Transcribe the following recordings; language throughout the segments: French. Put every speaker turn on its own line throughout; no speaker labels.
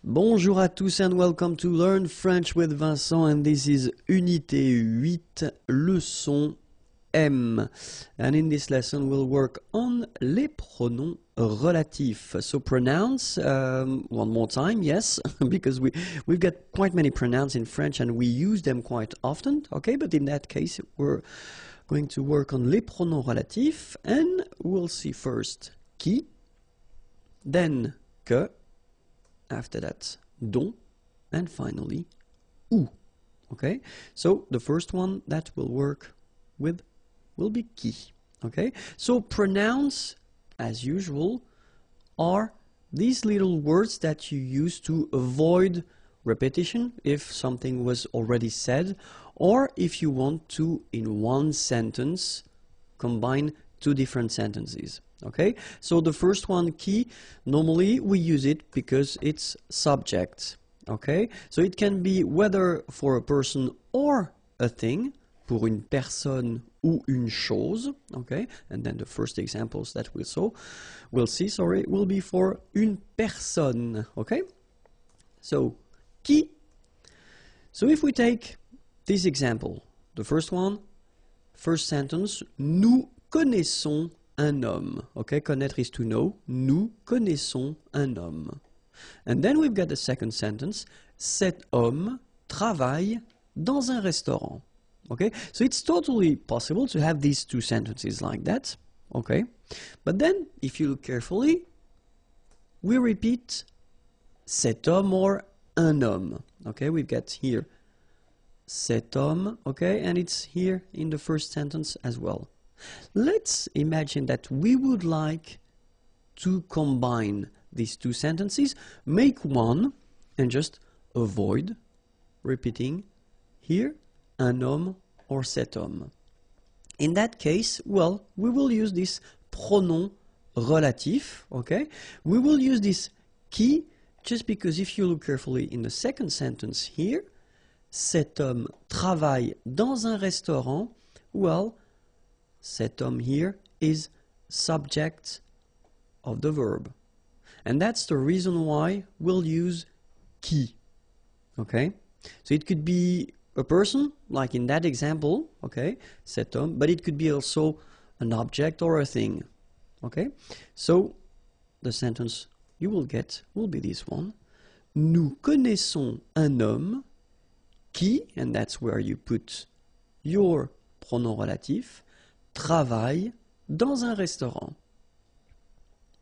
Bonjour à tous and welcome to Learn French with Vincent, and this is Unité 8, leçon M. And in this lesson we'll work on les pronoms relatifs. So pronounce, one more time, yes, because we've got quite many pronouns in French and we use them quite often, okay, but in that case we're going to work on les pronoms relatifs, and we'll see first qui, then que, after that dont, and finally où. Okay, so the first one that we'll work with will be qui. Okay, so pronouns, as usual, are these little words that you use to avoid repetition if something was already said, or if you want to, in one sentence, combine two different sentences. Okay, so the first one, qui, normally we use it because it's subject. Okay, so it can be whether for a person or a thing, pour une personne ou une chose. Okay, and then the first examples that we'll see, will be for une personne. Okay, so qui. So if we take this example, the first one, first sentence, nous connaissons un homme. Okay, connaître is to know. Nous connaissons un homme. And then we've got the second sentence, cet homme travaille dans un restaurant. Okay, so it's totally possible to have these two sentences like that. Okay, but then if you look carefully, we repeat cet homme or un homme. Okay, we've got here cet homme, okay, and it's here in the first sentence as well. Let's imagine that we would like to combine these two sentences, make one, and just avoid repeating here un homme or cet homme. In that case, well, we will use this pronom relatif, okay? We will use this qui, just because if you look carefully in the second sentence here, cet homme travaille dans un restaurant, well, cet homme here is subject of the verb. And that's the reason why we'll use qui. Okay? So it could be a person, like in that example, okay, cet homme, but it could be also an object or a thing. Okay? So the sentence you will get will be this one. Nous connaissons un homme qui, and that's where you put your pronom relatif, travaille dans un restaurant.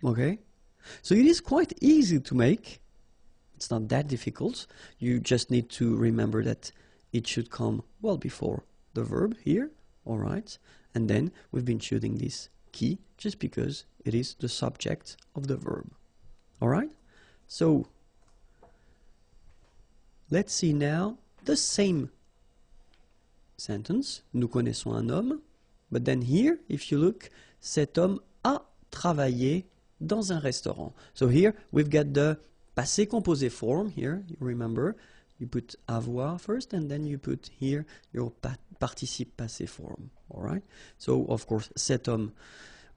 Okay? So it is quite easy to make. It's not that difficult. You just need to remember that it should come well before the verb here. All right? And then we've been choosing this qui just because it is the subject of the verb. All right? So let's see now the same sentence. Nous connaissons un homme. But then here, if you look, cet homme a travaillé dans un restaurant. So here we've got the passé composé form here. You remember, you put avoir first and then you put here your participe passé form. All right? So of course, cet homme,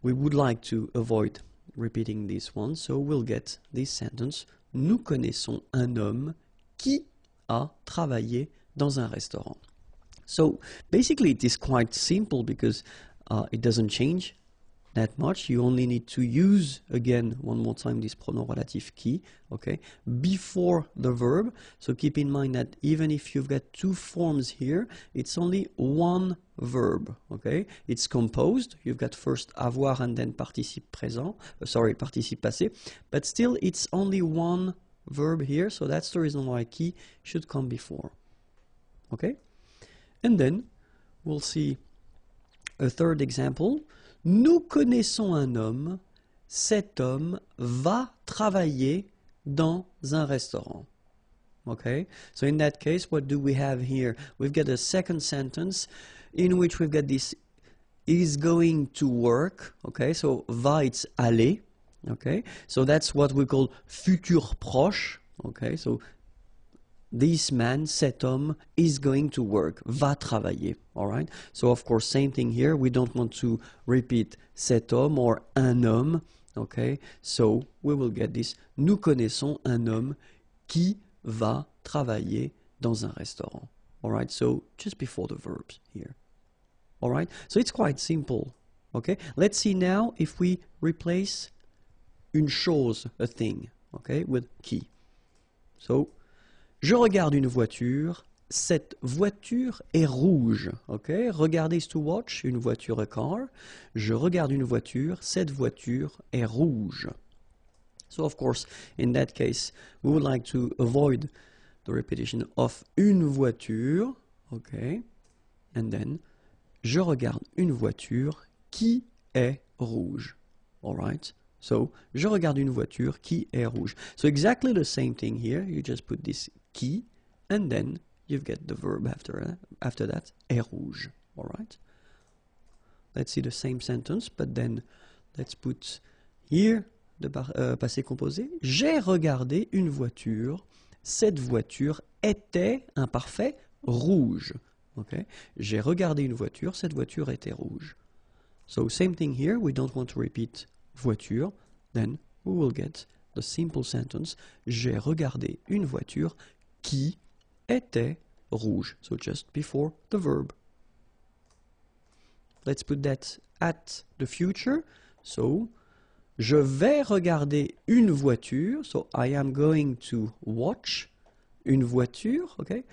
we would like to avoid repeating this one. So we'll get this sentence. Nous connaissons un homme qui a travaillé dans un restaurant. So basically it is quite simple because it doesn't change that much. You only need to use, again, one more time, this pronom relatif qui, okay, before the verb. So keep in mind that even if you've got two forms here, it's only one verb, okay? It's composed. You've got first avoir and then participe présent, participe passé, but still it's only one verb here, so that's the reason why qui should come before, okay? And then we'll see a third example. Nous connaissons un homme. Cet homme va travailler dans un restaurant. Okay? So in that case, what do we have here? We've got a second sentence in which we've got this is going to work. Okay? So va, it's aller. Okay? So that's what we call futur proche. Okay? So this man, cet homme, is going to work, va travailler, all right? So, of course, same thing here. We don't want to repeat cet homme or un homme, okay? So, we will get this. Nous connaissons un homme qui va travailler dans un restaurant. Alright, so just before the verbs here. Alright, so it's quite simple. Okay, let's see now if we replace une chose, a thing, okay, with qui. So, je regarde une voiture, cette voiture est rouge. Okay, regarder is to watch, une voiture, a car. Je regarde une voiture, cette voiture est rouge. So, of course, in that case, we would like to avoid the repetition of une voiture. Okay, and then, je regarde une voiture qui est rouge. Alright? So, je regarde une voiture qui est rouge. So, exactly the same thing here. You just put this qui, and then you get the verb after that, est rouge. Alright? Let's see the same sentence, but then let's put here the passé composé. J'ai regardé une voiture. Cette voiture était, imparfait, rouge. Okay? J'ai regardé une voiture. Cette voiture était rouge. So, same thing here. We don't want to repeat voiture. Then we will get the simple sentence. J'ai regardé une voiture qui était rouge. So, just before the verb. Let's put that at the future. So, je vais regarder une voiture. So, I am going to watch une voiture. Okay?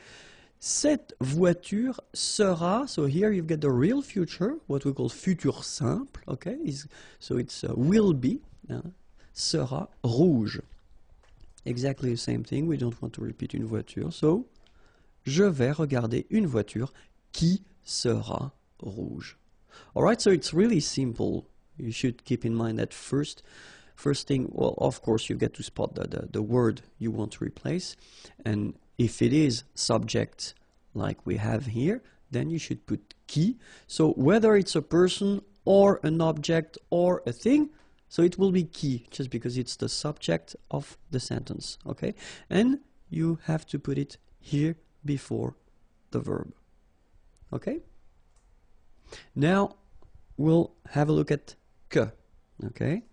Cette voiture sera, so here you've got the real future, what we call futur simple, okay? So it's will be, sera rouge. Exactly the same thing, we don't want to repeat une voiture. So, je vais regarder une voiture qui sera rouge. Alright, so it's really simple. You should keep in mind that first thing, well, of course, you get to spot the word you want to replace. And if it is subject like we have here, then you should put qui. So whether it's a person or an object or a thing, so it will be qui, just because it's the subject of the sentence, okay? And you have to put it here before the verb, okay? Now we'll have a look at que, okay?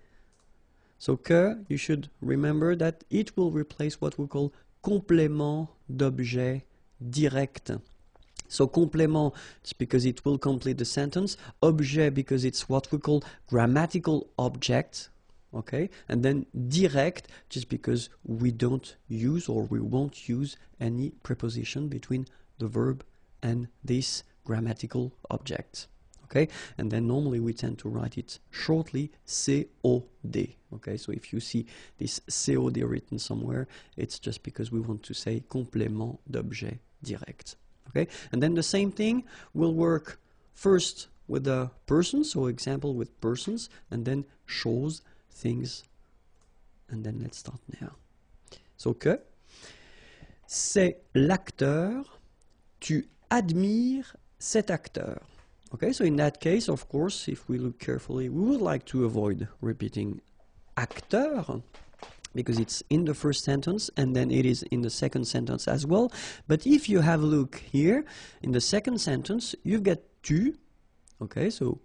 So que, you should remember that it will replace what we call complément d'objet direct. So complément, it's because it will complete the sentence. Objet, because it's what we call grammatical object. Okay? And then direct, just because we don't use or we won't use any preposition between the verb and this grammatical object. Okay? And then normally we tend to write it shortly, COD. Okay, so if you see this COD written somewhere, it's just because we want to say complément d'objet direct. Okay, and then the same thing will work first with the persons, so example with persons, and then choses, things, and then let's start now. So que, c'est l'acteur, tu admires cet acteur. Okay, so in that case, of course, if we look carefully, we would like to avoid repeating acteur, because it's in the first sentence and then it is in the second sentence as well. But if you have a look here, in the second sentence, you get tu, okay, so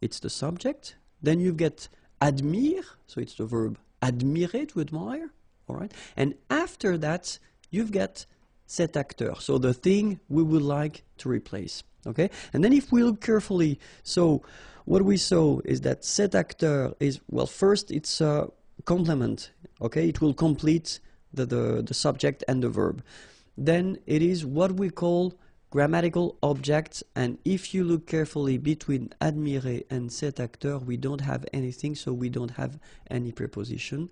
it's the subject. Then you get admire, so it's the verb admirer, to admire, all right? And after that, you've got cet acteur, so the thing we would like to replace. Okay, and then if we look carefully, so what we saw is that cet acteur is, well, first it's a complement. Okay, it will complete the subject and the verb. Then it is what we call grammatical objects, and if you look carefully between admirer and cet acteur, we don't have anything, so we don't have any preposition.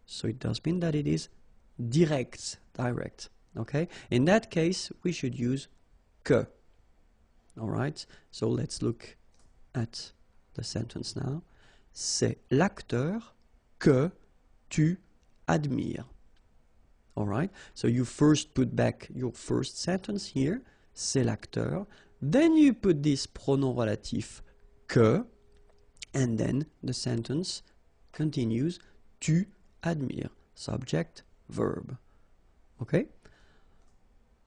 So it does mean that it is direct. Okay, in that case, we should use que. All right, so let's look at the sentence now. C'est l'acteur que tu admires. All right, so you first put back your first sentence here, c'est l'acteur. Then you put this pronom relatif que, and then the sentence continues, tu admires, subject, verb. Okay,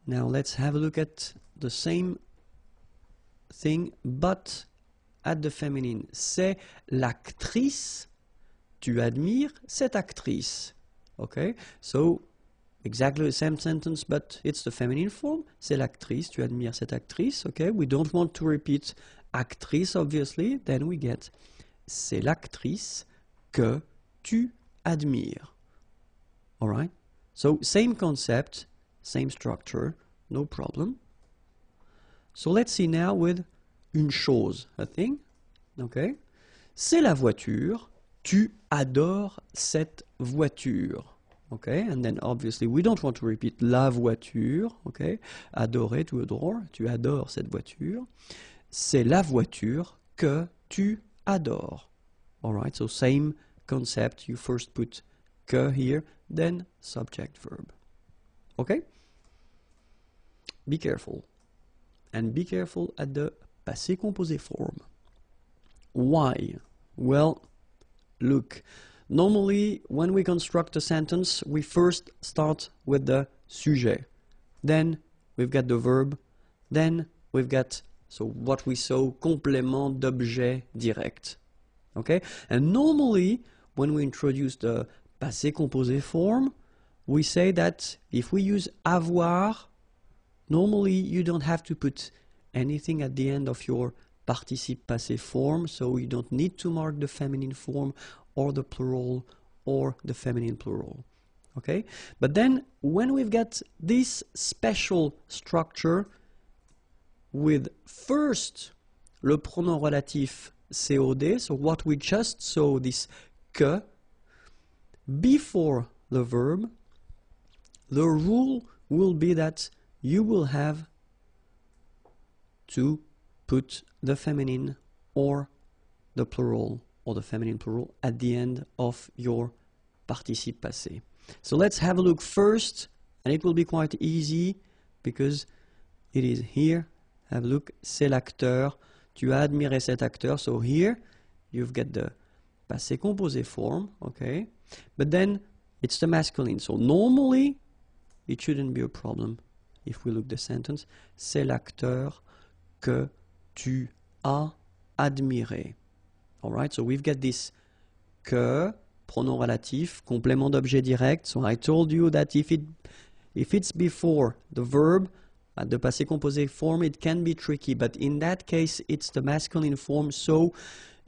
now let's have a look at the same thing, but at the feminine. C'est l'actrice, tu admires cette actrice. Okay, so exactly the same sentence, but it's the feminine form. C'est l'actrice, tu admires cette actrice, okay? We don't want to repeat actrice, obviously. Then we get c'est l'actrice que tu admires. All right? So, same concept, same structure, no problem. So, let's see now with une chose, a thing, okay? C'est la voiture, tu adores cette voiture. Okay, and then obviously we don't want to repeat la voiture, okay? Adorer, to adore, tu adores cette voiture. C'est la voiture que tu adores. Alright, so same concept, you first put que here, then subject verb. Okay? Be careful. And be careful at the passé composé form. Why? Well, look. Normally, when we construct a sentence, we first start with the sujet. Then we've got the verb. Then we've got, so what we saw, complément d'objet direct. Okay? And normally, when we introduce the passé composé form, we say that if we use avoir, normally you don't have to put anything at the end of your participe passé form, so you don't need to mark the feminine form or the plural or the feminine plural. Okay? But then when we've got this special structure with first le pronom relatif COD, so what we just saw, this que, before the verb, the rule will be that you will have to put the feminine or the plural or the feminine plural at the end of your participe passé. So let's have a look first, and it will be quite easy because it is here. Have a look, c'est l'acteur, tu as admiré cet acteur. So here you've got the passé composé form, okay? But then it's the masculine. So normally it shouldn't be a problem if we look the sentence. C'est l'acteur que tu as admiré. Alright, so we've got this que, pronom relatif, complément d'objet direct. So I told you that if it's before the verb, at the passé composé form, it can be tricky, but in that case it's the masculine form, so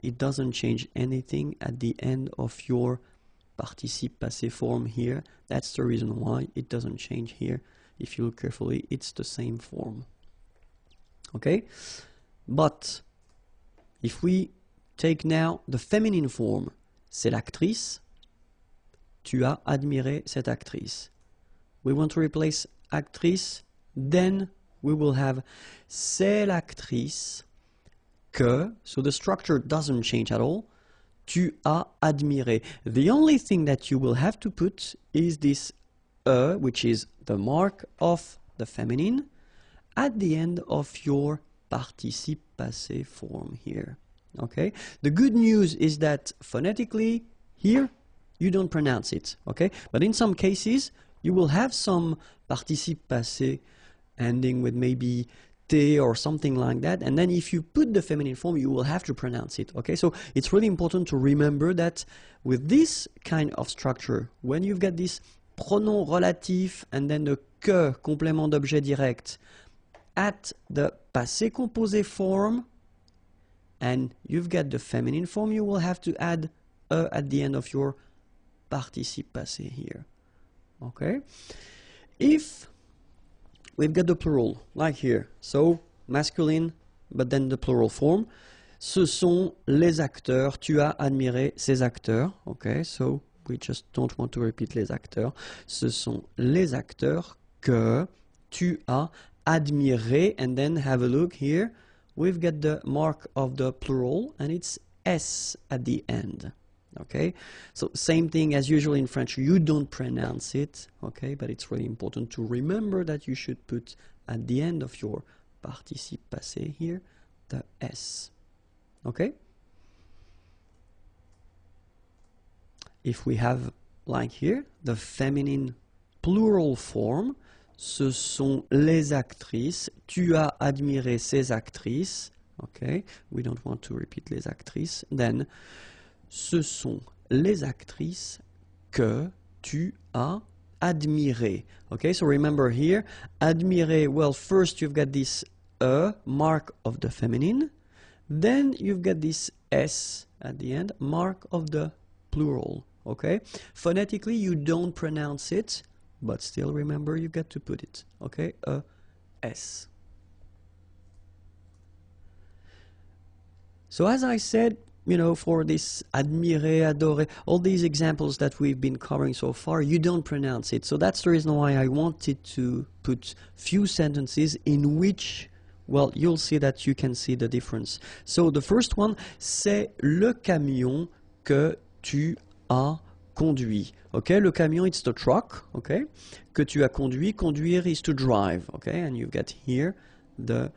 it doesn't change anything at the end of your participe passé form here. That's the reason why it doesn't change here. If you look carefully, it's the same form. Okay? But if we take now the feminine form, c'est l'actrice, tu as admiré cette actrice. We want to replace actrice, then we will have c'est l'actrice que, so the structure doesn't change at all, tu as admiré. The only thing that you will have to put is this which is the mark of the feminine, at the end of your participe passé form here. Okay? The good news is that phonetically here you don't pronounce it, okay? But in some cases you will have some participe passé ending with maybe T or something like that, and then if you put the feminine form you will have to pronounce it, okay? So it's really important to remember that with this kind of structure, when you've got this pronom relatif and then the que, complément d'objet direct, at the passé composé form, and you've got the feminine form, you will have to add at the end of your participe passé here. Okay? If we've got the plural, like here, so masculine, but then the plural form, ce sont les acteurs, tu as admiré ces acteurs. Okay, so we just don't want to repeat les acteurs. Ce sont les acteurs que tu as admiré, and then have a look here. We've got the mark of the plural, and it's S at the end. Okay, so same thing as usual in French, you don't pronounce it, okay, but it's really important to remember that you should put at the end of your participe passé here the S. Okay? If we have, like here, the feminine plural form, ce sont les actrices, tu as admiré ces actrices, okay, we don't want to repeat les actrices, then ce sont les actrices que tu as admirer. Okay, so remember here, admirer, well, first you've got this mark of the feminine, then you've got this S at the end, mark of the plural. Okay, phonetically you don't pronounce it, but still remember you got to put it. Okay, S. So as I said, you know, for this admirer, adorer, all these examples that we've been covering so far, you don't pronounce it. So that's the reason why I wanted to put few sentences in which, well, you'll see that you can see the difference. So the first one, c'est le camion que tu as conduit. Okay, le camion, it's the truck, okay, que tu as conduit. Conduire is to drive, okay, and you've got here the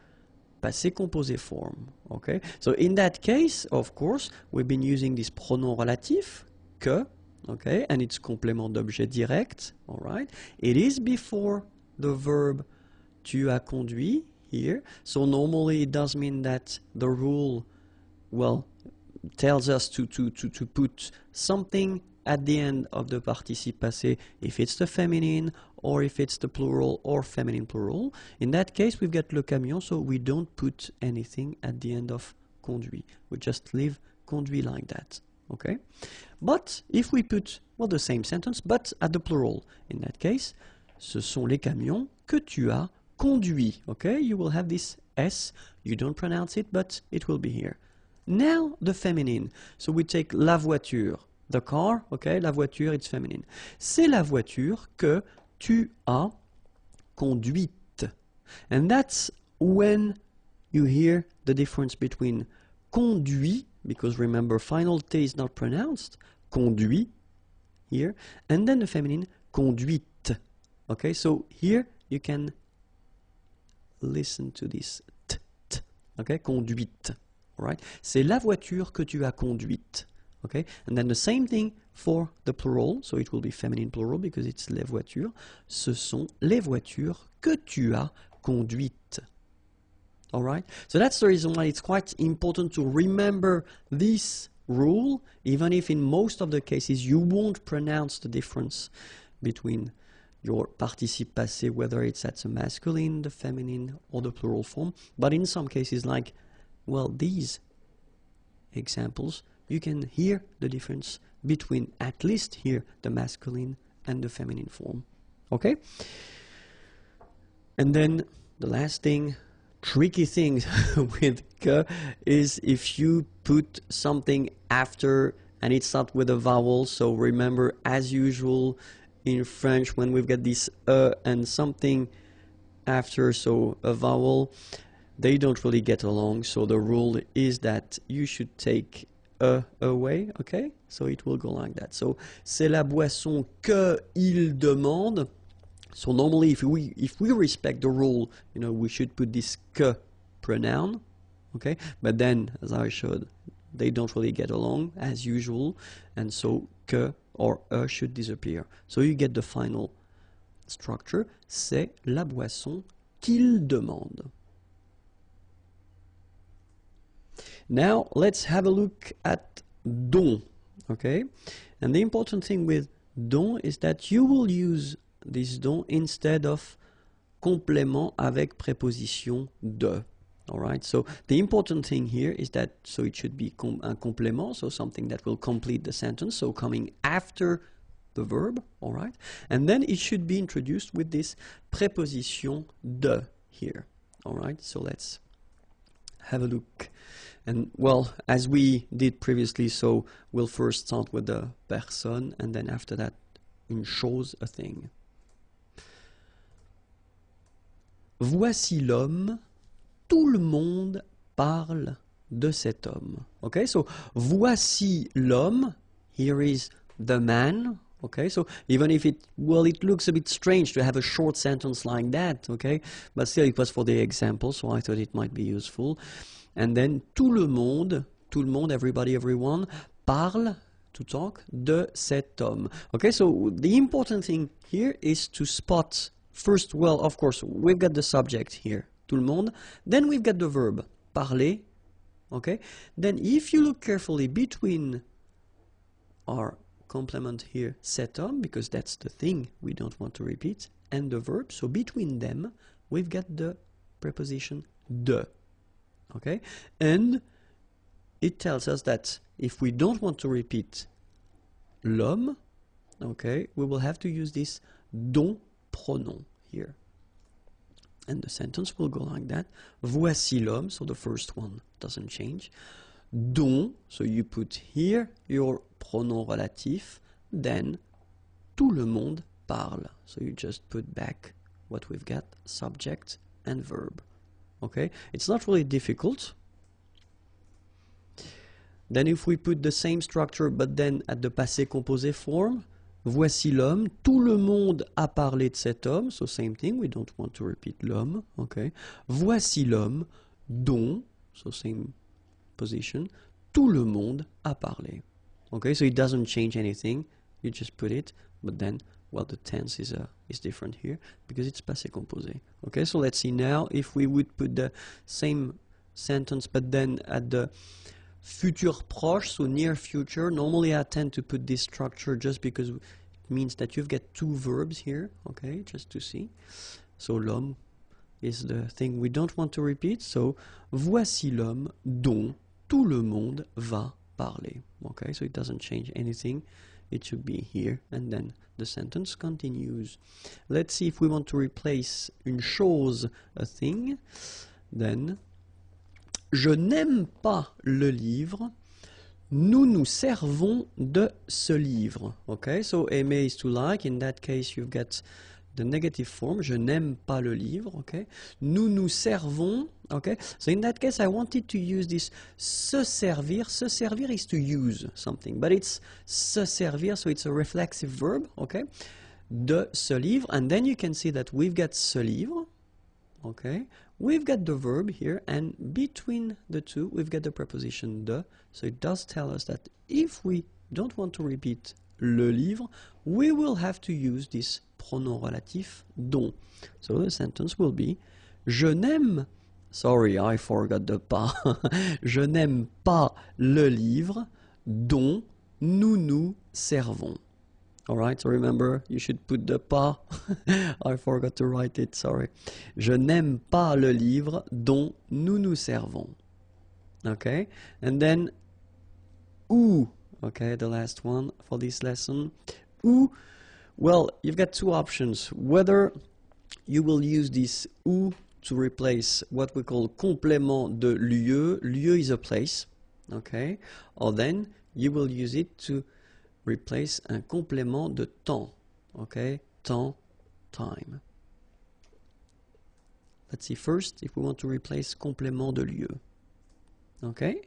passé composé form, okay. So in that case, of course, we've been using this pronom relatif, que, okay, and it's complément d'objet direct, all right. It is before the verb tu as conduit here, so normally it does mean that the rule, well, tells us to put something at the end of the participe passé if it's the feminine or if it's the plural or feminine plural. In that case, we've got le camion, so we don't put anything at the end of conduit. We just leave conduit like that, okay? But if we put, well, the same sentence, but at the plural, in that case, ce sont les camions que tu as conduits, okay? You will have this S, you don't pronounce it, but it will be here. Now, the feminine. So we take la voiture, the car, okay, la voiture, it's feminine. C'est la voiture que tu as conduite. And that's when you hear the difference between conduit, because remember, final T is not pronounced, conduit, here, and then the feminine, conduite. Okay, so here you can listen to this t, t, okay, conduite, all right? C'est la voiture que tu as conduite. Okay, and then the same thing for the plural, so it will be feminine plural because it's les voitures. Ce sont les voitures que tu as conduites. All right, so that's the reason why it's quite important to remember this rule, even if in most of the cases you won't pronounce the difference between your participe passé, whether it's at the masculine, the feminine, or the plural form. But in some cases, like, well, these examples, you can hear the difference between, at least here, the masculine and the feminine form. Okay? And then the last thing, tricky thing with que is if you put something after and it's not with a vowel. So remember, as usual in French, when we've got this and something after, so a vowel, they don't really get along. So the rule is that you should take away, okay? So it will go like that. So c'est la boisson que il demande. So normally if we respect the rule, you know, we should put this que pronoun, okay? But then, as I showed, they don't really get along as usual, and so que or should disappear. So you get the final structure. C'est la boisson qu'il demande. Now let's have a look at dont, okay? And the important thing with dont is that you will use this dont instead of complément avec préposition de. All right, so the important thing here is that, so it should be un complément, so something that will complete the sentence, so coming after the verb, all right? And then it should be introduced with this préposition de here, all right? So let's have a look. And well, as we did previously, so we'll first start with the personne, and then after that, une chose, a thing. Voici l'homme, tout le monde parle de cet homme. Okay, so voici l'homme, here is the man. Okay, so even if it looks a bit strange to have a short sentence like that, okay, but still it was for the example, so I thought it might be useful. And then tout le monde, everybody, everyone, parle, to talk, de cet homme. Okay, so the important thing here is to spot first, well, of course, we've got the subject here, tout le monde. Then we've got the verb, parler. Okay, then if you look carefully between our complement here cet homme, because that's the thing we don't want to repeat, and the verb. So between them, we've got the preposition de. Okay? And it tells us that if we don't want to repeat l'homme, okay, we will have to use this dont pronom here. And the sentence will go like that. Voici l'homme, so the first one doesn't change. Dont, so you put here your pronom relatif, then tout le monde parle. So you just put back what we've got, subject and verb. Okay, it's not really difficult. Then if we put the same structure but then at the passé composé form, voici l'homme, tout le monde a parlé de cet homme, so same thing, we don't want to repeat l'homme, okay. Voici l'homme dont, so same position, tout le monde a parlé. Okay, so it doesn't change anything, you just put it, but then, well, the tense is different here because it's passé composé. Okay, so let's see now if we would put the same sentence but then at the futur proche, so near future. Normally I tend to put this structure just because it means that you've got two verbs here, okay, just to see. So l'homme is the thing we don't want to repeat, so voici l'homme dont tout le monde va parler. Okay, so it doesn't change anything. It should be here, and then the sentence continues. Let's see if we want to replace une chose, a thing. Then, je n'aime pas le livre. Nous nous servons de ce livre. Okay, so aimer is to like. In that case, you've got the negative form. Je n'aime pas le livre. Okay, nous nous servons. Okay, so in that case, I wanted to use this se servir. Se servir is to use something, but it's se servir, so it's a reflexive verb. Okay, de ce livre, and then you can see that we've got ce livre. Okay, we've got the verb here, and between the two, we've got the preposition de. So it does tell us that if we don't want to repeat le livre, we will have to use this pronom relatif dont. So the sentence will be je n'aime, sorry, I forgot the pas. Je n'aime pas le livre dont nous nous servons. Alright, so remember, you should put the pas. I forgot to write it, sorry. Je n'aime pas le livre dont nous nous servons. Okay, and then ou, okay, the last one for this lesson. Ou, well, you've got two options. Whether you will use this ou to replace what we call complément de lieu. Lieu is a place, okay, or then you will use it to replace un complément de temps, okay, temps, time. Let's see first if we want to replace complément de lieu. Okay,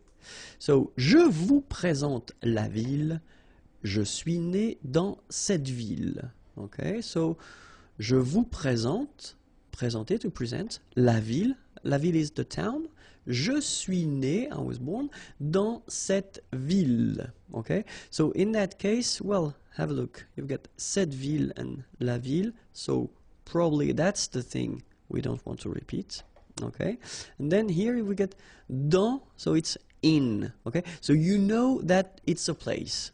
so je vous présente la ville, je suis né dans cette ville. Okay, so je vous présente, présenter, to present, la ville is the town. Je suis né, I was born, dans cette ville. Okay, so in that case, well, have a look. You've got cette ville and la ville, so probably that's the thing we don't want to repeat. Okay, and then here we get dans, so it's in. Okay, so you know that it's a place.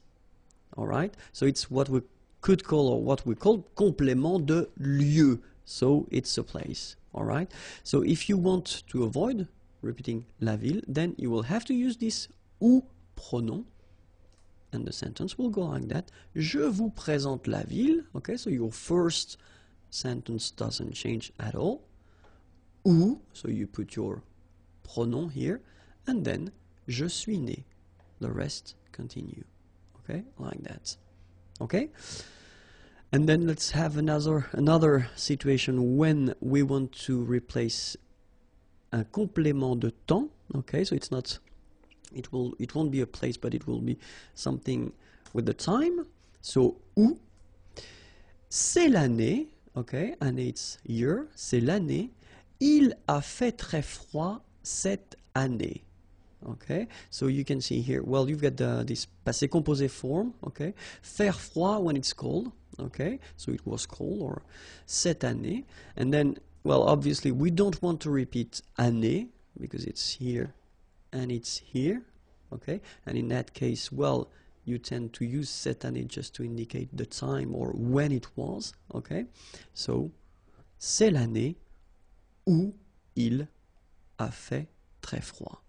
All right, so it's what we could call, or what we call complément de lieu. So it's a place. All right, so if you want to avoid repeating la ville, then you will have to use this ou pronom, and the sentence will go like that. Je vous présente la ville. Okay, so your first sentence doesn't change at all. Ou, so you put your pronom here, and then je suis né. The rest continue. Okay, like that. Okay, and then let's have another situation when we want to replace un complément de temps. Okay, so it's not, it won't be a place, but it will be something with the time. So où, c'est l'année. Okay, année it's year, c'est l'année. Il a fait très froid cette année. Okay, so you can see here, well, you've got this passé composé form. Okay, faire froid when it's cold. Okay, so it was cold, or cette année. And then, well, obviously we don't want to repeat année because it's here and it's here. Okay, and in that case, well, you tend to use cette année just to indicate the time or when it was, okay? So, c'est l'année où il a fait très froid.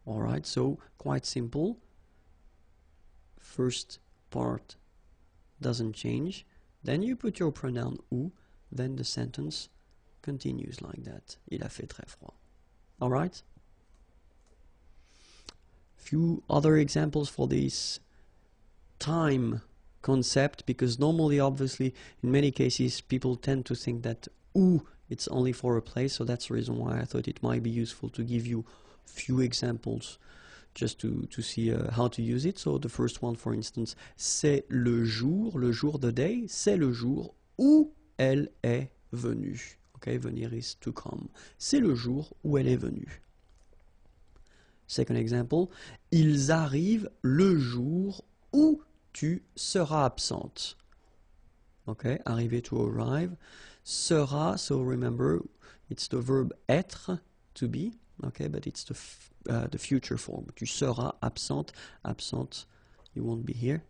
Alright, so quite simple. First part doesn't change. Then you put your pronoun où, then the sentence continues like that. Il a fait très froid. Alright? Few other examples for this time concept, because normally, obviously, in many cases, people tend to think that où, it's only for a place, so that's the reason why I thought it might be useful to give you few examples just to see how to use it. So the first one, for instance, c'est le jour the day, c'est le jour où elle est venue. Okay, venir is to come. C'est le jour où elle est venue. Second example, ils arrivent le jour où tu seras absente. Okay, arriver to arrive. Sera, so remember, it's the verb être, to be. Okay, but it's the future form. Tu seras absente. Absente, you won't be here.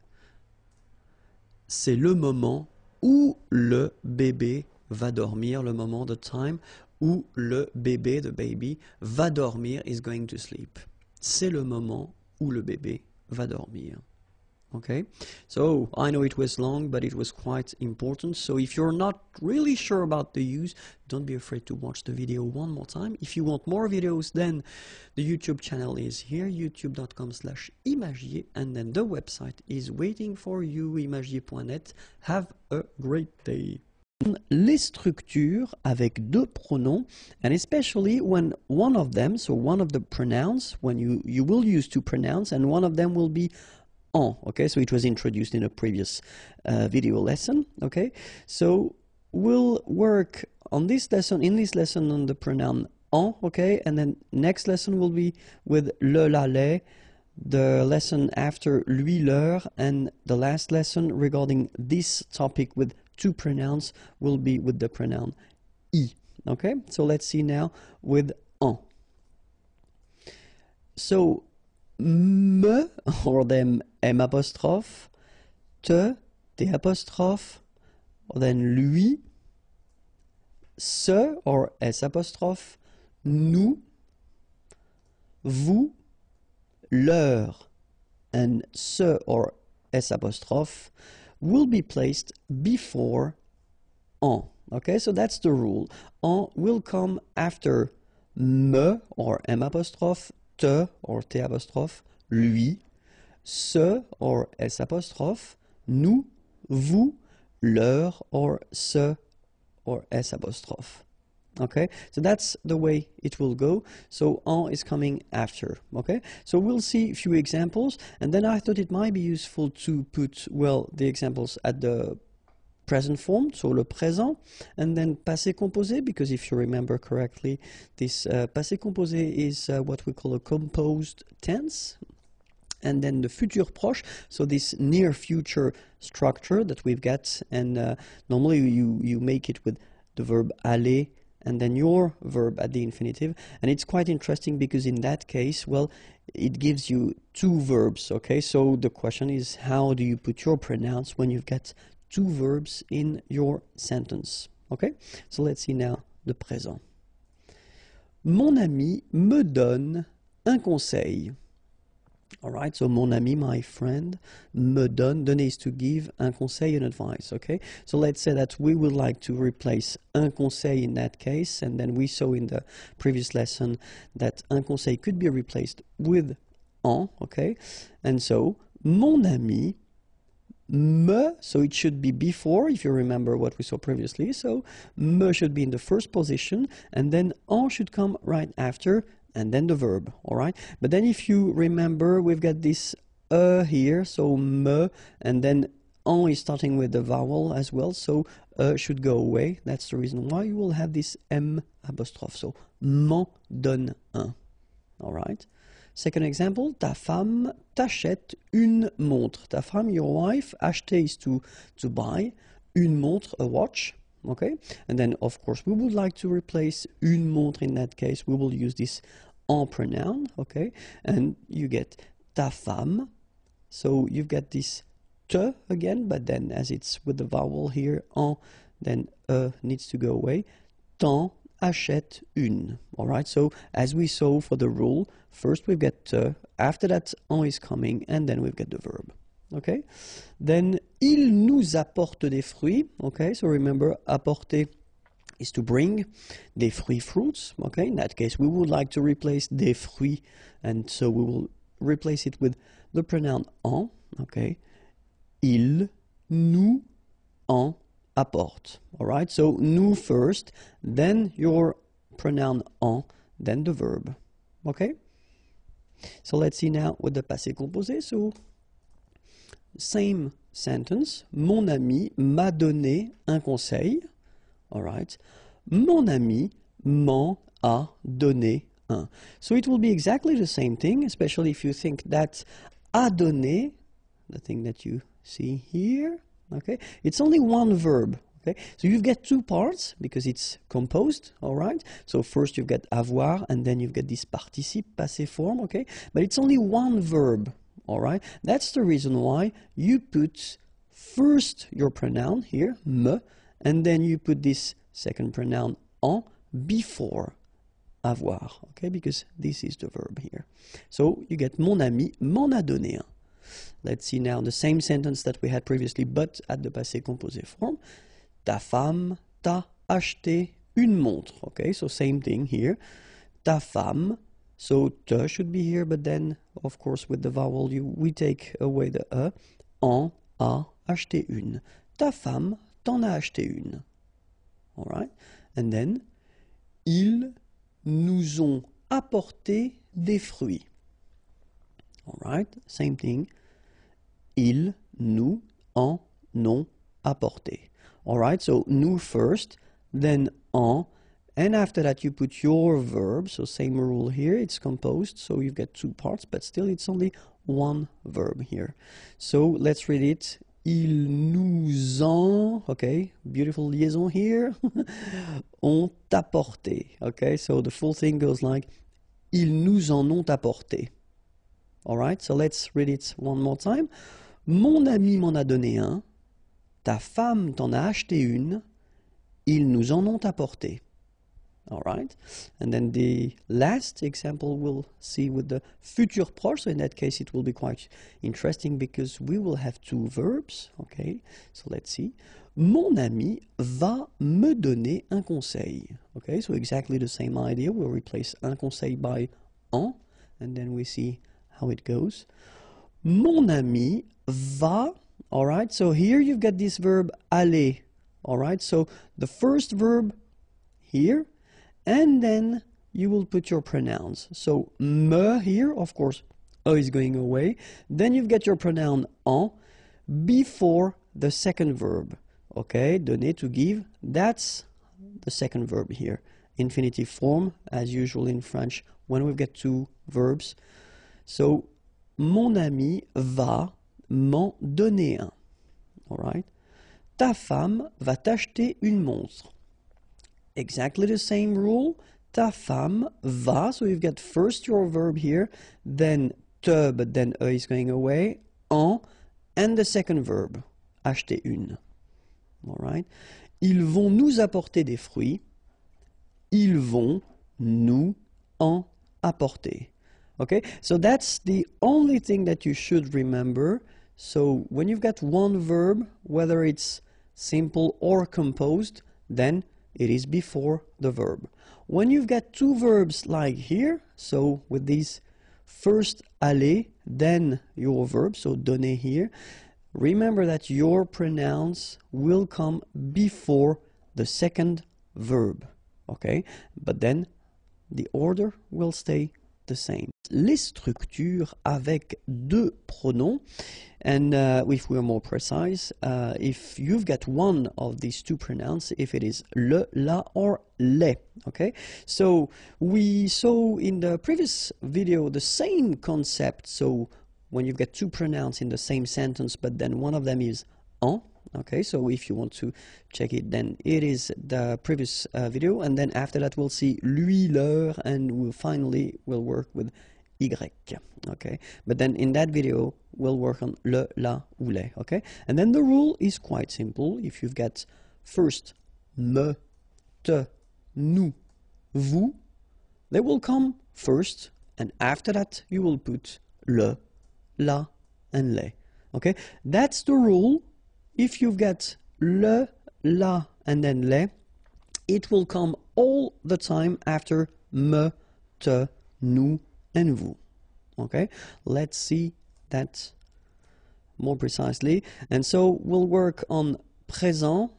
C'est le moment où le bébé va dormir, le moment, the time, où le bébé, the baby, va dormir, is going to sleep. C'est le moment où le bébé va dormir. Okay, so I know it was long, but it was quite important. So if you're not really sure about the use, don't be afraid to watch the video one more time. If you want more videos, then the YouTube channel is here, youtube.com/imagier, and then the website is waiting for you, imagier.net. Have a great day. Les structures avec deux pronoms, and especially when one of them, so one of the pronouns, when you will use two pronouns, and one of them will be en, okay, so it was introduced in a previous video lesson, okay, so we'll work on this lesson, on the pronoun en, okay, and then next lesson will be with le, la, les, the lesson after lui, leur, and the last lesson regarding this topic with two pronouns will be with the pronoun I, okay, so let's see now with en. So, me, or then M apostrophe, te, T apostrophe, or then lui, ce, or S apostrophe, nous, vous, leur, and ce, or S apostrophe, will be placed before en. Okay, so that's the rule. En will come after me, or M apostrophe, te, or T apostrophe, lui, ce, or S apostrophe, nous, vous, leur, or ce, or S apostrophe. Okay, so that's the way it will go. So en is coming after. Okay, so we'll see a few examples, and then I thought it might be useful to put, well, the examples at the present form, so le présent, and then passé composé, because if you remember correctly, this passé composé is what we call a composed tense, and then the futur proche, so this near future structure that we've got, and normally you make it with the verb aller, and then your verb at the infinitive, and it's quite interesting because in that case, well, it gives you two verbs, okay, so the question is, how do you put your pronouns when you've got two verbs in your sentence? Okay, so let's see now the présent. Mon ami me donne un conseil. Alright, so mon ami, my friend, me donne, donner is to give, un conseil, an advice, okay? So let's say that we would like to replace un conseil in that case, and then we saw in the previous lesson that un conseil could be replaced with en, okay? And so, mon ami, me, so it should be before, if you remember what we saw previously, so me should be in the first position, and then en should come right after, and then the verb, all right? But then if you remember, we've got this here, so me, and then en is starting with the vowel as well, so should go away. That's the reason why you will have this M apostrophe, so m'en donne un, all right? Second example, ta femme t'achète une montre. Ta femme, your wife, acheter is to buy, une montre, a watch. Okay, and then of course we would like to replace une montre in that case. We will use this en pronoun, okay, and you get ta femme So you've got this te again, but then as it's with the vowel here, en, then needs to go away. T'en achètes une. All right, so as we saw for the rule, first we've got te, after that en is coming, and then we've got the verb. Okay, then il nous apporte des fruits. Okay, so remember, apporter is to bring, des fruits, fruits. Okay, in that case we would like to replace des fruits, and so we will replace it with the pronoun en. Okay, il nous en apporte. All right, so nous first, then your pronoun en, then the verb. Okay, so let's see now with the passé composé. So same sentence. Mon ami m'a donné un conseil. All right. Mon ami m'en a donné un. So it will be exactly the same thing, especially if you think that a donné, the thing that you see here, okay, it's only one verb. Okay, so you've got two parts because it's composed. All right, so first you've got avoir and then you've got this participe passé form. Okay, but it's only one verb. All right, that's the reason why you put first your pronoun here, me, and then you put this second pronoun en before avoir, okay, because this is the verb here. So you get mon ami m'en a donné un. Let's see now the same sentence that we had previously, but at the passé composé form. Ta femme t'a acheté une montre, okay, so same thing here. Ta femme, so te should be here, but then, of course, with the vowel, we take away the e. En a acheté une. Ta femme t'en a acheté une. All right? And then, ils nous ont apporté des fruits. All right? Same thing. Ils nous en ont apporté. All right? So, nous first, then en, and after that you put your verb, so same rule here, it's composed, so you've got two parts, but still it's only one verb here. So let's read it. Ils nous ont, okay, beautiful liaison here, ont apporté, okay, so the full thing goes like, ils nous en ont apporté. All right, so let's read it one more time. Mon ami m'en a donné un, ta femme t'en a acheté une, ils nous en ont apporté. All right, and then the last example we'll see with the futur proche. So in that case, it will be quite interesting because we will have two verbs. Okay, so let's see. Mon ami va me donner un conseil. Okay, so exactly the same idea. We'll replace un conseil by en, and then we see how it goes. Mon ami va. All right, so here you've got this verb aller. All right, so the first verb here. And then you will put your pronouns. So, me here, of course, is going away. Then you've got your pronoun en before the second verb. Okay, donner, to give, that's the second verb here. Infinitive form, as usual in French, when we've got two verbs. So, mon ami va m'en donner un. All right. Ta femme va t'acheter une montre. Exactly the same rule. Ta femme va, so you've got first your verb here, then te, but then e is going away, en, and the second verb, acheter une. All right. Ils vont nous apporter des fruits. Ils vont nous en apporter. Okay, so that's the only thing that you should remember. So when you've got one verb, whether it's simple or composed, then it is before the verb. When you've got two verbs like here, so with these first aller, then your verb, so donner here, remember that your pronouns will come before the second verb, okay? But then the order will stay the same. Les structures avec deux pronoms, and if we're more precise, if you've got one of these two pronouns, if it is le, la, or les, okay? So we saw in the previous video the same concept, so when you've got two pronouns in the same sentence, but then one of them is en, okay? So if you want to check it, then it is the previous video, and then after that we'll see lui, leur, and we'll work with Y. Okay, but then in that video we'll work on le, la, ou les. Okay, and then the rule is quite simple. If you've got first me, te, nous, vous, they will come first, and after that you will put le, la, and les. Okay, that's the rule. If you've got le, la, and then les, it will come all the time after me, te, nous, and vous. Okay, let's see that more precisely. And so we'll work on présent,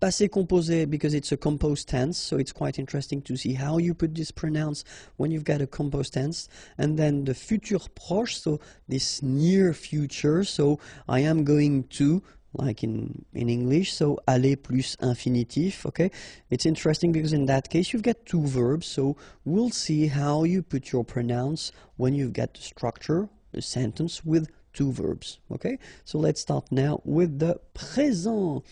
passé composé, because it's a composed tense, so it's quite interesting to see how you put this pronounce when you've got a composed tense. And then the futur proche, so this near future, so I am going to, like in English, so aller plus infinitif. Okay, it's interesting because in that case you've got two verbs, so we'll see how you put your pronounce when you've got the structure, the sentence with two verbs. Okay, so let's start now with the présent.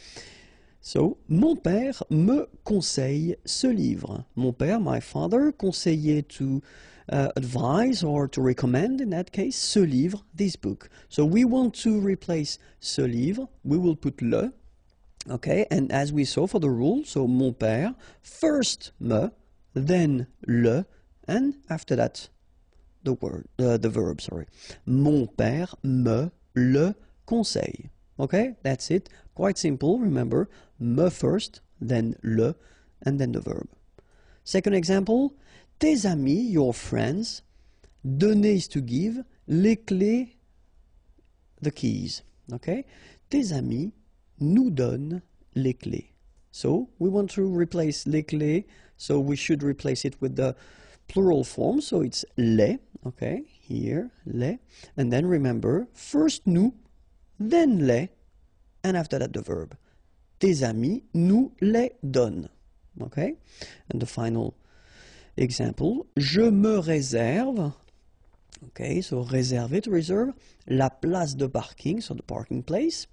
So, mon père me conseille ce livre. Mon père, my father, conseillait to advise or to recommend, in that case, ce livre, this book. So we want to replace ce livre, we will put le, okay, and as we saw for the rule, so mon père, first me, then le, and after that, the verb, sorry. Mon père me le conseille. Okay, that's it. Quite simple, remember, me first, then le, and then the verb. Second example, tes amis, your friends, donner is to give, les clés, the keys. Okay, tes amis nous donnent les clés. So we want to replace les clés, so we should replace it with the plural form, so it's les, okay, here, les, and then remember, first nous, then les, and after that the verb. Tes amis nous les donnent. Okay? And the final example, je me réserve, okay, so réserver, to reserve, la place de parking, so the parking place,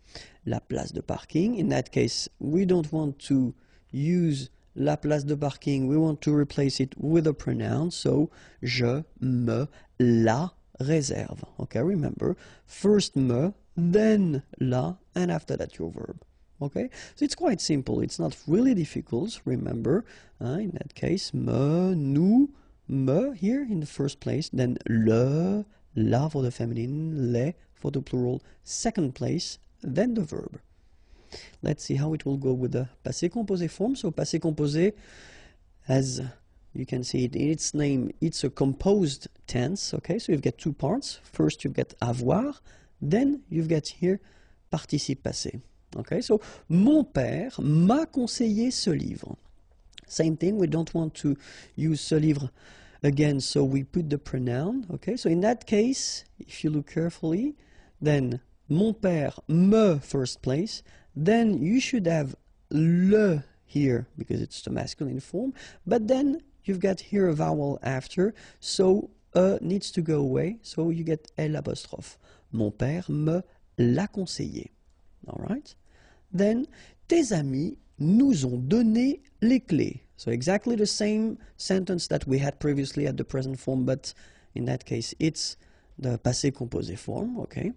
la place de parking. In that case, we don't want to use la place de parking, we want to replace it with a pronoun, so je me la réserve. Okay, remember, first me, then la, and after that your verb. Okay, so it's quite simple, it's not really difficult, remember, in that case, me, nous, me here in the first place, then le, la for the feminine, les for the plural, second place, then the verb. Let's see how it will go with the passé composé form. So passé composé, as you can see it in its name, it's a composed tense, okay, so you've got two parts. First you've got avoir, then you've got here participe passé. Okay, so mon père m'a conseillé ce livre. Same thing, we don't want to use ce livre again, so we put the pronoun. Okay, so in that case, if you look carefully, then mon père me first place, then you should have le here because it's the masculine form, but then you've got here a vowel after, so needs to go away, so you get L apostrophe. Mon père me l'a conseillé. All right? Then, tes amis nous ont donné les clés. So exactly the same sentence that we had previously at the present form, but in that case it's the passé composé form, okay?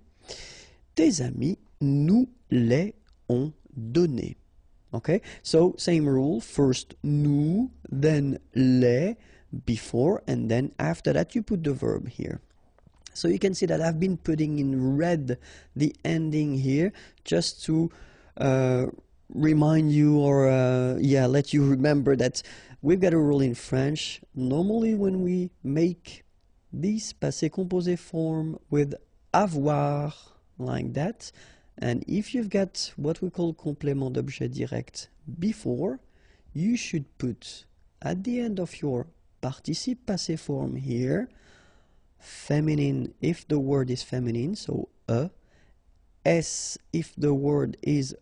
Tes amis nous les ont donné. Okay, so same rule, first nous, then les, before, and then after that you put the verb here. So you can see that I've been putting in red the ending here just to remind you or let you remember that we've got a rule in French. Normally when we make this passé composé form with avoir like that, and if you've got what we call complément d'objet direct before, you should put at the end of your participe passé form here feminine if the word is feminine, so s if the word is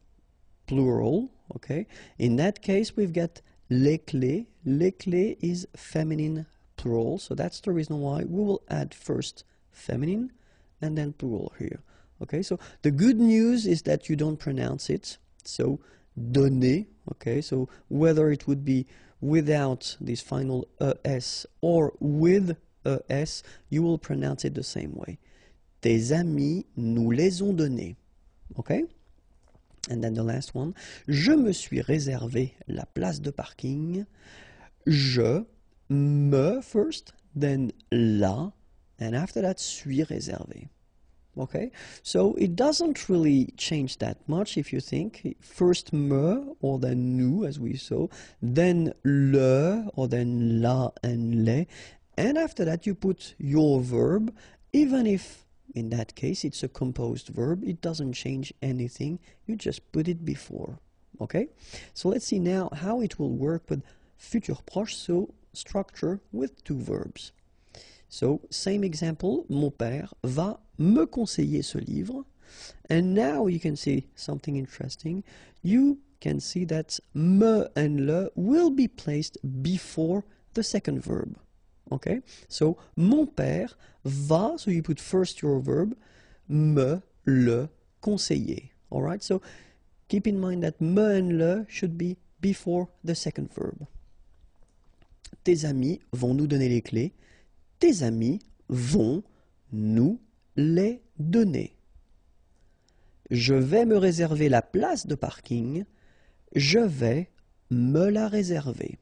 plural, okay? In that case we've got les clés. Les clés is feminine plural, so that's the reason why we will add first feminine and then plural here. Okay, so the good news is that you don't pronounce it, so donner, okay, so whether it would be without this final es or with L-E-S, you will pronounce it the same way. Tes amis nous les ont donnés. Okay? And then the last one. Je me suis réservé la place de parking. Je, me first, then la, and after that, suis réservé. Okay, so it doesn't really change that much if you think. First me, or then nous, as we saw, then le, or then la and les, and after that you put your verb, even if in that case it's a composed verb, it doesn't change anything, you just put it before. Okay, so let's see now how it will work with futur proche, so structure with two verbs. So, same example, mon père va me conseiller ce livre. And now you can see something interesting. You can see that me and le will be placed before the second verb. Okay? So, mon père va, so you put first your verb, me, le, conseiller. Alright? So, keep in mind that me and le should be before the second verb. Tes amis vont nous donner les clés. Tes amis vont nous les donner. Je vais me réserver la place de parking. Je vais me la réserver.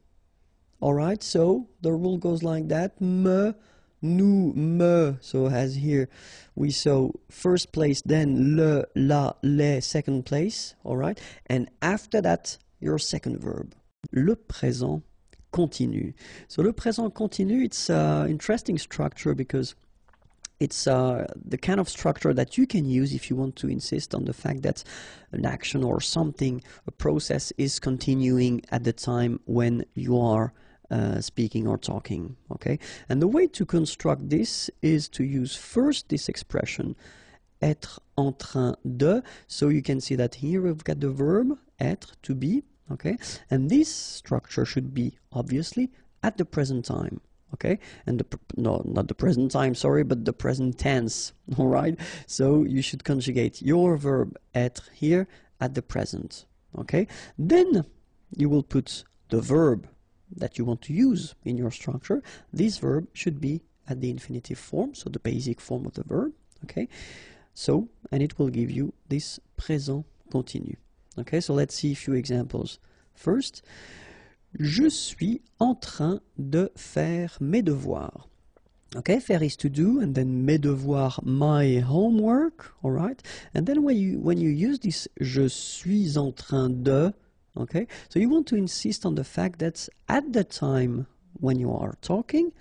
Alright, so the rule goes like that. Me, nous, me. So as here we saw first place, then le, la, les, second place. Alright, and after that, your second verb. Le présent continu. So le présent continu, it's an interesting structure because it's the kind of structure that you can use if you want to insist on the fact that an action or something, a process is continuing at the time when you are speaking or talking. Okay, and the way to construct this is to use first this expression, être en train de. So you can see that here we've got the verb être, to be. Okay, and this structure should be obviously at the present time. Okay, and no, not the present time, sorry, but the present tense. All right, so you should conjugate your verb être here at the present. Okay, then you will put the verb that you want to use in your structure. This verb should be at the infinitive form, so the basic form of the verb. Okay, so and it will give you this présent continu. Okay, so let's see a few examples. First, je suis en train de faire mes devoirs. Okay, faire is to do, and then mes devoirs, my homework, all right? And then when you use this je suis en train de, okay, so you want to insist on the fact that at the time when you are talking,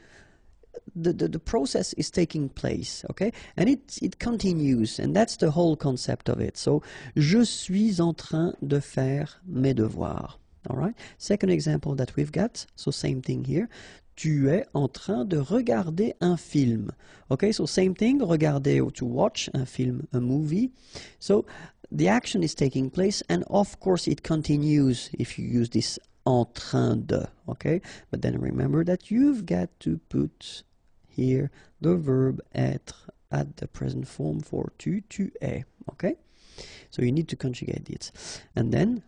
the process is taking place, okay? And it continues, and that's the whole concept of it. So, je suis en train de faire mes devoirs, all right? Second example that we've got, so same thing here. Tu es en train de regarder un film. Okay, so same thing, regarder or to watch un film, a movie. So, the action is taking place, and of course it continues if you use this en train de, okay? But then remember that you've got to put here the verb être at the present form for tu es, okay? So you need to conjugate it. And then,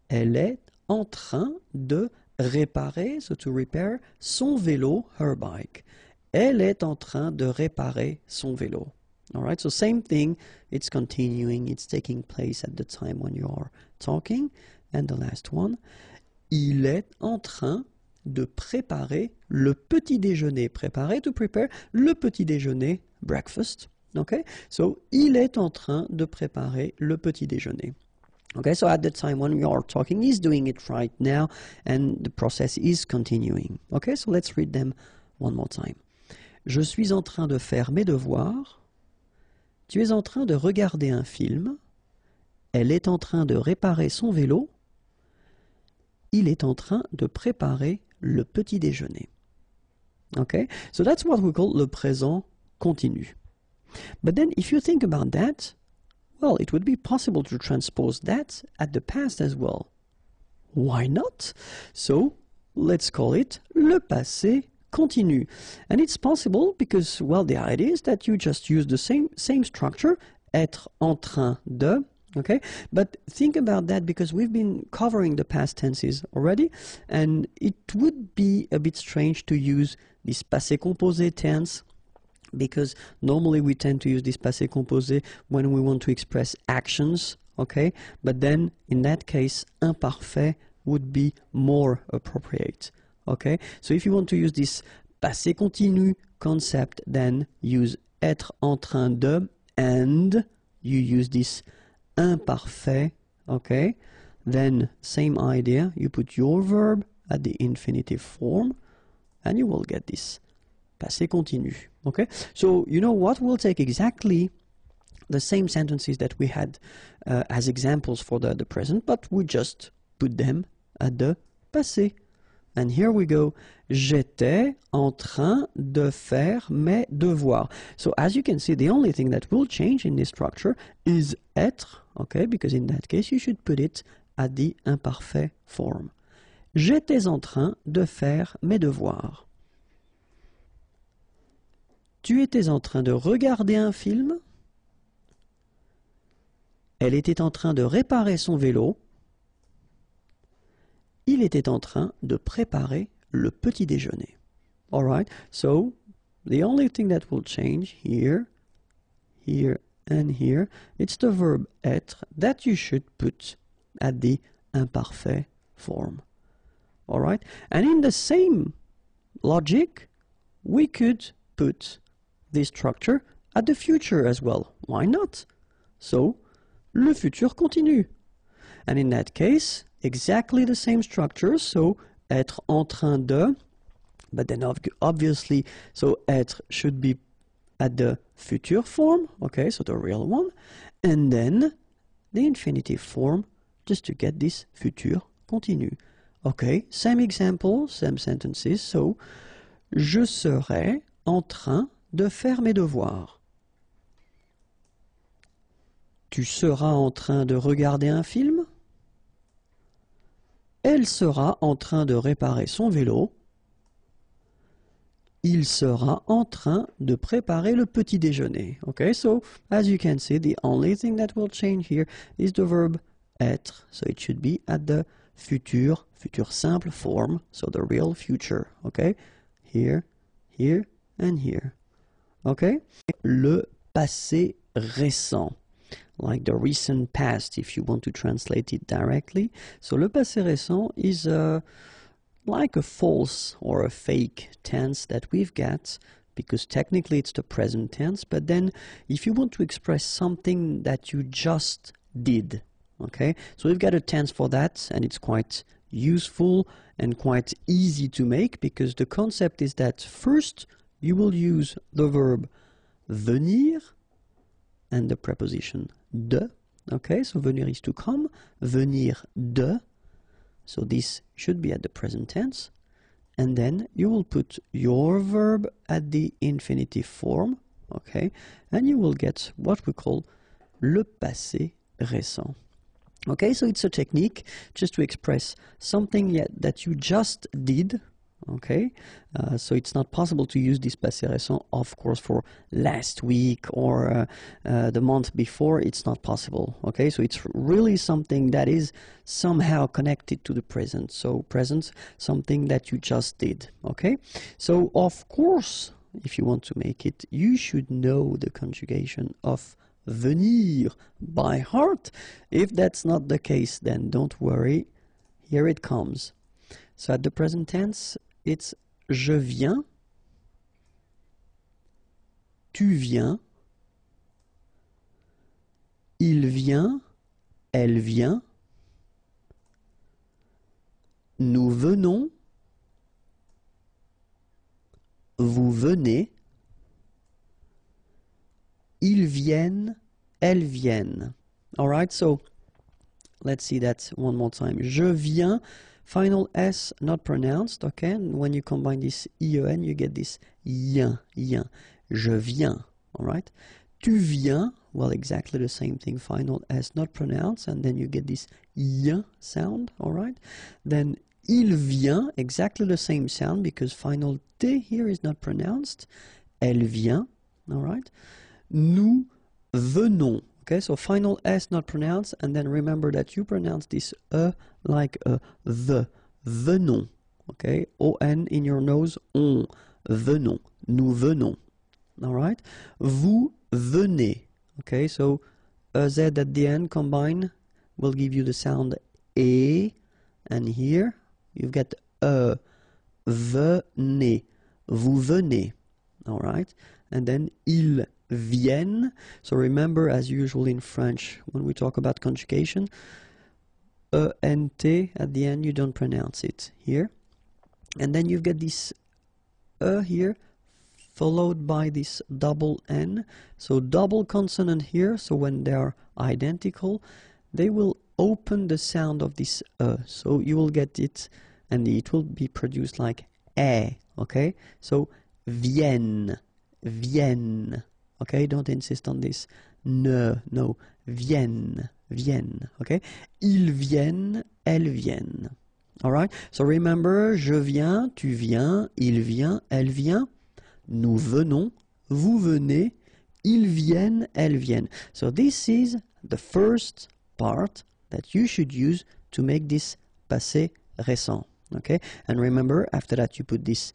elle est en train de réparer, so to repair, son vélo, her bike. Elle est en train de réparer son vélo. All right, so same thing, it's continuing, it's taking place at the time when you are talking. And the last one, il est en train de préparer le petit déjeuner. Préparer, to prepare, le petit déjeuner, breakfast. Okay, so il est en train de préparer le petit déjeuner. Okay, so at the time when we are talking, he's doing it right now, and the process is continuing. Okay, so let's read them one more time. Je suis en train de faire mes devoirs. Tu es en train de regarder un film. Elle est en train de réparer son vélo. Il est en train de préparer le petit déjeuner. Okay, so that's what we call le présent continu. But then if you think about that, well, it would be possible to transpose that at the past as well. Why not? So, let's call it le passé continu. And it's possible because, well, the idea is that you just use the same structure, être en train de, okay? But think about that because we've been covering the past tenses already, and it would be a bit strange to use this passé composé tense, because normally we tend to use this passé composé when we want to express actions, okay? But then, in that case, imparfait would be more appropriate, okay? So if you want to use this passé continu concept, then use être en train de, and you use this imparfait, okay? Then, same idea, you put your verb at the infinitive form, and you will get this passé continu, okay? So, you know what? We'll take exactly the same sentences that we had as examples for the present, but we just put them at the passé. And here we go. J'étais en train de faire mes devoirs. So as you can see, the only thing that will change in this structure is être, okay? Because in that case, you should put it at the imparfait form. J'étais en train de faire mes devoirs. Tu étais en train de regarder un film. Elle était en train de réparer son vélo. Il était en train de préparer le petit déjeuner. All right, so the only thing that will change here, here, and here, it's the verb être that you should put at the imparfait form. All right, and in the same logic, we could put this structure at the future as well. Why not? So, le futur continu. And in that case, exactly the same structure, so être en train de, but then obviously, so être should be at the future form, okay, so the real one, and then the infinitive form, just to get this futur continu. Okay, same example, same sentences, so je serai en train de faire mes devoirs. Tu seras en train de regarder un film? Elle sera en train de réparer son vélo. Il sera en train de préparer le petit déjeuner. Okay, so as you can see, the only thing that will change here is the verb être. So it should be at the futur simple form, so the real future. Okay, here, here, and here. Okay, le passé récent. Like the recent past, if you want to translate it directly. So le passé récent is like a false or a fake tense that we've got, because technically it's the present tense, but then if you want to express something that you just did, okay? So we've got a tense for that, and it's quite useful and quite easy to make, because the concept is that first you will use the verb venir and the preposition de, okay, so venir is to come, venir de, so this should be at the present tense, and then you will put your verb at the infinitive form, okay, and you will get what we call le passé récent. Okay, so it's a technique just to express something that you just did. Okay, so it's not possible to use this passé récent, of course, for last week or the month before. It's not possible. Okay, so it's really something that is somehow connected to the present. So present, something that you just did. Okay, so of course, if you want to make it, you should know the conjugation of venir by heart. If that's not the case, then don't worry. Here it comes. So at the present tense, it's je viens, tu viens, il vient, elle vient, nous venons, vous venez, ils viennent, elles viennent. All right, so let's see that one more time. Je viens. Final S not pronounced, okay? And when you combine this IEN, you get this yin, yin. Je viens, all right? Tu viens, well, exactly the same thing. Final S not pronounced, and then you get this yin sound, all right? Then il vient, exactly the same sound, because final T here is not pronounced. Elle vient, all right? Nous venons. Okay, so final S not pronounced, and then remember that you pronounce this like a the, venons. Okay, O-N in your nose, on, venons. Nous venons. All right? Vous venez. Okay, so Z at the end combine will give you the sound E. And here you've got venez. Vous venez. All right? And then ils viennent. So remember, as usual in French, when we talk about conjugation, ENT at the end, you don't pronounce it here. And then you've got this here, followed by this double N. So double consonant here, so when they are identical, they will open the sound of this so you will get it, and it will be produced like E, okay? So viennent, viennent, okay? Don't insist on this. No, viennent, viennent, okay? Ils viennent, elles viennent. All right? So remember, je viens, tu viens, il vient, elle vient. Nous venons, vous venez, ils viennent, elles viennent. So this is the first part that you should use to make this passé récent. Okay? And remember, after that you put this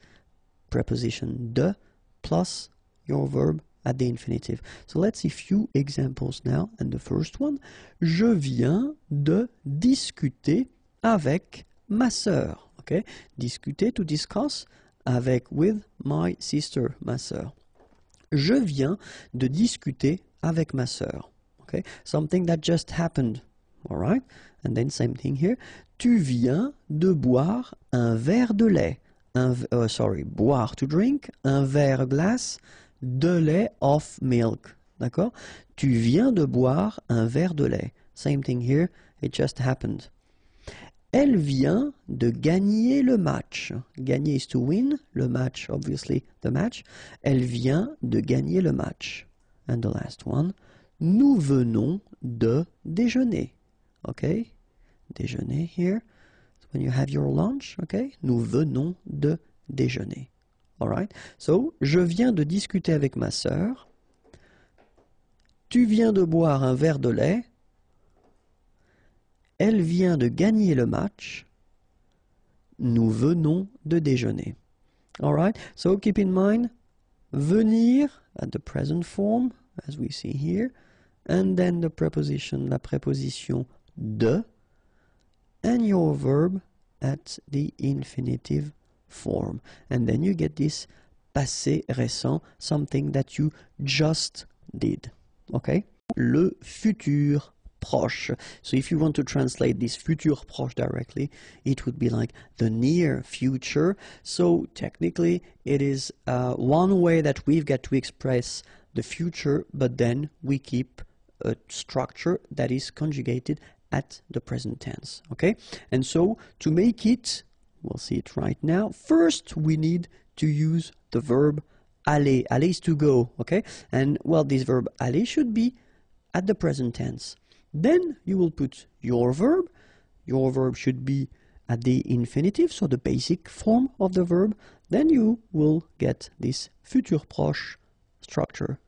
preposition de plus your verb at the infinitive. So let's see a few examples now. And the first one, je viens de discuter avec ma sœur. Okay? Discuter, to discuss, avec, with my sister, ma sœur. Je viens de discuter avec ma sœur. Okay? Something that just happened. All right? And then same thing here. Tu viens de boire un verre de lait. Boire, to drink, un verre glace de lait of milk. D'accord? Tu viens de boire un verre de lait. Same thing here. It just happened. Elle vient de gagner le match. Gagner is to win. Le match, obviously, the match. Elle vient de gagner le match. And the last one. Nous venons de déjeuner. Okay? Déjeuner here. When you have your lunch, okay? Nous venons de déjeuner. Alright? So, je viens de discuter avec ma sœur. Tu viens de boire un verre de lait. Elle vient de gagner le match. Nous venons de déjeuner. Alright? So, keep in mind, venir at the present form, as we see here, and then the preposition, la préposition de, and your verb at the infinitive form. And then you get this passé récent, something that you just did. Okay? Le futur proche. So if you want to translate this futur proche directly, it would be like the near future. So technically, it is one way that we've got to express the future, but then we keep a structure that is conjugated at the present tense. Okay? And so to make it, we'll see it right now. First, we need to use the verb aller. Aller is to go. Okay? And well, this verb aller should be at the present tense. Then you will put your verb. Your verb should be at the infinitive, so the basic form of the verb. Then you will get this futur proche structure.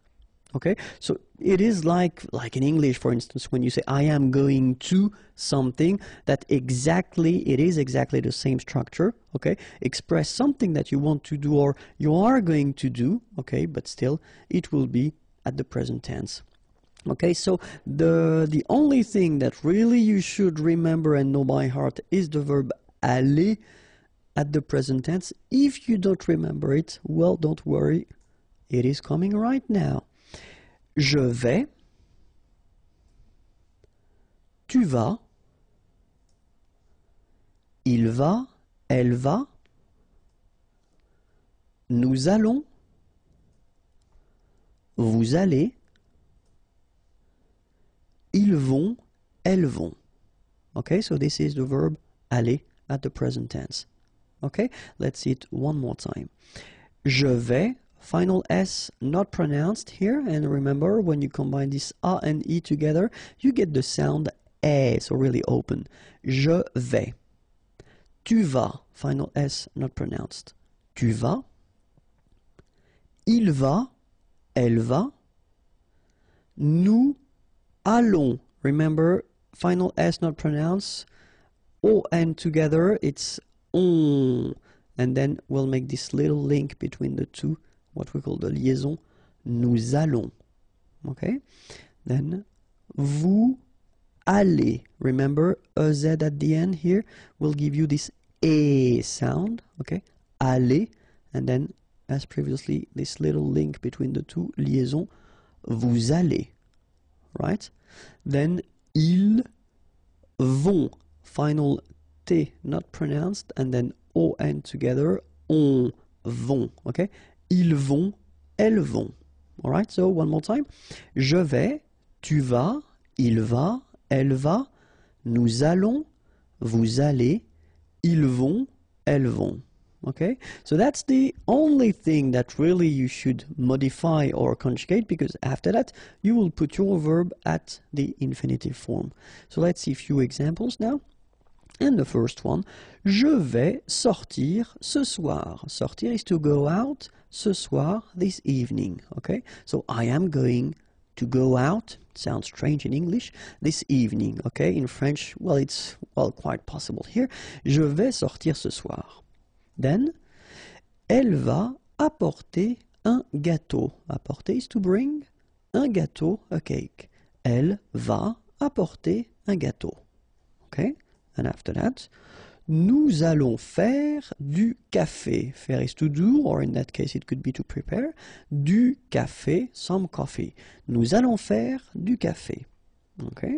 Okay, so it is like in English, for instance, when you say I am going to something, that it is exactly the same structure. Okay, express something that you want to do or you are going to do. Okay, but still it will be at the present tense. Okay, so the only thing that really you should remember and know by heart is the verb aller at the present tense. If you don't remember it, well, don't worry, it is coming right now. Je vais, tu vas, il va, elle va, nous allons, vous allez, ils vont, elles vont. Okay, so this is the verb aller at the present tense. Okay, let's see it one more time. Je vais, final S not pronounced here, and remember when you combine this A and E together, you get the sound E, so really open. Je vais. Tu vas, final S not pronounced. Tu vas. Il va, elle va. Nous allons. Remember, final S not pronounced. O and together, it's on. and then we'll make this little link between the two, what we call the liaison, nous allons. Okay? Then, vous allez. Remember, EZ at the end here will give you this E sound. Okay? Aller. And then, as previously, this little link between the two, liaison, vous allez. Right? Then, ils vont. Final T not pronounced, and then ON together, on vont. Okay? Ils vont, elles vont. Alright, so one more time. Je vais, tu vas, il va, elle va, nous allons, vous allez, ils vont, elles vont. Okay, so that's the only thing that really you should modify or conjugate, because after that you will put your verb at the infinitive form. So let's see a few examples now. And the first one, je vais sortir ce soir. Sortir is to go out, ce soir, this evening. Okay, so I am going to go out. Sounds strange in English. This evening. Okay, in French, well, it's quite possible here. Je vais sortir ce soir. Then, elle va apporter un gâteau. Apporter is to bring. Un gâteau, a cake. Elle va apporter un gâteau. Okay? And after that, nous allons faire du café. Faire is to do, or in that case it could be to prepare. Du café, some coffee. Nous allons faire du café. Okay?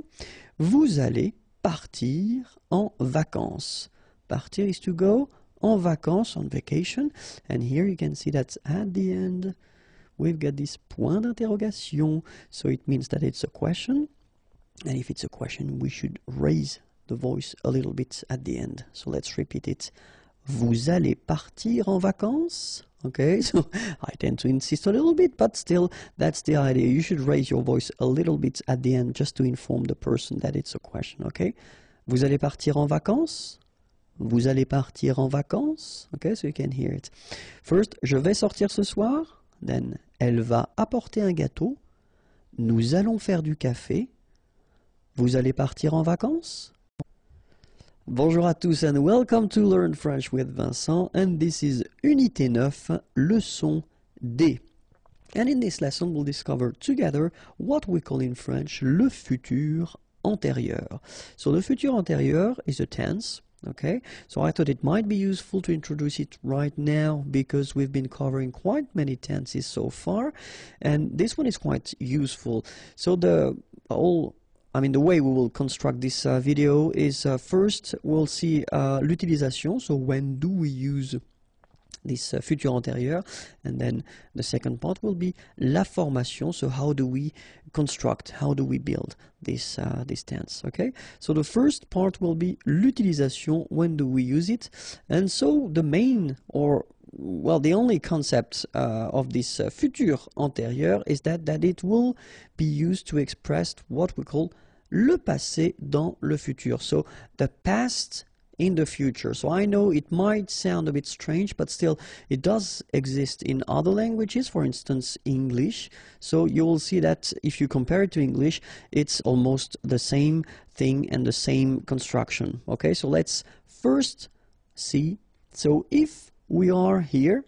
Vous allez partir en vacances. Partir is to go. En vacances, on vacation, and here you can see that at the end we've got this point d'interrogation, so it means that it's a question, and if it's a question we should raise the voice a little bit at the end. So let's repeat it. Vous allez partir en vacances? Okay, so I tend to insist a little bit, but still that's the idea. You should raise your voice a little bit at the end just to inform the person that it's a question. Okay, vous allez partir en vacances? Vous allez partir en vacances? Okay, so you can hear it. First, je vais sortir ce soir. Then, elle va apporter un gâteau. Nous allons faire du café. Vous allez partir en vacances? Bonjour à tous and welcome to Learn French with Vincent, and this is Unité 9, leçon D. And in this lesson we'll discover together what we call in French le futur antérieur. So the futur antérieur is a tense. Okay, so I thought it might be useful to introduce it right now because we've been covering quite many tenses so far, and this one is quite useful. So the way we will construct this video is first we'll see l'utilisation, so when do we use this futur antérieur, and then the second part will be la formation, so how do we construct, how do we build this tense. Okay, so the first part will be l'utilisation, when do we use it, and so the main, or well, the only concept of this futur antérieur is that it will be used to express what we call le passé dans le futur, so the past in the future. So I know it might sound a bit strange, but still it does exist in other languages, for instance English. So you will see that if you compare it to English, it's almost the same thing and the same construction. Okay, so let's first see. So if we are here,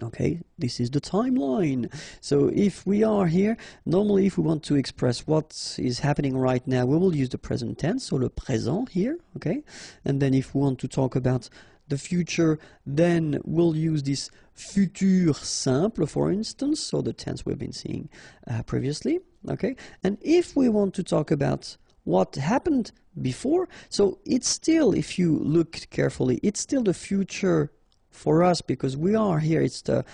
okay, this is the timeline. So if we are here, normally if we want to express what is happening right now, we will use the present tense, so le présent here, okay? And then if we want to talk about the future, then we'll use this futur simple, for instance, so the tense we've been seeing previously, okay? And if we want to talk about what happened before, so it's still, if you look carefully, it's still the future for us, because we are here, it's the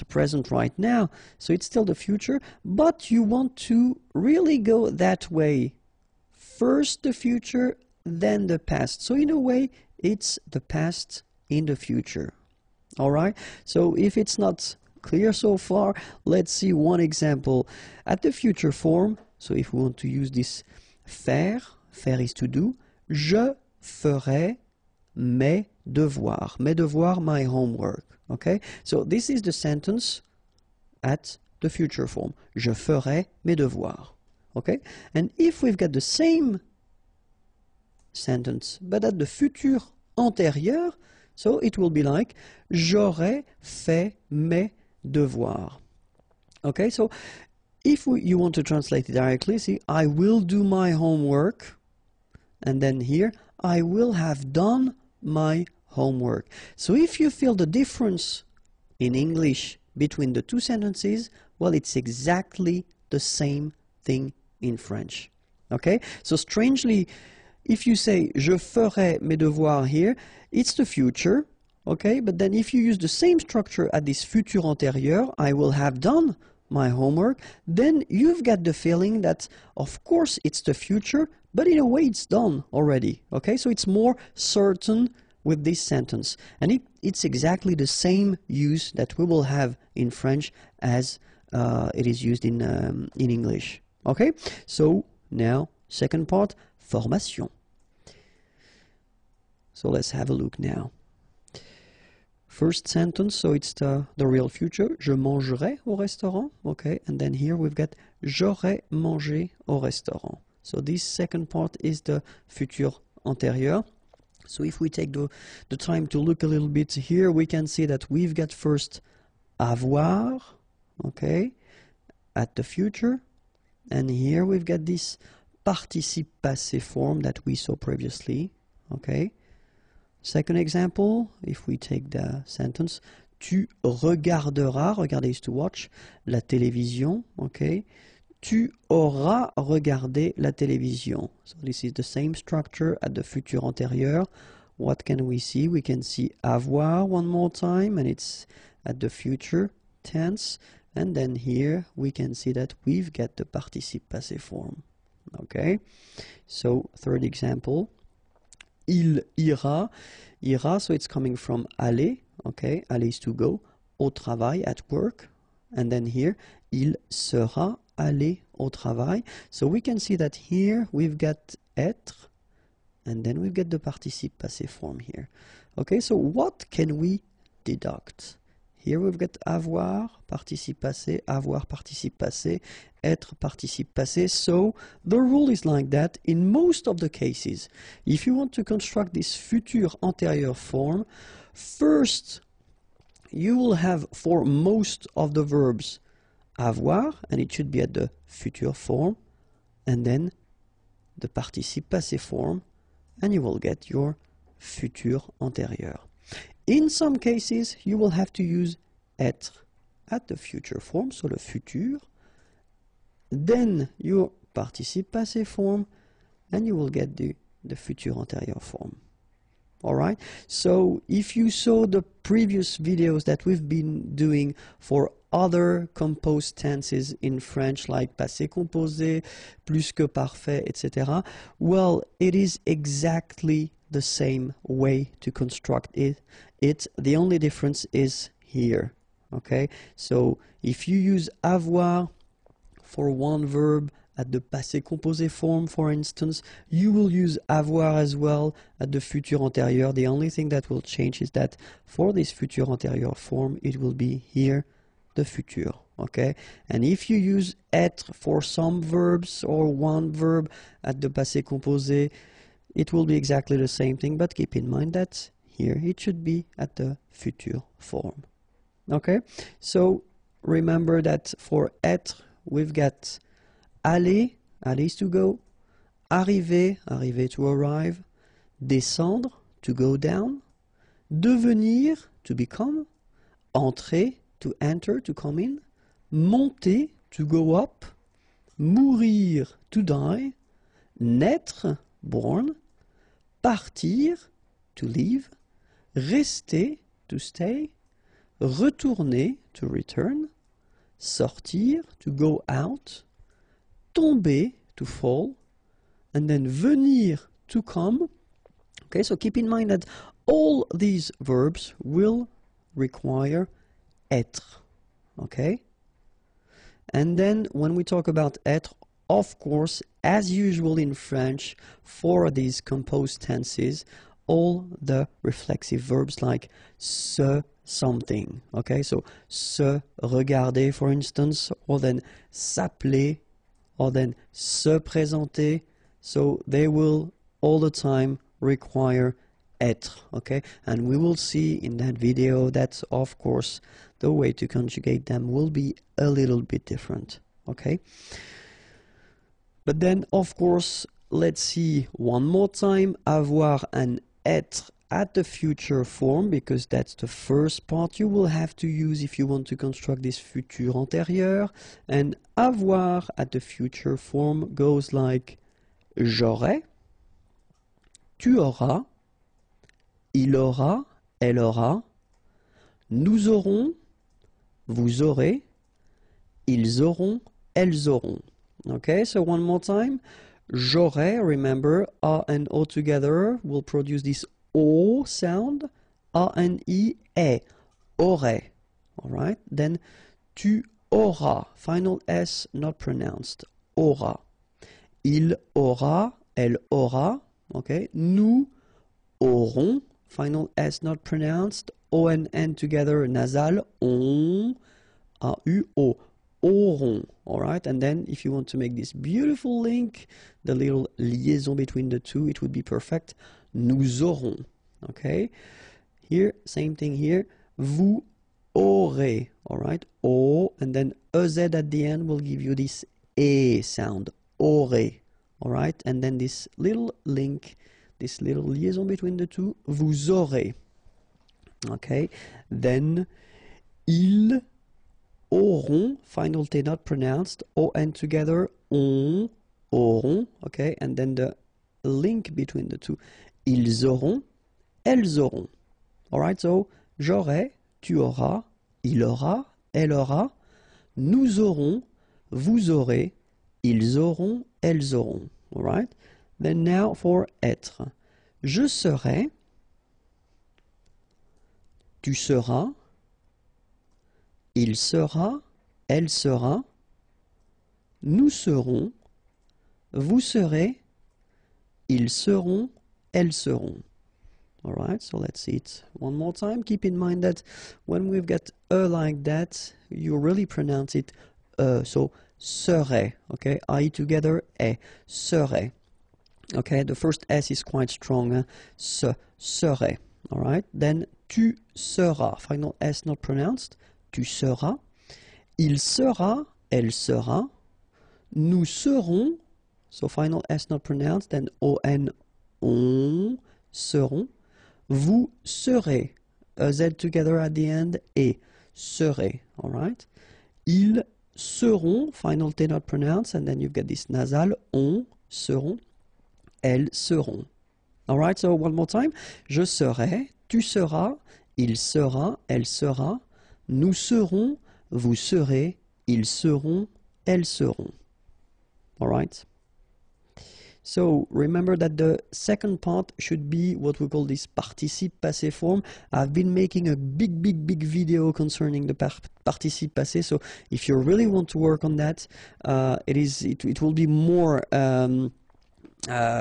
present right now, so it's still the future, but you want to really go that way. First the future, then the past. So in a way, it's the past in the future. Alright, so if it's not clear so far, let's see one example. At the future form, so if we want to use this faire is to do, je ferai mes devoirs. Mes devoirs, my homework. Okay? So this is the sentence at the future form. Je ferai mes devoirs. Okay? And if we've got the same sentence, but at the futur antérieur, So it will be like j'aurais fait mes devoirs. Okay, so if you want to translate it directly, see, I will do my homework, and then here, I will have done my homework. So if you feel the difference in English between the two sentences, well, it's exactly the same thing in French. Okay, so strangely, if you say je ferai mes devoirs here, it's the future. Okay, but then if you use the same structure at this futur antérieur, I will have done my homework, then you've got the feeling that, of course, it's the future, but in a way it's done already. Okay, so it's more certain with this sentence. And it's exactly the same use that we will have in French as it is used in English. Okay, so now, second part, formation. So let's have a look now. First sentence, so it's the real future. Je mangerai au restaurant. Okay, and then here we've got j'aurais mangé au restaurant. So this second part is the futur antérieur. So if we take the time to look a little bit here, we can see that we've got first avoir, okay, at the future. And here we've got this participe passé form that we saw previously, okay. Second example, if we take the sentence, tu regarderas, regarder is to watch, la télévision, okay. Tu auras regardé la télévision. So this is the same structure at the futur antérieur. What can we see? We can see avoir one more time, and it's at the future tense. And then here we can see that we've got the participe passé form. Okay, so third example. Il ira, ira, so it's coming from aller, okay, aller is to go, au travail, at work, and then here, il sera aller au travail. So we can see that here we've got être, and then we've got the participe passé form here. Okay, so what can we deduct? Here we've got avoir, participe passé, avoir, participe passé, être, participe passé. So the rule is like that in most of the cases. If you want to construct this futur antérieur form, first you will have for most of the verbs avoir, and it should be at the futur form, and then the participe passé form, and you will get your futur antérieur. In some cases, you will have to use être at the future form, so le futur, then your participe passé form, and you will get the futur antérieur form. Alright, so if you saw the previous videos that we've been doing for other composed tenses in French, like passé composé, plus que parfait, etc., well, it is exactly the same way to construct it. The only difference is here. Okay, so if you use avoir for one verb at the passé composé form, for instance, you will use avoir as well at the futur antérieur. The only thing that will change is that for this futur antérieur form, it will be here the futur. Okay, and if you use être for some verbs or one verb at the passé composé, it will be exactly the same thing, but keep in mind that here it should be at the futur form. Okay, so remember that for être, we've got aller, aller is to go, arriver, arriver to arrive, descendre, to go down, devenir, to become, entrer, to enter, to come in, monter, to go up, mourir, to die, naître, born, partir, to leave, rester, to stay, retourner, to return, sortir, to go out, tomber, to fall, and then venir, to come. Okay, so keep in mind that all these verbs will require être. Okay? And then when we talk about être, of course, as usual in French, for these composed tenses, all the reflexive verbs like se, something. Okay, so se regarder, for instance, or then s'appeler, or then se présenter. So they will all the time require être, okay? And we will see in that video that, of course, the way to conjugate them will be a little bit different, okay? But then, of course, let's see one more time, avoir and être at the future form, because that's the first part you will have to use if you want to construct this futur antérieur. And avoir at the future form goes like j'aurai, tu auras, il aura, elle aura, nous aurons, vous aurez, ils auront, elles auront. Okay, so one more time. J'aurai, remember, A and O together will produce this O sound. A and E, aurait. Alright, then tu auras, final S not pronounced, aura. Il aura, elle aura, okay. Nous aurons, final S not pronounced, O and N together, nasal, on, A-U-O, auront, alright. And then if you want to make this beautiful link, the little liaison between the two, it would be perfect. Nous aurons, okay. Here, same thing here, vous aurez, alright, O, and then EZ at the end will give you this E sound, aurait, alright, and then this little link, this little liaison between the two, vous aurez, okay. Then, ils auront, final T not pronounced, O-N together, on, auront, okay, and then the link between the two, ils auront, elles auront. Alright, so j'aurai, tu auras, il aura, elle aura, nous aurons, vous aurez, ils auront, elles auront. Alright, then now for être. Je serai, tu seras, il sera, elle sera, nous serons, vous serez, ils seront, elles seront. Alright, so let's see it one more time. Keep in mind that when we've got like that, you really pronounce it so serait, okay, I together, serait. Okay, the first S is quite strong, serait. Alright, then tu seras, final S not pronounced, tu seras, il sera, elle sera, nous serons, so final S not pronounced, then O-N, on, seront, vous serez, Z together at the end, et serez, alright? Ils seront, final T not pronounced, and then you've got this nasal, on, seront, elles seront. Alright, so one more time. Je serai, tu seras, il sera, elle sera, nous serons, vous serez, ils seront, elles seront. Alright? So remember that the second part should be what we call this participe passé form. I've been making a big video concerning the participe passé. So if you really want to work on that, it will be more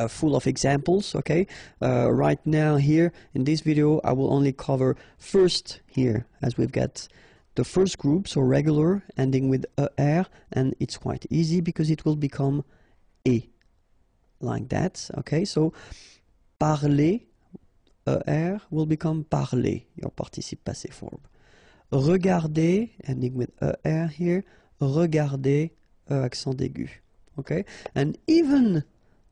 full of examples. Okay. Right now here in this video, I will only cover first here, as we've got the first group, so regular ending with er, and it's quite easy because it will become e. Like that, okay, so parler, ER, will become parler, your participe passé form. Regarder, ending with ER here, regarder, accent aigu, okay, and even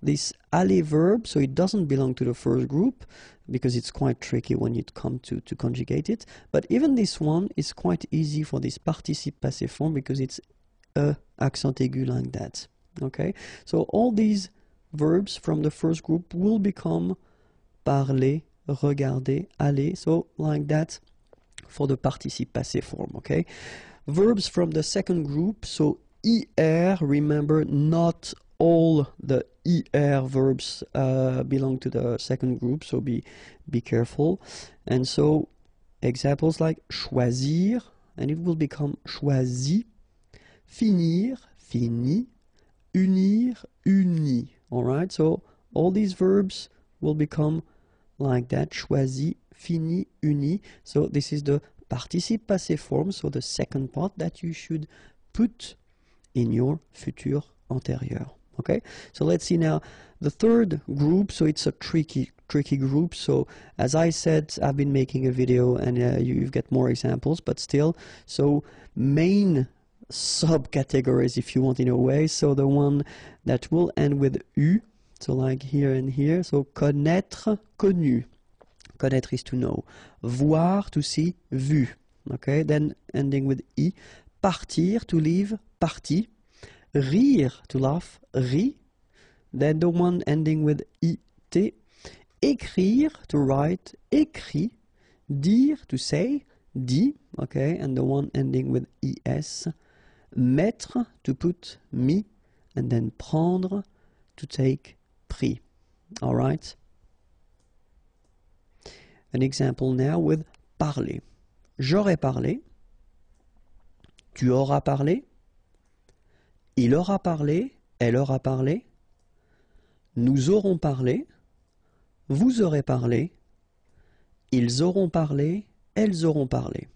this aller verb, so it doesn't belong to the first group, because it's quite tricky when you come to conjugate it, but even this one is quite easy for this participe passé form, because it's accent aigu like that, okay, so all these verbs from the first group will become parler, regarder, aller, so like that for the participe passé form, okay? Verbs from the second group, so ER, remember not all the ER verbs belong to the second group, so be careful. And so examples like choisir, and it will become choisi, finir, fini, unir, uni. Alright, so all these verbs will become like that, choisi, fini, uni. So this is the participe passé form, so the second part that you should put in your futur antérieur. Okay, so let's see now the third group. So it's a tricky group. So as I said, I've been making a video and you've got more examples, but still, so main subcategories, if you want, in a way. So the one that will end with U, so like here and here. So connaître, connu. Connaître is to know. Voir, to see, vu. Okay, then ending with I. Partir, to leave, parti. Rire, to laugh, ri. Then the one ending with it. Écrire, to write, écrit. Dire, to say, dit. Okay, and the one ending with es. Mettre, to put, mis. And then prendre, to take, pris. All right. An example now with parler. J'aurais parlé. Tu auras parlé. Il aura parlé. Elle aura parlé. Nous aurons parlé. Vous aurez parlé. Ils auront parlé. Elles auront parlé.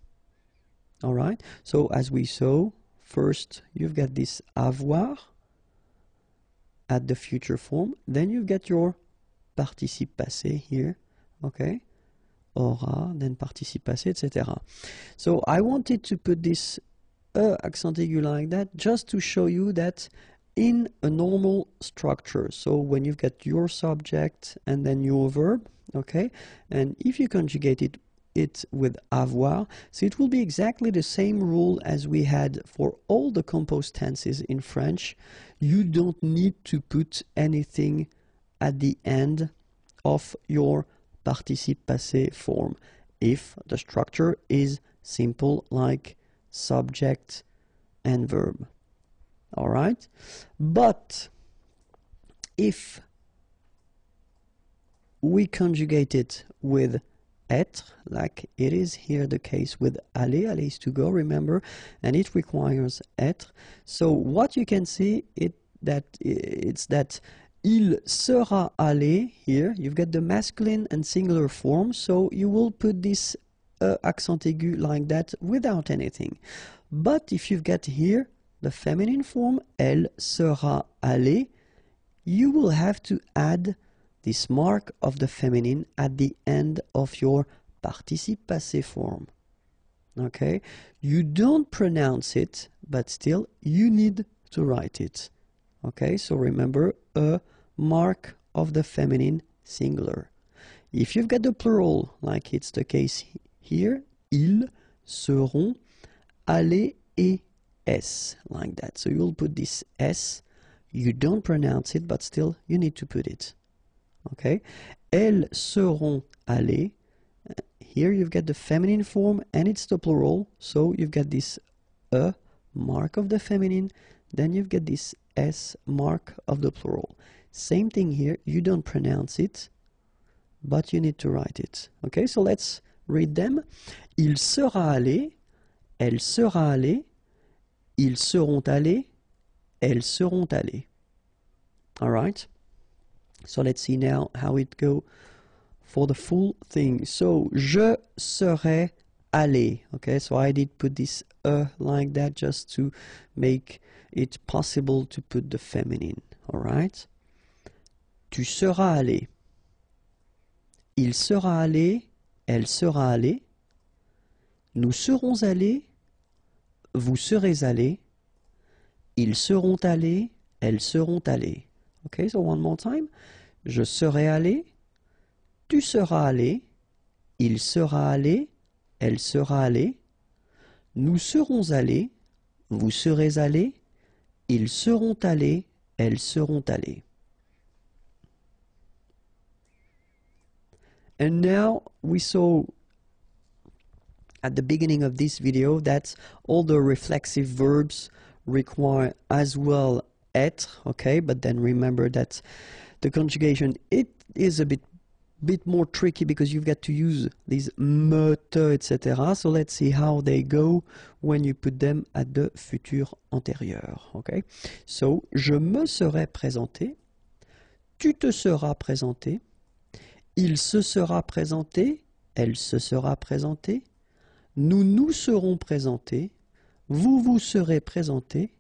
All right. So as we saw, first you've got this avoir at the future form. Then you've got your participe passé here. Okay. Aura, then participe passé, etc. So I wanted to put this accent aigu like that just to show you that in a normal structure. So when you've got your subject and then your verb, okay, and if you conjugate it with avoir, so it will be exactly the same rule as we had for all the composed tenses in French. You don't need to put anything at the end of your participe passé form if the structure is simple like subject and verb. All right, but if we conjugate it with être, like it is here the case with aller, aller is to go, remember, and it requires être. So what you can see it's that il sera allé here. You've got the masculine and singular form, so you will put this accent aigu like that without anything. But if you've got here the feminine form, elle sera allée, you will have to add this mark of the feminine at the end of your participe passé form. Okay? You don't pronounce it, but still you need to write it. Okay? So remember, a mark of the feminine singular. If you've got the plural, like it's the case here, ils seront allés et s, like that. So you'll put this s, you don't pronounce it, but still you need to put it. Okay? Elles seront allées. Here you've got the feminine form and it's the plural, so you've got this a mark of the feminine, then you've got this s mark of the plural. Same thing here, you don't pronounce it, but you need to write it. Okay, so let's read them. Il sera allé, elle sera allée, ils seront allés, elles seront allées. All right, so let's see now how it go for the full thing. So, je serai allé. Okay, so I did put this like that just to make it possible to put the feminine. All right. Tu seras allé. Il sera allé, elle sera allée. Nous serons allés, vous serez allés. Ils seront allés, elles seront allées. Okay, so one more time. Je serai allé, tu seras allé, il sera allé, elle sera allée. Nous serons allés, vous serez allés. Ils seront allés, elles seront allées. And now we saw at the beginning of this video that all the reflexive verbs require as well être, okay? But then remember that the conjugation, it is a bit more tricky because you've got to use these méthode, etc. So let's see how they go when you put them at the futur antérieur, okay? So, je me serai présenté, tu te seras présenté, il se sera présenté, elle se sera présentée, nous nous serons présentés, vous vous serez présentés,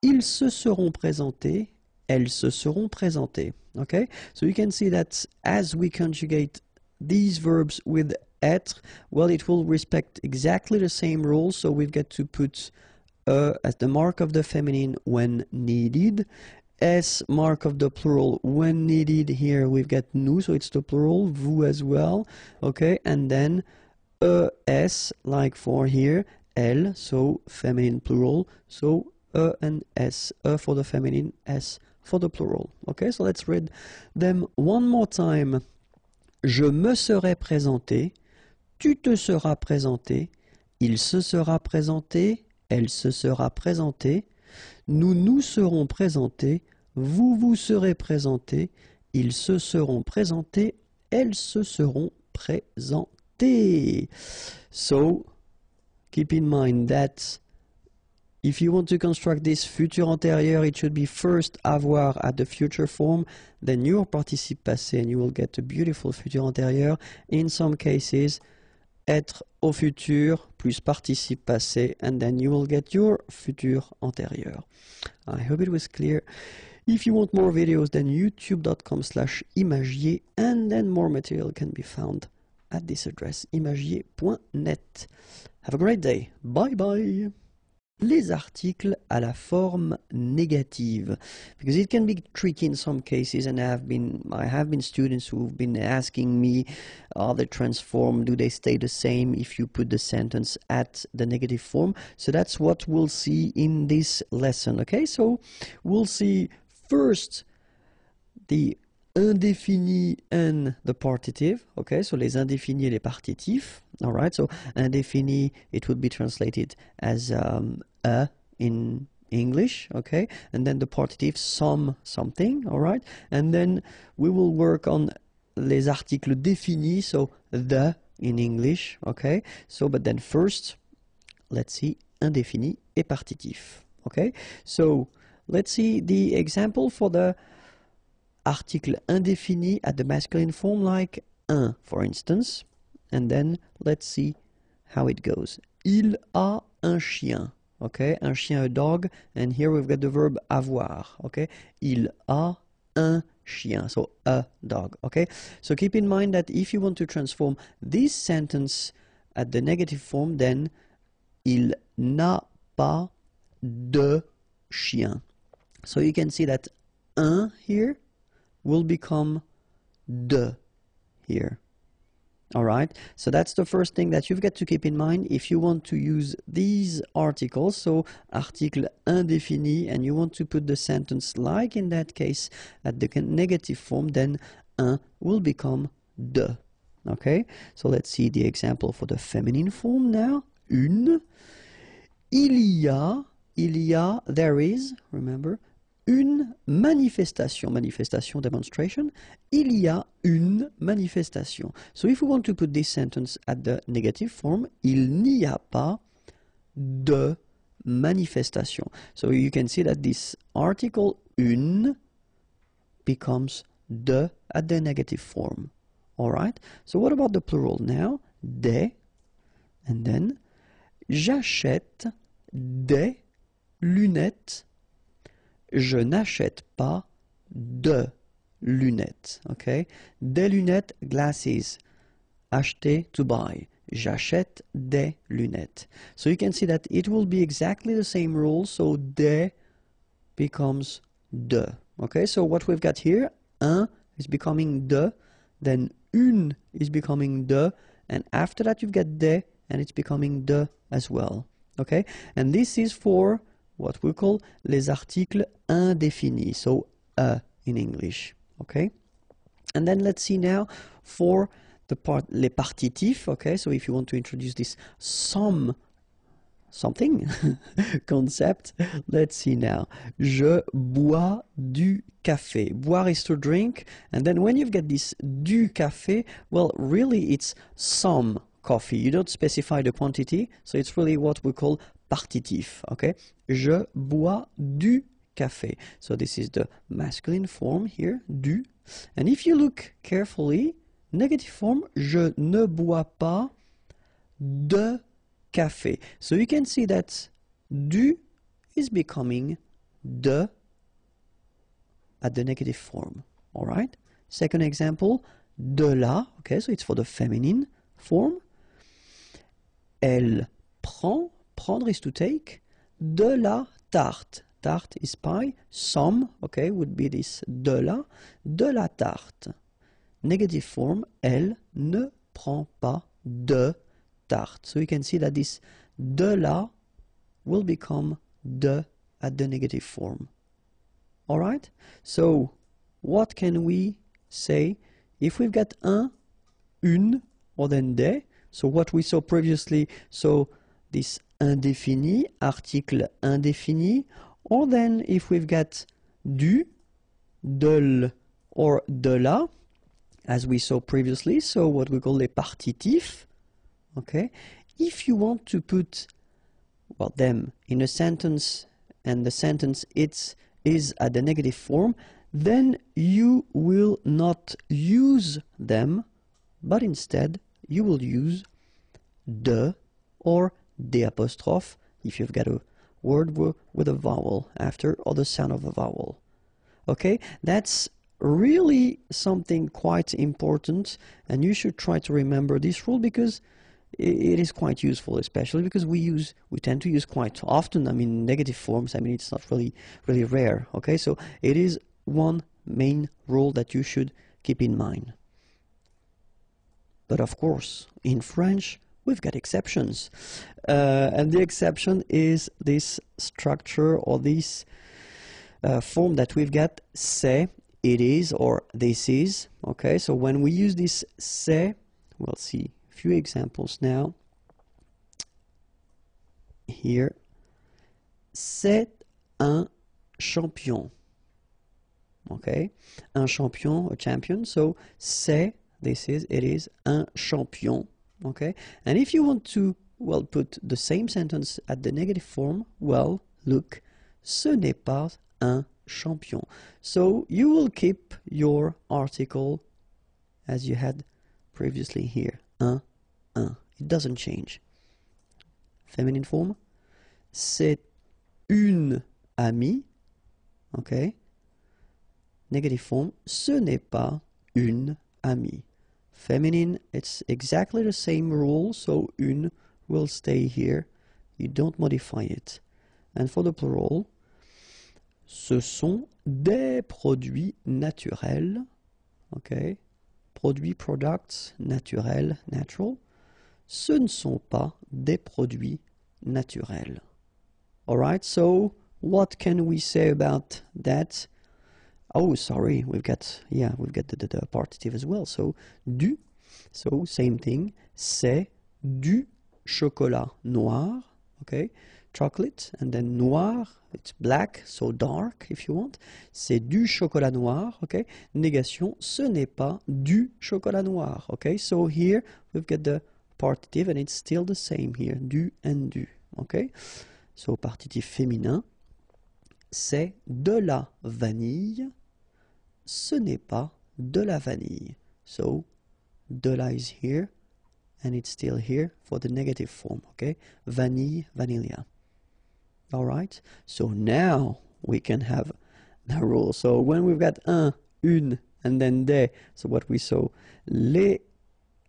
ils se seront présentés, elles se seront présentées. Okay, so you can see that as we conjugate these verbs with être, well, it will respect exactly the same rules. So we've got to put as the mark of the feminine when needed, S mark of the plural when needed. Here we've got nous, so it's the plural, vous as well. Okay, and then es like for here, elle, so feminine plural, so and s, for the feminine, s for the plural. Okay, so let's read them one more time. Je me serai présenté, tu te seras présenté, il se sera présenté, elle se sera présentée, nous nous serons présentés, vous vous serez présentés, ils se seront présentés, elles se seront présentées. So, keep in mind that if you want to construct this futur antérieur, it should be first avoir at the future form, then your participe passé, and you will get a beautiful futur antérieur. In some cases, être au futur plus participe passé, and then you will get your futur antérieur. I hope it was clear. If you want more videos, then youtube.com/imagier, and then more material can be found at this address, imagier.net. Have a great day. Bye bye. Les articles à la forme négative, because it can be tricky in some cases, and I have been students who've been asking me, are they transformed, do they stay the same if you put the sentence at the negative form? So that's what we'll see in this lesson. Okay, so we'll see first the indéfini and the partitive. Okay, so les indéfinis et les partitifs. All right, so indéfini, it would be translated as a in English. Okay, and then the partitive, something. All right, and then we will work on les articles définis, so the in English. Okay, so but then first, let's see indéfini et partitif. Okay, so let's see the example for the article indéfini at the masculine form, like un, for instance. And then let's see how it goes. Il a un chien. Okay, un chien, a dog. And here we've got the verb avoir. Okay, il a un chien. So a dog. Okay, so keep in mind that if you want to transform this sentence at the negative form, then il n'a pas de chien. So you can see that un here will become de here. All right, so that's the first thing that you've got to keep in mind if you want to use these articles. So article indéfini, and you want to put the sentence like in that case at the negative form, then un will become de. Okay, so let's see the example for the feminine form now. Une. Il y a, there is, remember, une manifestation, demonstration. Il y a une manifestation. So if we want to put this sentence at the negative form, il n'y a pas de manifestation. So you can see that this article une becomes de at the negative form. All right. So what about the plural now? Des, and then j'achète des lunettes. Je n'achète pas de lunettes. Okay? Des lunettes, glasses. Acheter, to buy. J'achète des lunettes. So you can see that it will be exactly the same rule. So des becomes de. Okay? So what we've got here, un is becoming de, then une is becoming de, and after that you've got des, and it's becoming de as well. Okay? And this is for what we call les articles indéfinis, so in English. Okay, and then let's see now for the les partitifs. Okay, so if you want to introduce this something concept, let's see now. Je bois du café. Boire is to drink, and then when you've got this du café, well, really it's some coffee. You don't specify the quantity, so it's really what we call partitif. Okay, je bois du café. So this is the masculine form here, du. And if you look carefully, negative form, je ne bois pas de café. So you can see that du is becoming de at the negative form. All right? Second example, de la, okay, so it's for the feminine form. Elle prend, prendre is to take, de la tarte. Tarte is pie. Some, okay, would be this de la tarte. Negative form, elle ne prend pas de tarte. So you can see that this de la will become de at the negative form. All right? So what can we say if we've got un, une, or then des? So what we saw previously, so this indéfini, article indéfini, or then if we've got du, de, or de la, as we saw previously, so what we call les partitifs, okay? If you want to put, well, them in a sentence, and the sentence is at the negative form, then you will not use them, but instead you will use de or des apostrophe if you've got a word with a vowel after or the sound of a vowel. Okay, that's really something quite important, and you should try to remember this rule because it is quite useful, especially because we tend to use quite often, I mean, negative forms. I mean, it's not really rare. Okay, so it is one main rule that you should keep in mind. But of course, in French, we've got exceptions. And the exception is this structure or this form that we've got, c'est, it is, or this is. Okay, so when we use this c'est, we'll see a few examples now. Here, c'est un champion. Okay, un champion, a champion. So c'est, this is, it is, un champion. Okay, and if you want to, well, put the same sentence at the negative form, well, look, ce n'est pas un champion. So you will keep your article as you had previously here, un. It doesn't change. Feminine form, c'est une amie. Okay. Negative form, ce n'est pas une amie. Feminine, it's exactly the same rule, so une will stay here. You don't modify it. And for the plural, ce sont des produits naturels. Okay. Produits, products, naturels, natural. Ce ne sont pas des produits naturels. All right, so what can we say about that? Oh, sorry, we've got the partitive as well. So, du, so same thing, c'est du chocolat noir, okay? Chocolate, and then noir, it's black, so dark if you want. C'est du chocolat noir, okay? Négation, ce n'est pas du chocolat noir, okay? So here we've got the partitive and it's still the same here, du and du, okay? So partitif féminin, c'est de la vanille, ce n'est pas de la vanille. So, de la is here, and it's still here for the negative form, okay? Vanille, vanilla. All right? So now we can have the rule. So when we've got un, une, and then des, so what we saw, les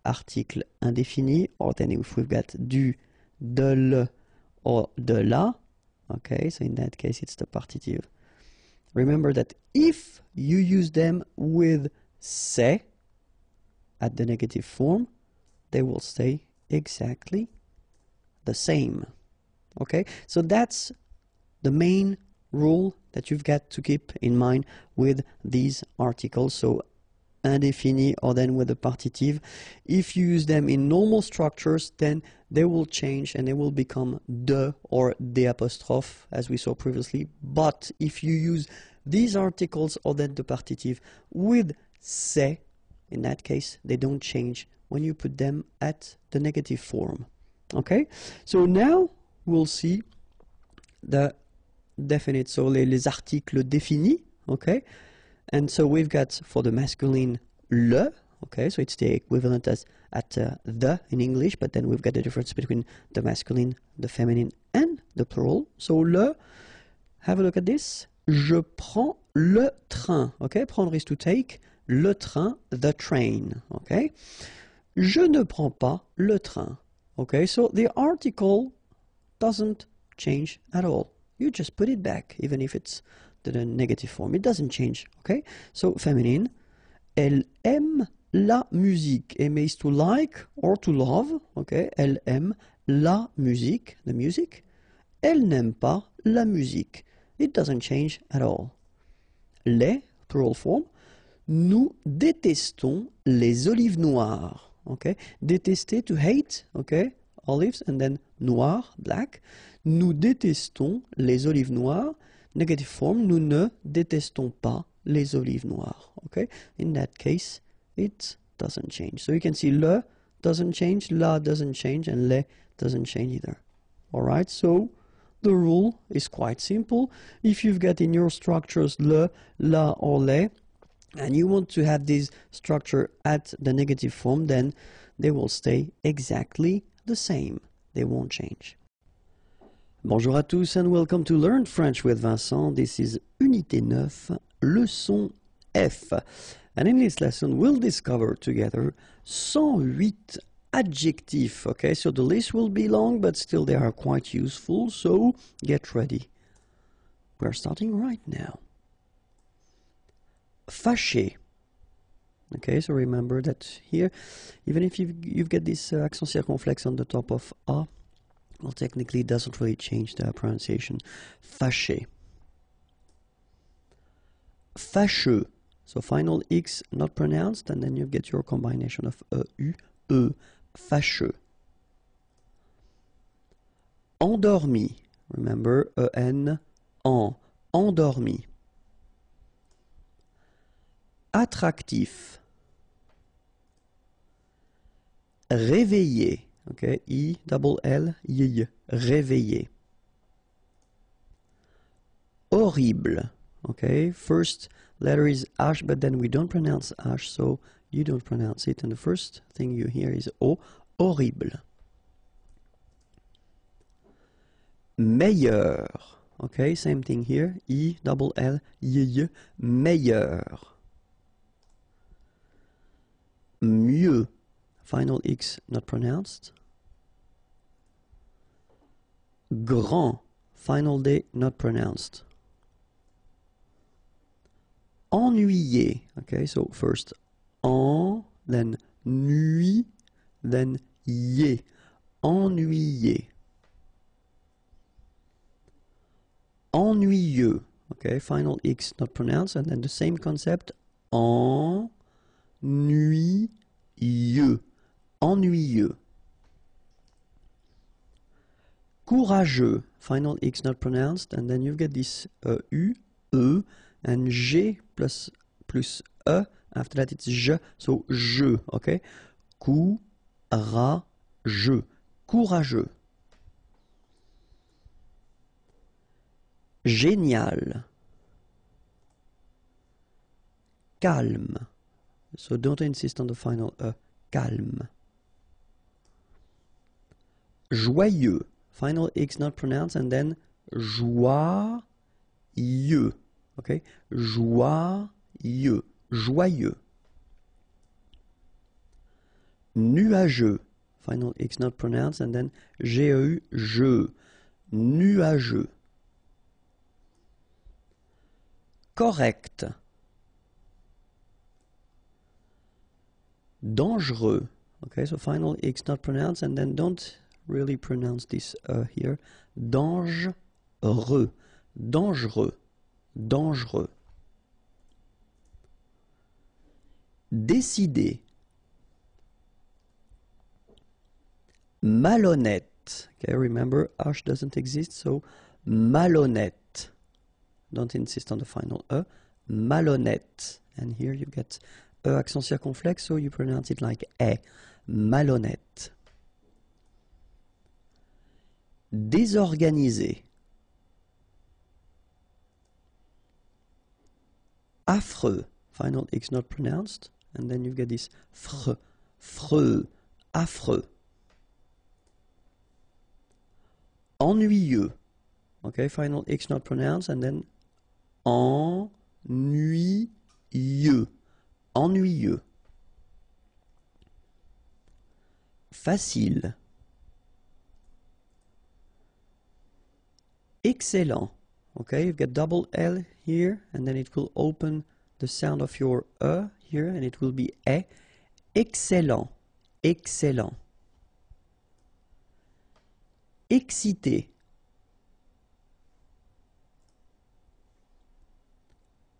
articles indéfinis, or then if we've got du, de le, or de la, okay, so in that case it's the partitive. Remember that if you use them with c'est at the negative form, they will stay exactly the same. Okay, so that's the main rule that you've got to keep in mind with these articles. So indéfini or then with the partitive. If you use them in normal structures, then they will change and they will become de or des apostrophe as we saw previously. But if you use these articles or then the partitive with c'est, in that case, they don't change when you put them at the negative form. Okay? So now we'll see the definite, so les articles définis, okay? And so we've got for the masculine le, okay, so it's the equivalent as at the in English, but then we've got the difference between the masculine, the feminine, and the plural. So le, have a look at this. Je prends le train, okay? Prendre is to take, le train, the train, okay? Je ne prends pas le train, okay? So the article doesn't change at all. You just put it back, even if it's the negative form. It doesn't change, okay? So feminine, elle aime la musique. Aimer is to like or to love, okay? Elle aime la musique, the music. Elle n'aime pas la musique. It doesn't change at all. Les, plural form. Nous détestons les olives noires. Okay? Détester, to hate, okay? Olives, and then noir, black. Nous détestons les olives noires. Negative form, nous ne détestons pas les olives noires. Okay? In that case, it doesn't change. So you can see le doesn't change, la doesn't change, and les doesn't change either. Alright, so the rule is quite simple. If you've got in your structures le, la, or les, and you want to have this structure at the negative form, then they will stay exactly the same. They won't change. Bonjour à tous and welcome to Learn French with Vincent. This is Unité 9, leçon F. And in this lesson, we'll discover together 108 adjectifs. Okay, so the list will be long, but still they are quite useful, so get ready. We're starting right now. Fâché. Okay, so remember that here, even if you've got this accent circonflexe on the top of A, well, technically it doesn't really change the pronunciation. Fâché. Fâcheux. So final X not pronounced, and then you get your combination of U, E. Fâcheux. Endormi. Remember, E-N, en. Endormi. Attractif. Réveillé. Okay, I-double-L-Y. Réveillé. Horrible. Okay, first letter is H, but then we don't pronounce H, so you don't pronounce it. And the first thing you hear is O. Horrible. Meilleur. Okay, same thing here. I-double-L-Y. Meilleur. Mieux. Final X not pronounced. Grand. Final D not pronounced. Ennuyé. Okay, so first en, then nuit, then yé. Ennuyé. Ennuyeux. Okay, final X not pronounced, and then the same concept. Ennuyeux. Ennuyeux. Courageux. Final X not pronounced, and then you've got this U, E, and G plus E. After that it's je, so je, okay? Courageux. Courageux. Génial. Calme. So don't insist on the final E. Calme. Joyeux. Final X not pronounced, and then joyeux. Okay? Joyeux. Joyeux. Nuageux. Final X not pronounced, and then G-E-U, je. Nuageux. Correct. Dangereux. Okay, so final X not pronounced, and then don't really pronounce this here. Dangereux. Dangereux. Dangereux. Décidé. Malhonnête. Okay, remember, H doesn't exist, so malhonnête. Don't insist on the final E. Malhonnête. And here you get E accent circonflexe, so you pronounce it like E. Malhonnête. Désorganisé. Affreux. Final X not pronounced. And then you get this fr. Freux. Affreux. Ennuyeux. Okay, final X not pronounced. And then ennuyeux. ennuyeux, ennuyeux. Facile. Excellent. Okay, you've got double L here, and then it will open the sound of your here, and it will be e. Excellent, excellent. Excité.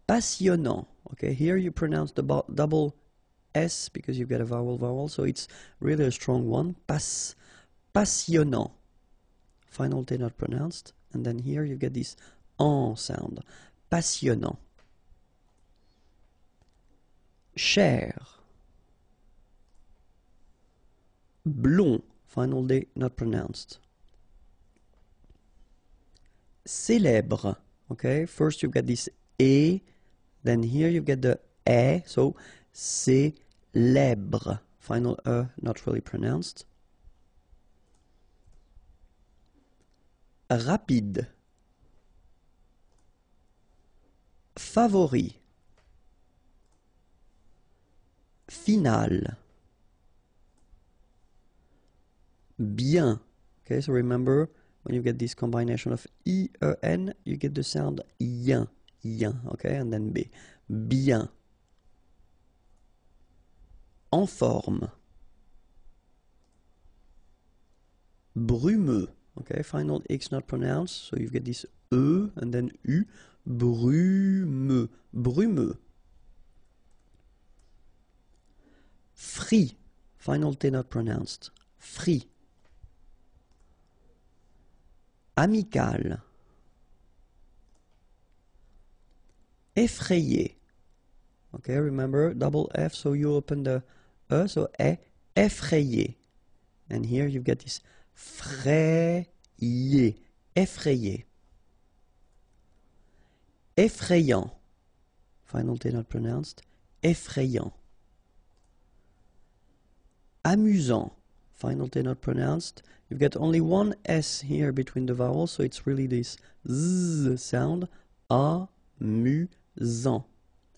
Passionnant. Okay, here you pronounce the double S because you've got a vowel, so it's really a strong one. Passionnant. Final T not pronounced, and then here you get this en sound. Passionnant. Cher. Blond. Final D not pronounced. Célèbre. Okay, first you get this E, then here you get the E, so célèbre. Final E not really pronounced. Rapide. Favori. Final. Bien. Okay, so remember, when you get this combination of I, E, N, you get the sound yen, yen, okay, and then B. Bien. En forme. Brumeux. Okay, final X not pronounced, so you get this E and then U. Brumeux. Brumeux. Free. Final T not pronounced. Free. Amical. Effrayé. Okay, remember, double F, so you open the E, so effrayé. And here you get this frayé, effrayé. Effrayant. Final T not pronounced. Effrayant. Amusant. Final T not pronounced. You've got only one S here between the vowels, so it's really this Z sound. Amusant.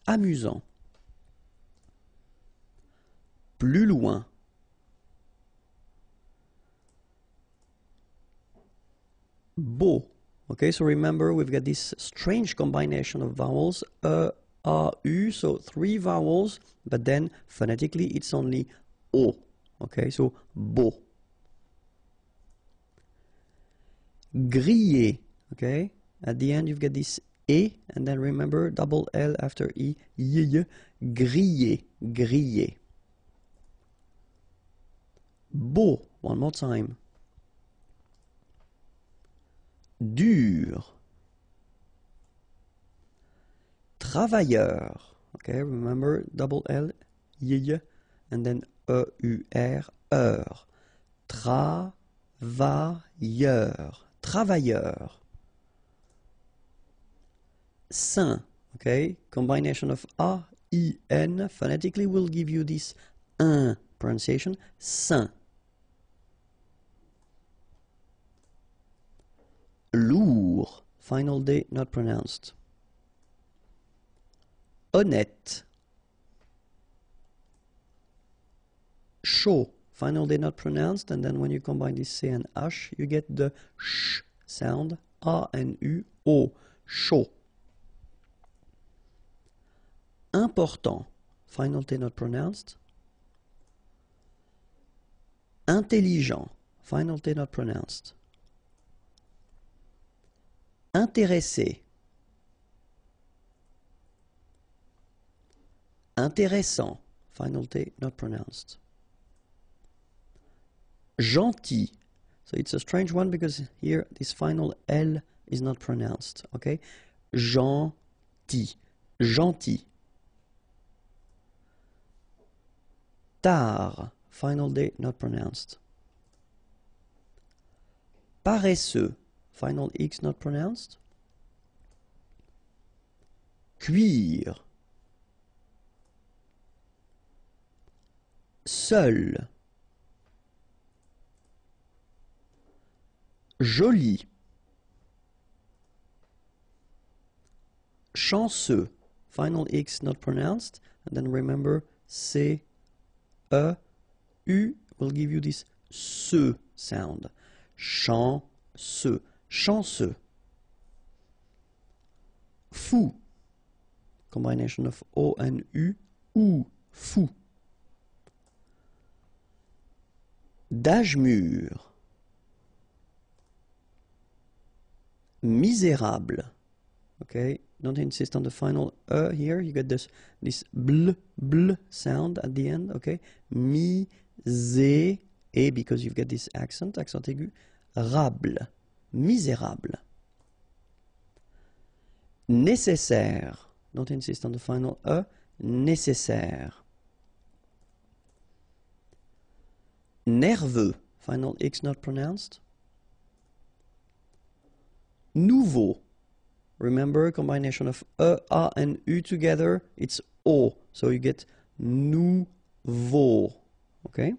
Amusant. Plus loin. Beau. Okay, so remember we've got this strange combination of vowels, A, U, so three vowels, but then phonetically it's only O. Okay, so beau. Grillé. Okay, at the end you've got this E, and then remember double L after E, y, grillé, grillé. Beau, one more time. Dur. Travailleur. Okay, remember double L, y, and then E-U-R, heure. Travailleur. Travailleur. Saint. Okay, combination of A, I, N phonetically will give you this un pronunciation. Saint. Lourd. Final D not pronounced. Honnête. Chaud. Final D not pronounced, and then when you combine this C and H, you get the sh sound. A and U, O. Chaud. Important. Final T not pronounced. Intelligent. Final T not pronounced. Intéressé. Intéressant. Final T not pronounced. Gentil. So it's a strange one because here this final L is not pronounced. Okay? Gentil. Gentil. Tard. Final D not pronounced. Paresseux. Final X not pronounced. Cuire. Seul. Joli. Chanceux. final X not pronounced, and then remember C, E, U will give you this se sound. Chanceux, chanceux. Fou, combination of O and U, ou, fou. D'âge mûr. Misérable. Okay, don't insist on the final here. You get this bl sound at the end. Okay, because you've got this accent aigu. Rable, misérable. Nécessaire. Don't insist on the final nécessaire. Nerveux. Final X not pronounced. Nouveau. Remember, combination of A and U together, it's O. So you get nouveau. Okay?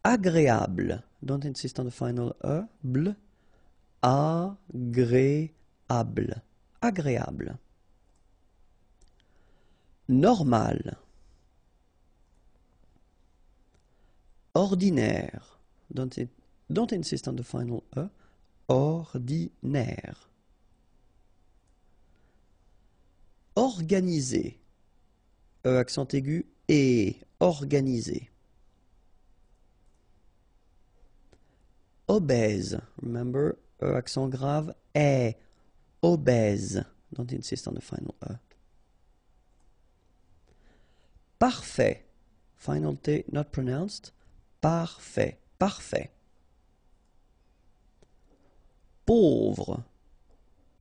Agréable. Don't insist on the final bl. Agréable. Agréable. Normal. Ordinaire. Don't insist on the final ordinaire. Organisé. Accent aigu et organisé. Obèse. Remember, accent grave est obèse. Don't insist on the final Parfait. Final T not pronounced. Parfait. Parfait. Pauvre.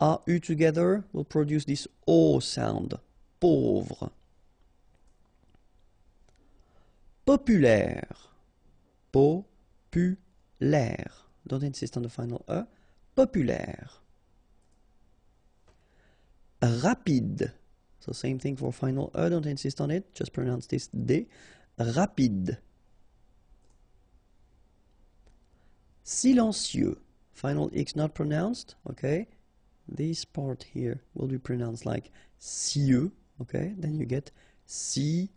A, U together will produce this O sound. Pauvre. Populaire. Populaire. Don't insist on the final Populaire. Rapide. So same thing for final don't insist on it. Just pronounce this D. Rapide. Silencieux. Final X not pronounced, okay? This part here will be pronounced like cieux, okay? Then you get silencieux.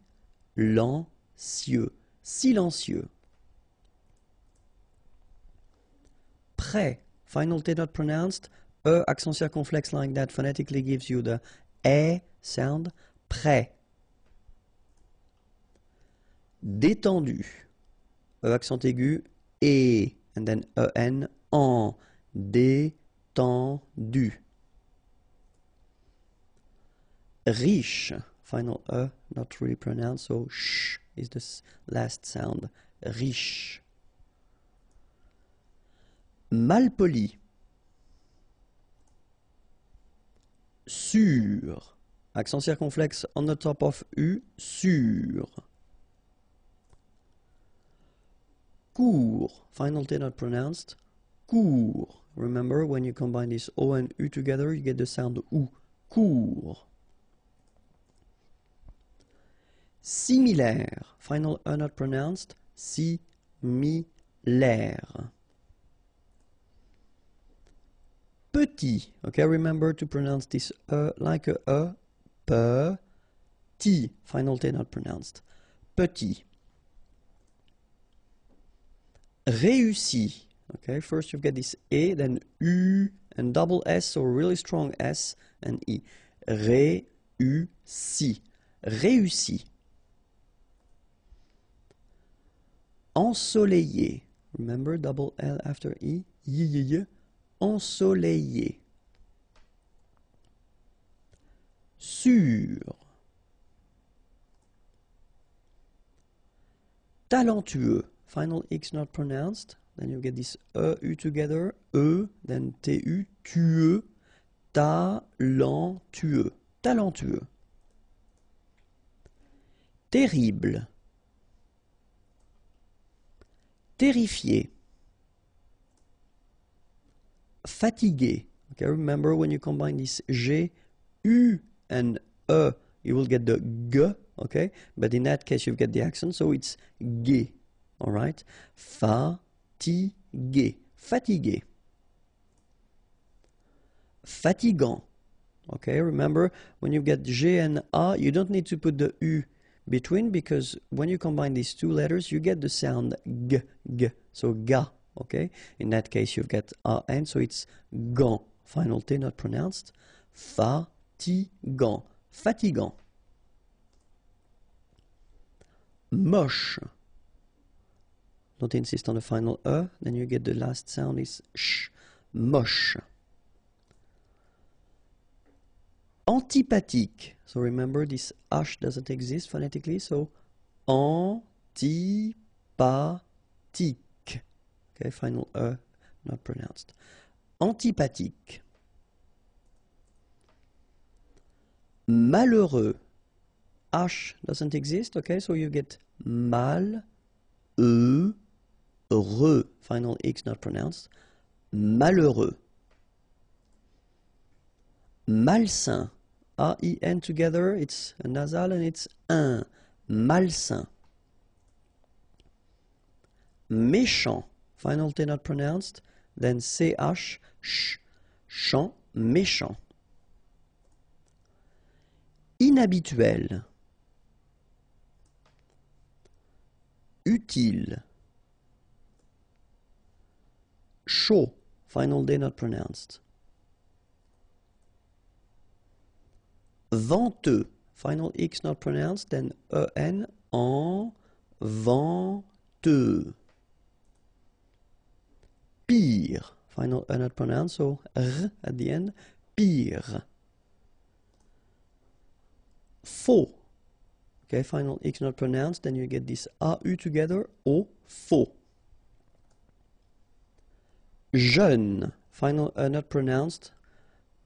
Silencieux. Prêt. Final T not pronounced. Accent circonflexe like that phonetically gives you the E sound. Prêt. Détendu. Accent aigu et. And then en. En. Détendu. Riche. Final not really pronounced, so sh is the last sound. Riche. Malpoli. Sûr. Accent circonflexe on the top of U. Sûr. Court. Final T not pronounced. Court. Remember, when you combine this O and U together, you get the sound OU. Court. Similaire. Final E not pronounced. Similaire. Petit. Okay, remember to pronounce this like a petit. Final T not pronounced. Petit. Réussi. Okay, first you get this E, then U and double S, so really strong S and E. Réussi. Réussi. Ensoleillé. Remember, double L after E. Ensoleillé. Sûr. Talentueux. Final X not pronounced. Then you get this U together. Then TU. Tueux. Talentueux. Talentueux. Terrible. Terrifié. Fatigué. Okay, remember when you combine this G, U, and E, you will get the G, okay? But in that case, you get the accent, so it's G, all right? Fatigué. Fatigué. Fatigant. Okay, remember, when you get G and A, you don't need to put the U between, because when you combine these two letters, you get the sound G, G. So ga, okay? In that case, you've got A N, so it's gant. Final T not pronounced. Fatigant, fatigant. Moche. Don't insist on the final E, then you get the last sound is sh. Moche. Antipathique. So remember, this H doesn't exist phonetically, so antipathique. Okay, final E not pronounced. Antipathique. Malheureux. H doesn't exist, okay, so you get mal, heureux. Final X not pronounced. Malheureux. Malsain. A-I-N together, it's a nasal and it's un. Malsain. Méchant. Final T not pronounced. Then C-H, sh, chant, méchant. Inhabituel. Utile. Chaud. Final D not pronounced. Venteux. Final X not pronounced. Then E-N, en, venteux. Pire. Final E not pronounced, so R at the end. Pire. Faux. Okay, final X not pronounced, then you get this AU together, O, faux. Jeune. Final E not pronounced,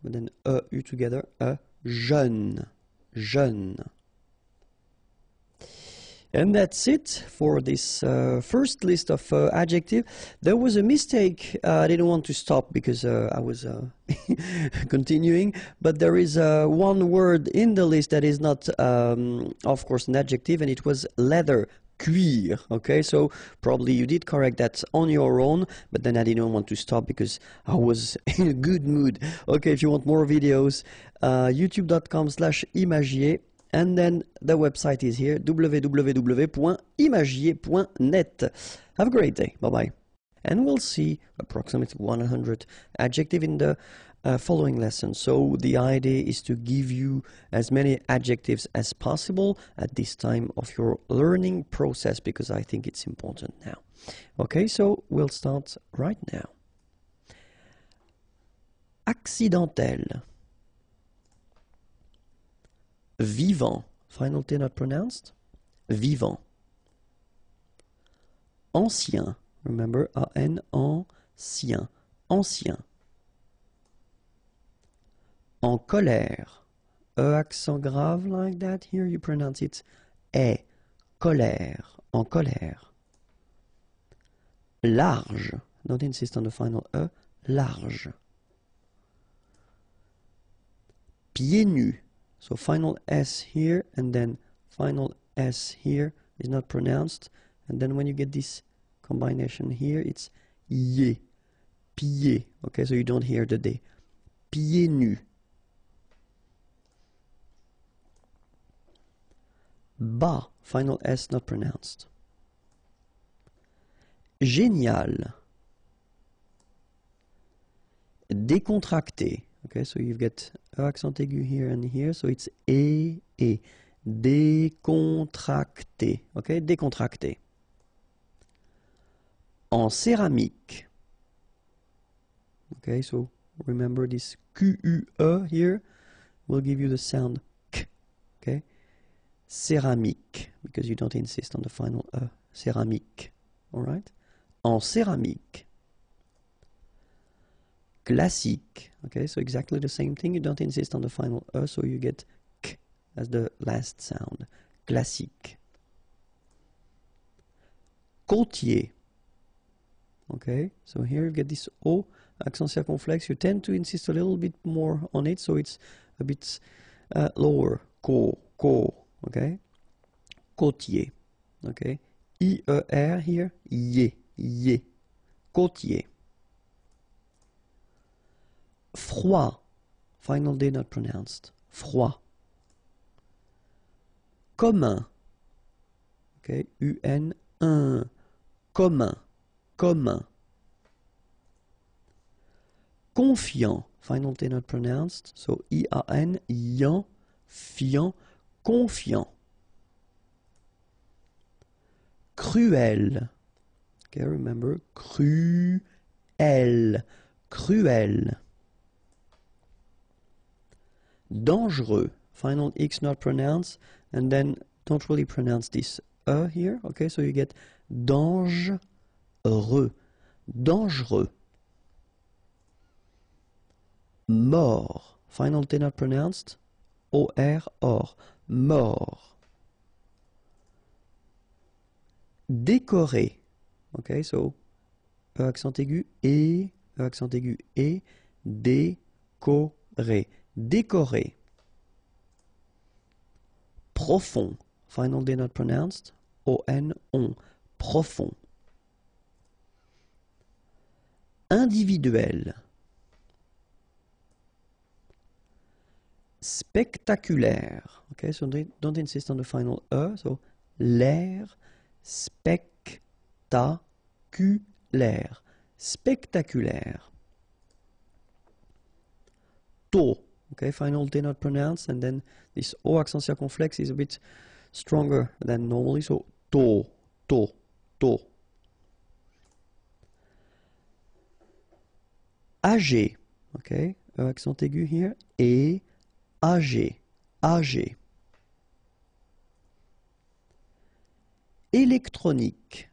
but then EU together, jeune. Jeune. And that's it for this first list of adjectives. There was a mistake. I didn't want to stop because I was continuing. But there is one word in the list that is not, of course, an adjective, and it was leather. Cuir. Okay, so probably you did correct that on your own, but then I didn't want to stop because I was in a good mood. Okay, if you want more videos, youtube.com/imagier. And then the website is here, www.imagier.net. Have a great day. Bye-bye. And we'll see approximately 100 adjectives in the following lesson. So the idea is to give you as many adjectives as possible at this time of your learning process, because I think it's important now. Okay, so we'll start right now. Accidentel. Vivant. Final T not pronounced. Vivant. Ancien. Remember, A-N, ancien. Ancien. En colère. E accent grave like that. Here you pronounce it E. Colère. En colère. Large. Don't insist on the final E. Large. Pieds nus. So final S here and then final S here is not pronounced. And then when you get this combination here, it's ye. Pieds. Okay, so you don't hear the D. Pieds nus. Bas. Final S not pronounced. Génial. Décontracté. Okay, so you've got accent aigu here and here, so it's E. Décontracté. Okay, décontracté. En céramique. Okay, so remember this Q-U-E here will give you the sound K. Okay, céramique, because you don't insist on the final E. Céramique. Alright? En céramique. Classique. Okay, so exactly the same thing. You don't insist on the final E, so you get K as the last sound. Classique. Côtier. Okay, so here you get this O, accent circumflex. You tend to insist a little bit more on it, so it's a bit lower. Co. Okay, côtier. Okay, I-E-R here. Ye. Côtier. Froid. final D not pronounced. Froid. Commun. Okay, UN, un. Commun. Commun. Confiant. Final D not pronounced. So I-A-N, yan, fiant, confiant. Cruel. Okay, remember, cruel. Cruel. Dangereux. Final X not pronounced. And then don't really pronounce this here. Okay, so you get dangereux. Dangereux. Mort. Final T not pronounced. O-R, or. Mort. Décoré. Okay, so accent aigu et, accent aigu et, décoré. Décoré. Profond. Final D not pronounced. O-N, on. Profond. Individuel. Spectaculaire. Okay, so don't insist on the final E. So l'air spectaculaire. Spectaculaire. Tôt. Okay, final T not pronounced, and then this O accent circonflexe is a bit stronger than normally. So tôt, tôt, tôt. Âgé. Okay, accent aigu here. Et âgé, âgé. Électronique.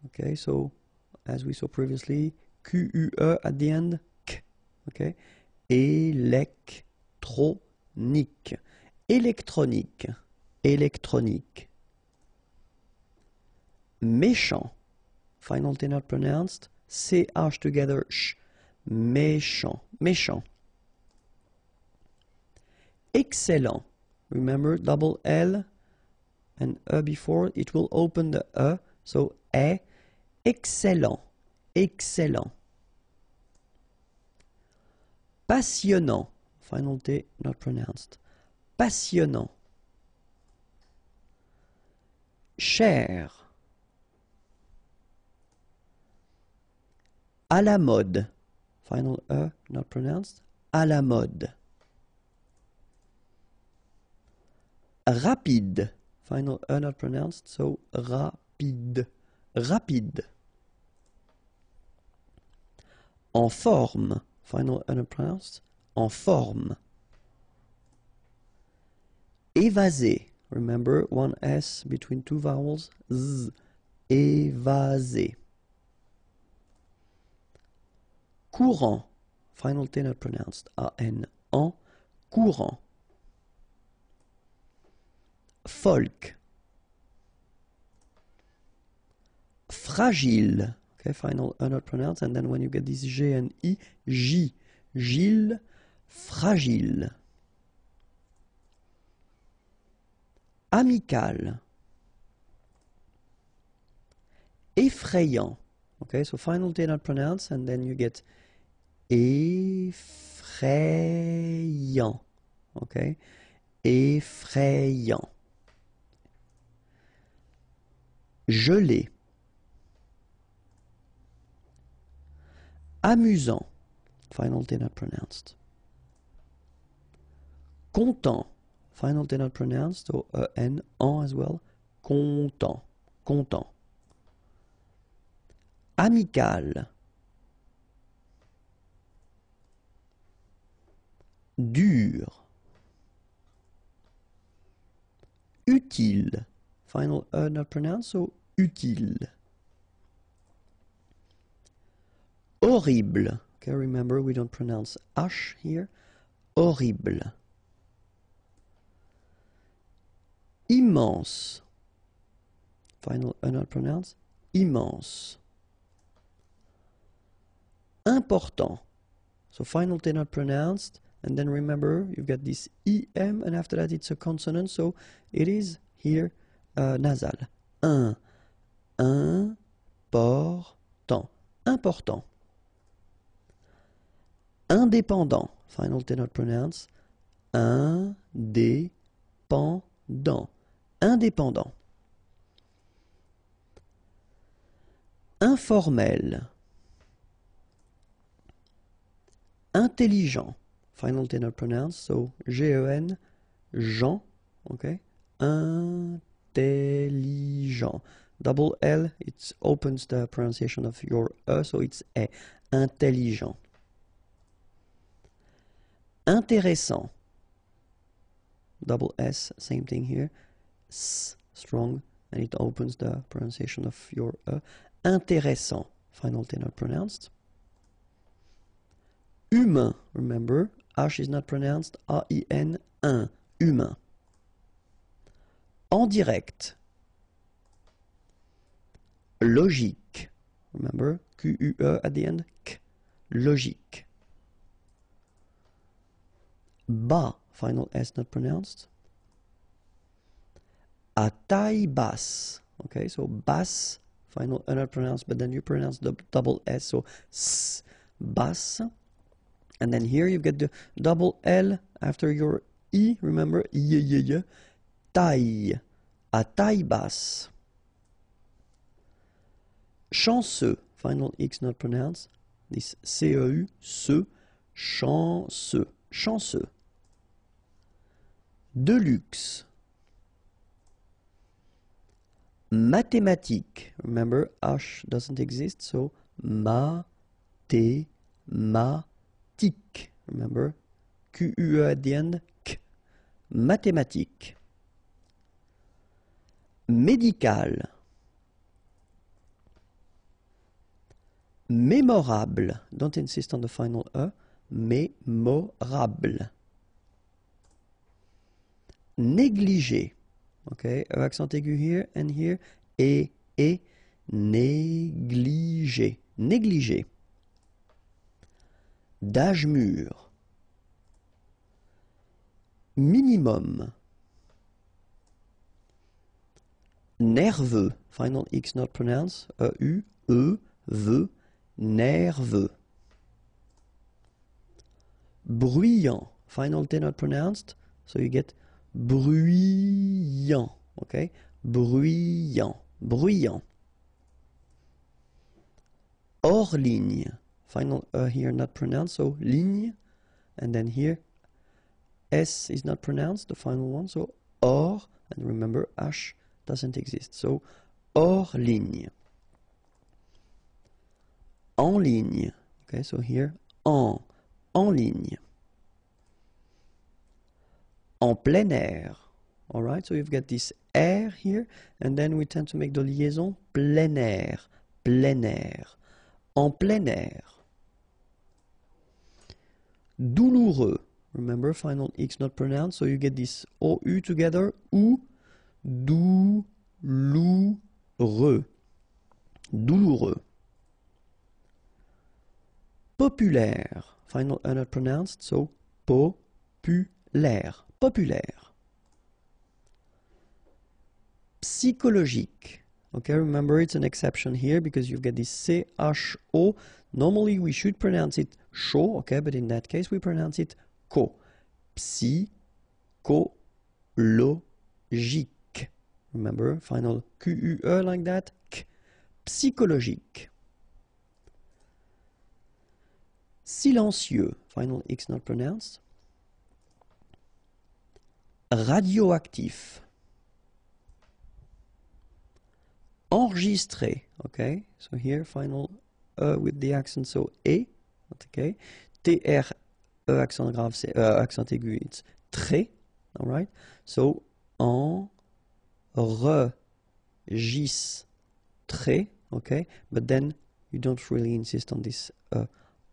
Okay, so as we saw previously, Q-U-E at the end, K. Okay, électronique. Électronique. Électronique. Méchant. Final T not pronounced. C-H together, sh. Méchant. Méchant. Excellent. Remember, double L and E before, it will open the E. So, excellent. Excellent. Passionnant. Final T not pronounced. Passionnant. Cher. À la mode. Final E not pronounced. À la mode. Rapide. Final E not pronounced, so rapide. Rapide. En forme. Final E not pronounced. En forme. Évasé. Remember, one S between two vowels. Z. Évasé. Courant. Final T not pronounced. A-N. En. Courant. Folk. Fragile. Okay, final E not pronounced, and then when you get this G and I, J. Gilles. Fragile. Amical. Effrayant. Okay, so final T not pronounced, and then you get effrayant. Okay, effrayant. Gelé. Amusant. Final T not pronounced. Content. Final T not pronounced, so N, en as well. Content. Content. Amical. Dur. Utile. Final E not pronounced, so utile. Horrible. Okay, remember we don't pronounce H here. Horrible. Immense. Final E not pronounced. Immense. Important. So final T not pronounced. And then remember, you've got this EM, and after that it's a consonant, so it is here nasal. Important. Important. Indépendant. final T not pronounced. Indépendant. Indépendant. Informel. Intelligent. Final T not pronounced. So G-E-N, Jean. Okay. Intelligent. Double L, it opens the pronunciation of your E, so it's E. Intelligent. Intéressant. Double S, same thing here. S, strong, and it opens the pronunciation of your E. Intéressant. Final T not pronounced. Humain, remember, H is not pronounced. A-I-N, un. Humain. En direct. Logique. Remember, Q-U-E at the end. K. Logique. Bas. Final S not pronounced. À taille basse. Okay, so basse. Final E not pronounced, but then you pronounce the double S, so S. Basse. And then here you get the double L after your I. Remember, I. Taille. À taille basse. Chanceux. Final X not pronounced. This C-E-U, ce. Chanceux. Chanceux. De luxe. Mathématique. Remember, H doesn't exist, so mathématique. Remember, Q-U-E at the end, K. Mathématique. Médical. Mémorable. Don't insist on the final E. Mémorable. Négligé. Okay, accent aigu here and here. Et. Négligé. Négligé. D'âge mûr. Minimum. Nerveux. Final X not pronounced. E-U. E-V. Nerveux. Bruyant. Final T not pronounced. So you get bruyant. Okay? Bruyant. Bruyant. Hors ligne. Final here not pronounced. So ligne. And then here S is not pronounced. The final one. So hors. And remember H doesn't exist. So hors ligne. En ligne. Okay, so here, en ligne. En plein air. All right, so you've got this air here, and then we tend to make the liaison plein air. Plein air. En plein air. Douloureux. Remember, final X not pronounced, so you get this OU together. Ou, douloureux. Douloureux. Populaire. Final E not pronounced, so populaire. Populaire. Psychologique. Okay, remember it's an exception here because you've got this C-H-O. Normally we should pronounce it sho, okay, but in that case we pronounce it ko. Psychologique. Remember, final Q-U-E like that. K. Psychologique. Silencieux. Final X not pronounced. Radioactif. Enregistré. Okay, so here final with the accent, so E. Okay. T-R, E accent grave, c'est accent aigu, it's très. Alright, so enregistré. Okay, but then you don't really insist on this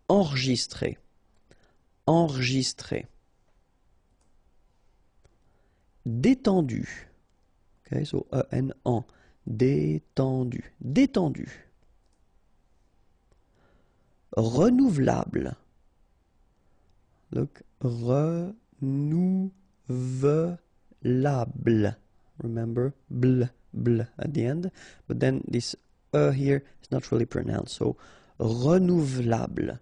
enregistré. Enregistré. Détendu. Okay, so E-N-N. Détendu. Détendu. Renouvelable. Look, renouvelable. Remember, bl at the end. But then this here is not really pronounced. So, renouvelable.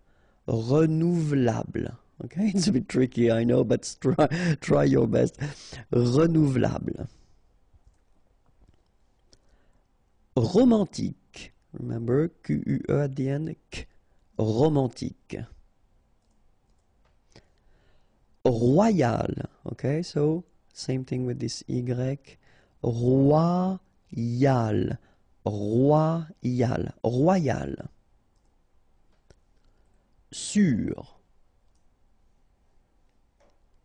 Renouvelable. Okay, it's a bit tricky, I know, but try your best. Renouvelable. Romantique. Remember, Q-U-E at the end. K. Romantique. Royal. Okay, so same thing with this Y. Royal. Royal. Royal. Sûr.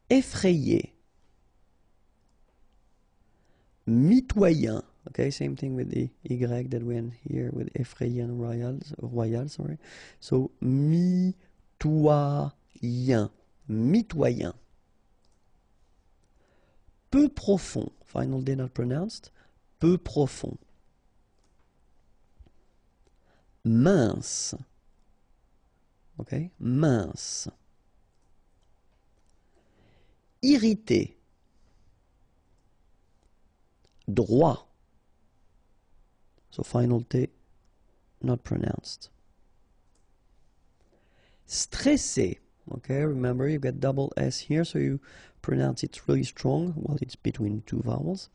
Effrayé. Mitoyen. Okay, same thing with the Y that went here with effrayé and royal, sorry. So, mitoyen. Mitoyen. Peu profond. Final D not pronounced. Peu profond. Mince. Okay, mince. Irrité. Droit. So final T not pronounced. Stressé. Okay, remember you get double S here, so you pronounce it really strong. Well, it's between two vowels.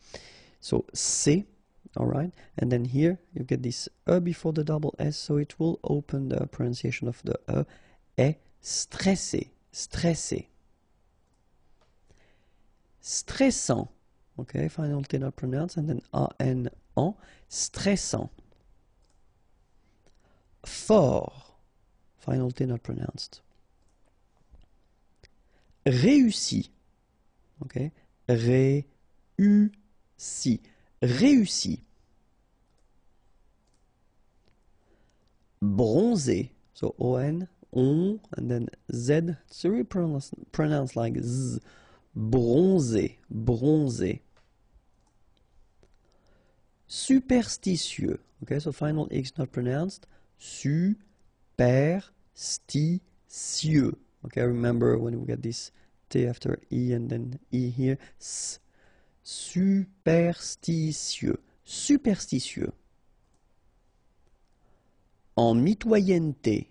So C, all right. And then here you get this E before the double S, so it will open the pronunciation of the E. Est stressé, stressé. Stressant. Okay, final T not pronounced, and then A-N-An, stressant. Fort. Final T not pronounced. Réussi. Okay, réussi. Réussi. Bronzé. So O-N, on, and then Z. It's really pronounced like Z. Bronzé. Bronzé. Superstitieux. Okay, so final X not pronounced. Superstitieux. Okay, remember when we get this T after E and then E here. S. Superstitieux. Superstitieux. En mitoyenneté.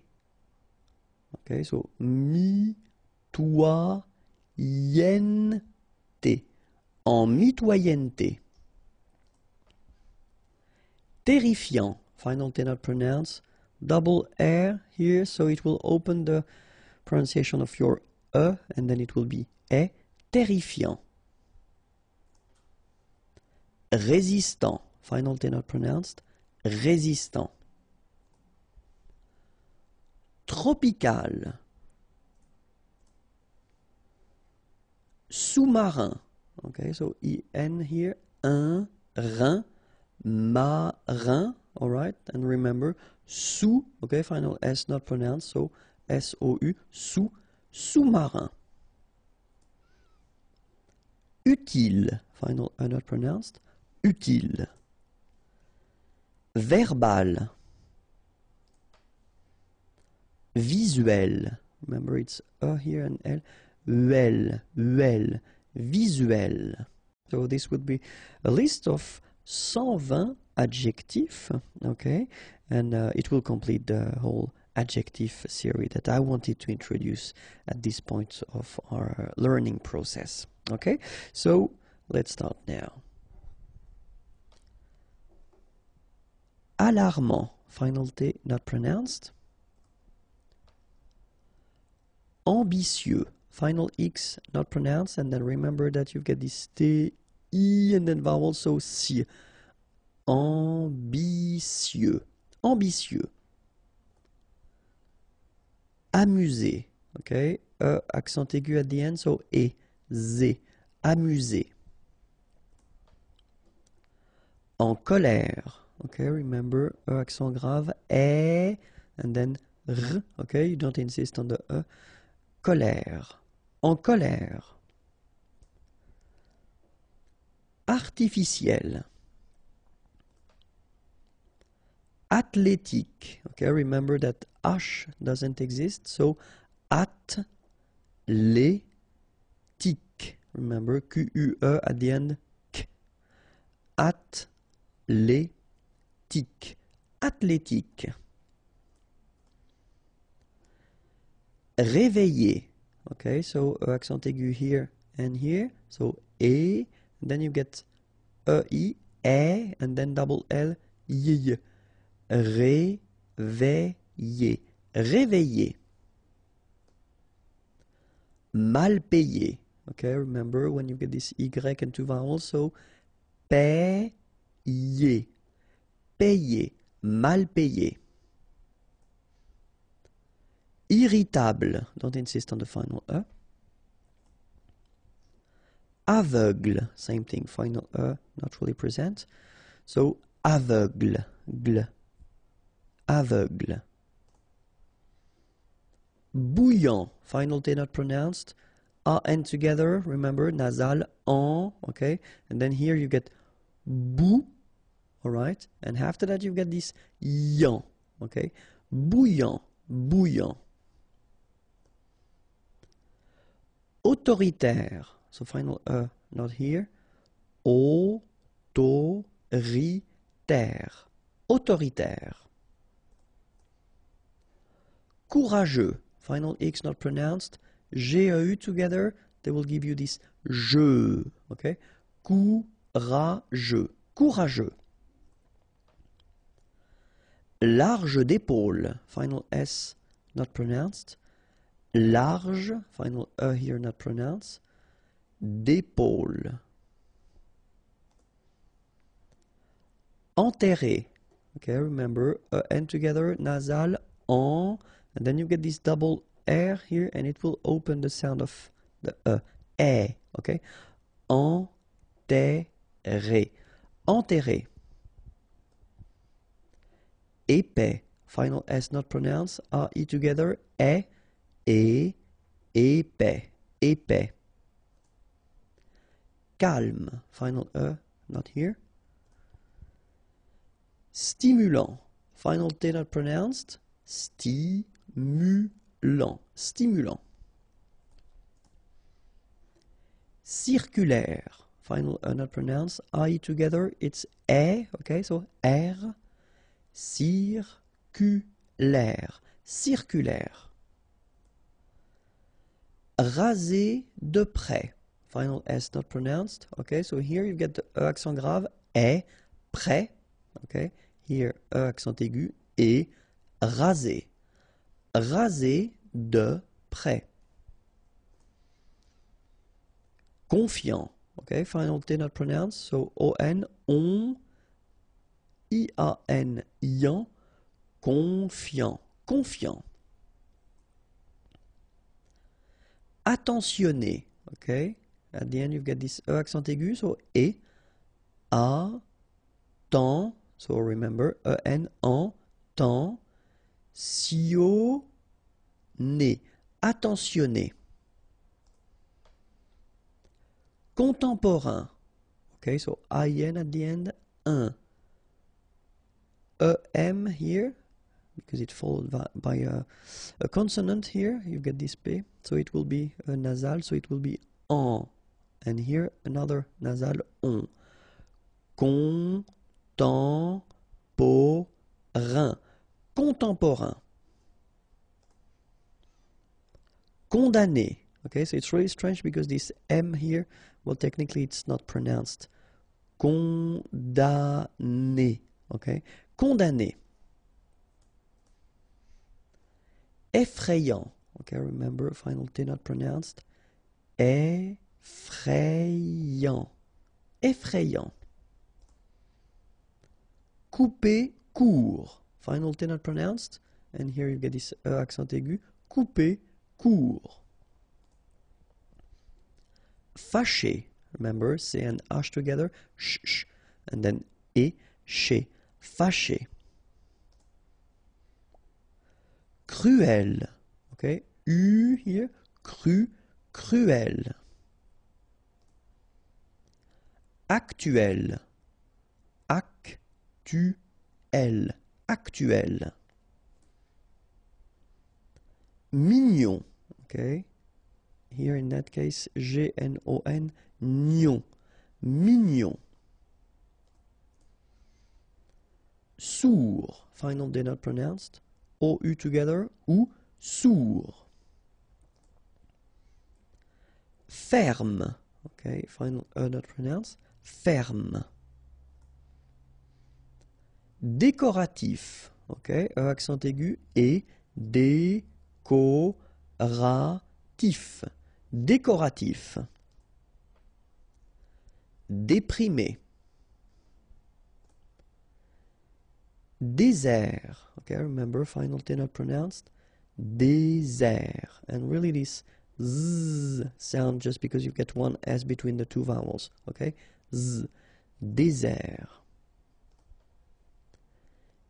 Okay, so mitoyenneté. En mitoyenneté. Terrifiant. Final T not pronounced. Double R here, so it will open the pronunciation of your E, and then it will be E. Terrifiant. Résistant. Final T not pronounced. Résistant. Tropical. Sous-marin. Okay, so E-N here. Un, rein, marin. All right, and remember, sous. Okay, final S not pronounced, so S-O-U, sous, sous-marin. Utile. Final E not pronounced. Utile. Verbal. Visuel. Remember it's E here and L. Uel. Visuel. So this would be a list of 120 adjectives, okay? And it will complete the whole adjective series that I wanted to introduce at this point of our learning process, okay? So let's start now. Alarmant. Final T not pronounced. Ambitieux. Final X not pronounced, and then remember that you get this T, I, and then vowel, so si. Ambitieux. Ambitieux. Amusé. Okay, accent aigu at the end, so E, Z. Amusé. En colère. Okay, remember, accent grave, E, and then R. Okay, you don't insist on the E. Colère. En colère. Artificiel. Athlétique. Okay, remember that H doesn't exist, so athlétique. Remember, Q-U-E at the end, K. Athlétique. Athlétique. Réveillé. okay, so accent aigu here and here, so et, and then you get e, and then double L, y, réveiller, réveiller, mal payé, okay, remember when you get this y and two vowels, so payer, payer, mal payé. Irritable, don't insist on the final E. Aveugle, same thing, final E, not really present. So, aveugle, gle, aveugle. Bouillant, final T not pronounced. A and together, remember, nasal, en, okay? And then here you get bou, alright? And after that you get this yan, okay? Bouillant, bouillant. Autoritaire, so final E, not here. Autoritaire, autoritaire. Courageux, final X not pronounced. G-E-U together, they will give you this je, okay? Courageux, courageux. Large d'épaule, final S not pronounced. Large, final E here not pronounced. D'épaule. Enterré, okay, remember, N together, nasal, en, and then you get this double R here, and it will open the sound of the okay? Enterré, enterré. Épais, final S not pronounced, A-E together, épais, épais. Calme, final E, not here. Stimulant, final T not pronounced, stimulant, stimulant. Circulaire, final E not pronounced, I together, it's E, okay, so R, circulaire, circulaire. Raser de près, final S not pronounced, okay, so here you get the E accent grave, près, okay, here E accent aigu, et raser, raser de près. Confiant, okay, final T not pronounced, so O-N, on, I-A-N, ian, confiant, confiant. Attentionné, okay, at the end you've got this E accent aigu, so et, a, temps, so remember, E-N, en, temps, sionné, attentionné. Contemporain, okay, so I-N at the end, un. E-M here, because it's followed by a consonant here, you get this P, so it will be a nasal, so it will be en. And here another nasal, on. Contemporain, contemporain. Condamné, okay, so it's really strange because this M here, well, technically it's not pronounced. Condamné, okay, condamné. Effrayant, okay, remember, final T not pronounced. Effrayant, effrayant. Couper court, final T not pronounced, and here you get this E accent aigu, couper court. Fâché, remember, C and H together, sh, and then E, ché, fâché. Cruel, okay, U here, cruel. Actuel, actuel. Mignon, okay, here in that case, G-N-O-N, gnon, mignon. Sourd, final D not pronounced, O-U together, ou sourd. Ferme. Okay, final not pronounced. Ferme. Décoratif. Okay, accent aigu et décoratif. Décoratif. Déprimé. Désert. Okay, remember, final T not pronounced. Désert. And really this z sound just because you get one S between the two vowels. Okay, z. Désert.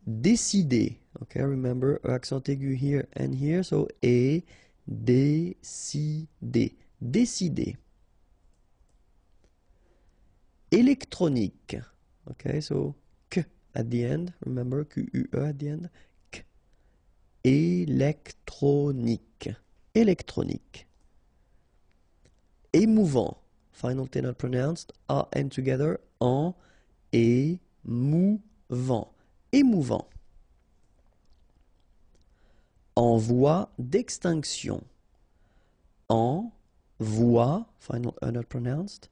Décider. Okay, remember, accent aigu here and here, so et décider. Décider. Électronique. Okay, so k at the end, remember, Q-U-E at the end. K. Électronique. Électronique. Émouvant. Final T not pronounced. A and together. En émouvant. Émouvant. En voie d'extinction. En voie, final not pronounced,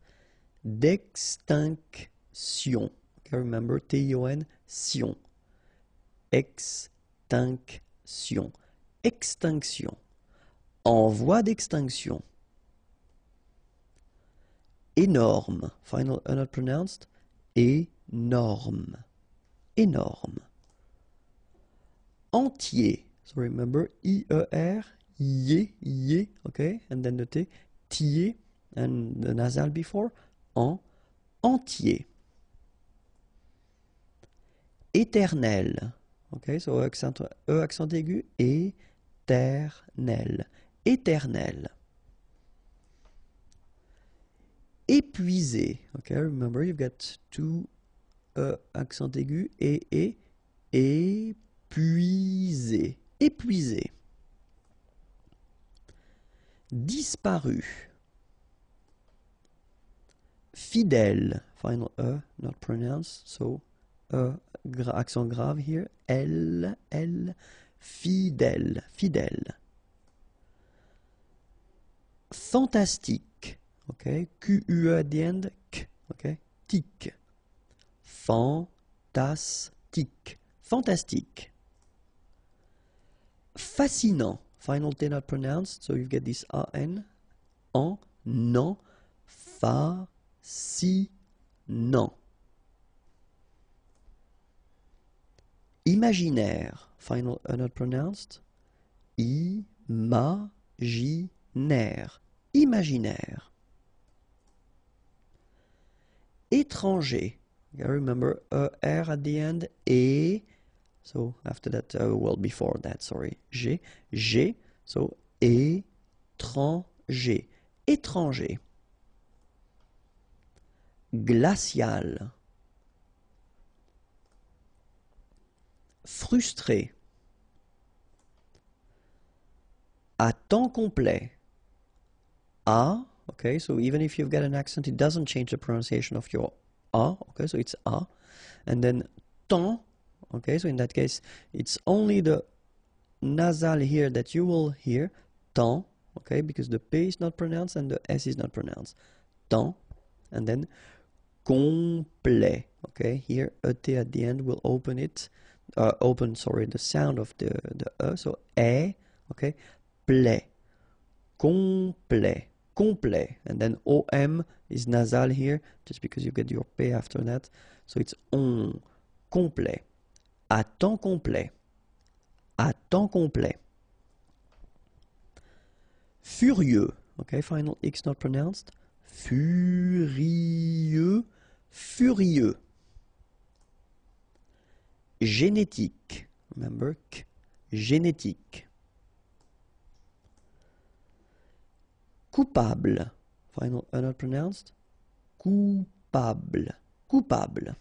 d'extinction. Okay, remember, T-I-O-N, sion. Extinction. Extinction. En voie d'extinction. Énorme. Final not pronounced, énorme. Énorme. Entier. So remember, I-E-R, y, okay, and then the T, tier, and the nasal before, en, entier. Éternel. Okay, so accent aigu, éternel. Éternel. Épuisé. Okay, remember, you've got two accent aigu, épuisé. Épuisé. Disparu. Fidèle. Final E, not pronounced, so accent grave here. L, fidèle. Fidèle. Fantastique. Okay, Q-U-E at the end, K. Okay, tic. Fantastique. Fantastique. Fascinant. Final T not pronounced, so you get this A-N. En, non, fascinant. Imaginaire. Final not pronounced. Imaginaire. Imaginaire. Étranger. You remember R at the end. Et. So after that, well, before that, sorry. G. So étranger. Étranger. Glacial. Frustré. À temps complet. A. Okay, so even if you've got an accent, it doesn't change the pronunciation of your A. Okay, so it's A. And then temps. Okay, so in that case, it's only the nasal here that you will hear. Temps. Okay, because the P is not pronounced and the S is not pronounced. Temps. And then complet. Okay, here a T at the end will open it. The sound of the E. So E. Okay, plait. Complet. Complet. And then OM is nasal here, just because you get your P after that. So it's on. Complet. À temps complet. À temps complet. Furieux. Okay, final X not pronounced. Furieux. Furieux. Génétique. Remember, K. Génétique. Coupable. Final not pronounced. Coupable. Coupable.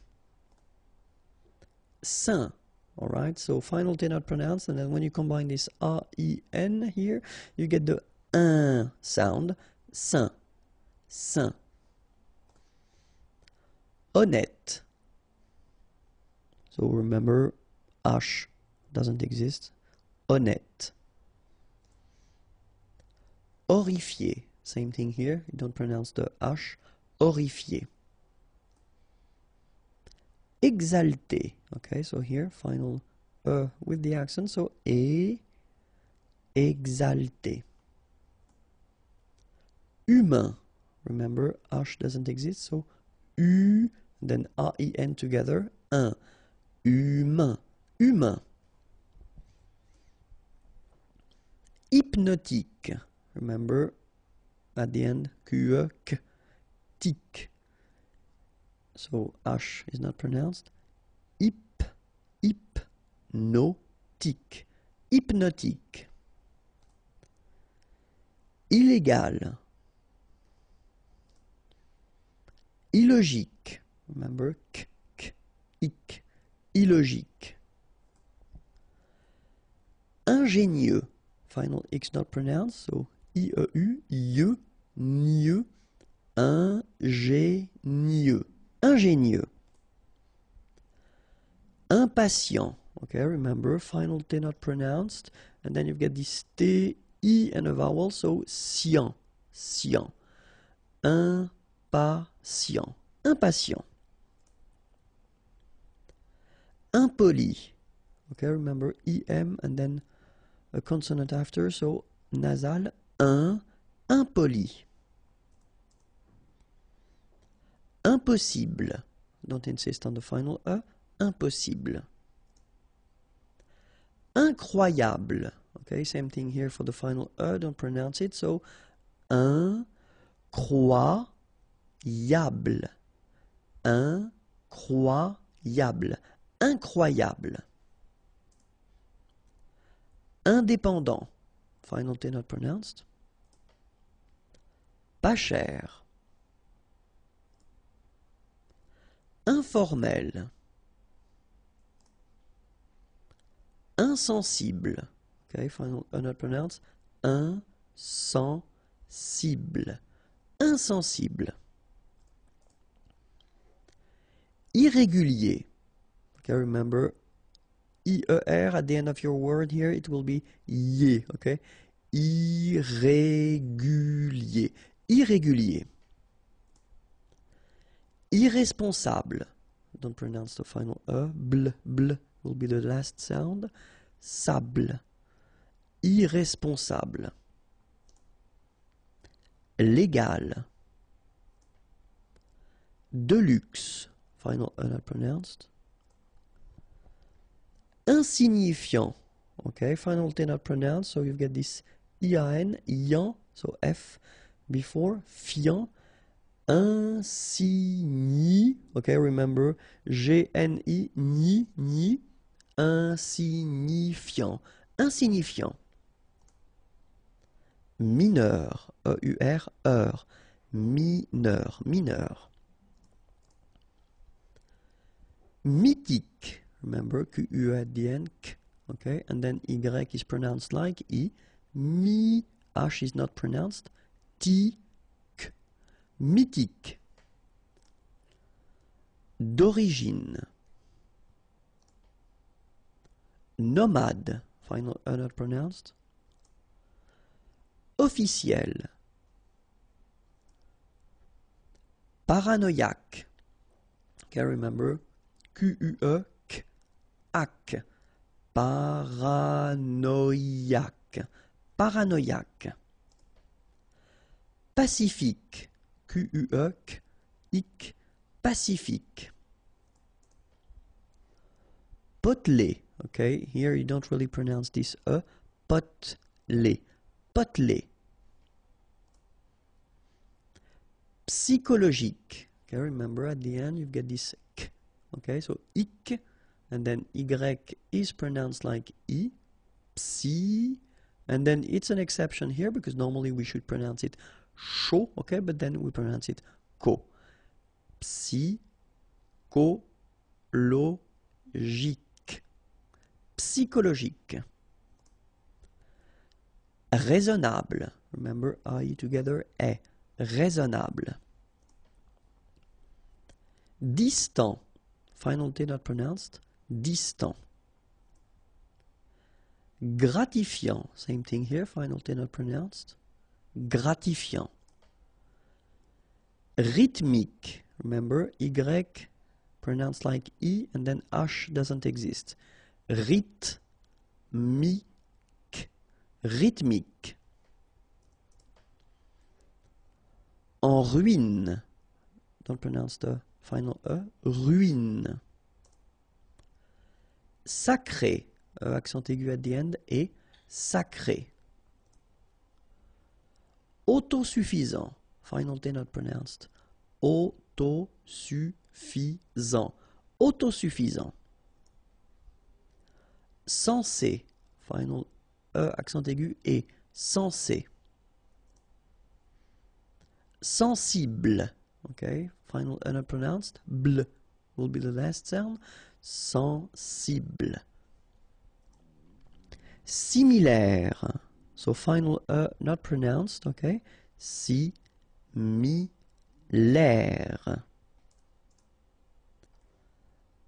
Saint. Alright, so final T not pronounced, and then when you combine this A-I-N here, you get the un sound. Saint. Saint. Honnête. So remember, H doesn't exist. Honnête. Horrifié. same thing here, you don't pronounce the H. Horrifié. Exalté. Okay, so here, final with the accent, so exalté. Humain. Remember, H doesn't exist, so U, then A-I-N together, un. Humain. Humain. Hypnotique. Remember, at the end, Q-E, K, tic. So H is not pronounced. Hypnotique. Hypnotique. Illégal. Illogique. Remember, k, ik. Illogique. Ingénieux. Final X not pronounced, so I-E-U, I-E, nieux. Ingénieux. Ingénieux. Impatient. Okay, remember, final T not pronounced. And then you've got this T, I, and a vowel, so sien. Sien. Impatient. Impatient. Impoli. Okay, remember, I-M, and then a consonant after, so nasal. Impoli. Impossible. Don't insist on the final E. Impossible. Incroyable. Okay, same thing here for the final E. Don't pronounce it. So, incroyable. Incroyable. Incroyable. Indépendant. Final T not pronounced. Pas cher. Informel. Insensible. Okay, final not pronounced. Insensible. Insensible. Irrégulier. Okay, remember, I-E-R at the end of your word here, it will be ye, okay? Irrégulier. Irrégulier. Irresponsable. Don't pronounce the final E. Bl, bl will be the last sound. Sable. Irresponsable. Légal. De luxe. Final E not pronounced. Insignifiant. Okay, final T not pronounced, so you've got this I-A-N, ian, so F before, fiant. Insigni, okay, remember, G-N-I, ni, ni, insignifiant. Insignifiant. Mineur, E-U-R, heure. Mineur, mineur. Mythique. Remember, Q-U at the end, K, okay, and then Y is pronounced like I. Mi, H is not pronounced. T, K. Mythique. D'origine. Nomade. Final E not pronounced. Officiel. Paranoïaque. Okay, remember, Q-U-E, K, ac. Paranoïaque. Paranoïaque. Pacifique. Q-U-E, K, ic. Pacifique. Potelé. Okay, here you don't really pronounce this E. Potelé. Potelé. Psychologique. Okay, remember at the end you've got this K. Okay, so ic, and then Y is pronounced like I. Psy. And then it's an exception here because normally we should pronounce it sho, okay, but then we pronounce it ko. Psychologique. Psychologique. Raisonnable. Remember, I together, est. Raisonnable. Distant. Final T not pronounced. Distant. Gratifiant. Same thing here. Final T not pronounced. gratifiant. Rythmique, remember, Y pronounced like E and then H doesn't exist. Rythmique, rythmique. En ruine, don't pronounce the final E, ruine. Sacré, accent aigu at the end, et sacré. Autosuffisant, final T not pronounced. Autosuffisant. Autosuffisant. Censé, final E, accent aigu, et censé. Sensible, okay, final E not pronounced, bl will be the last sound. Sensible. Similaire, so final E not pronounced, okay, similaire.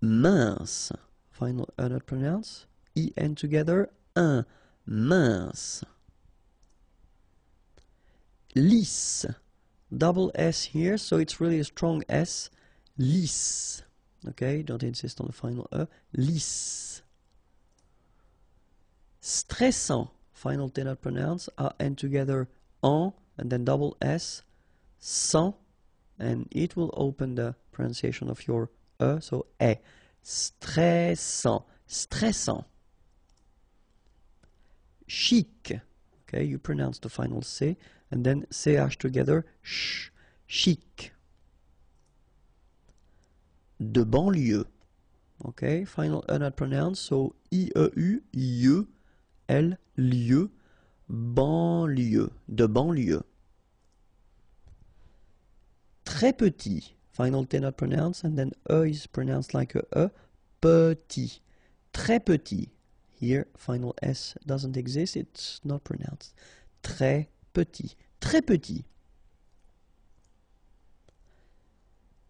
Mince, final E not pronounced, E-N together, un, mince. Lisse, double S here, so it's really a strong S, lisse, okay, don't insist on the final E, lisse. Stressant, final T not pronounced, A-N together, en, and then double S, sans, and it will open the pronunciation of your E, so E. Stressant, stressant. Chic, okay, you pronounce the final C, and then CH together, sh, chic. De banlieue, okay, final E not pronounced, so I-E-U, I-E, L, lieu, banlieue, de banlieue. Très petit, final T not pronounced, and then E is pronounced like a E, petit, très petit. Here, final S doesn't exist, it's not pronounced. Très petit, très petit.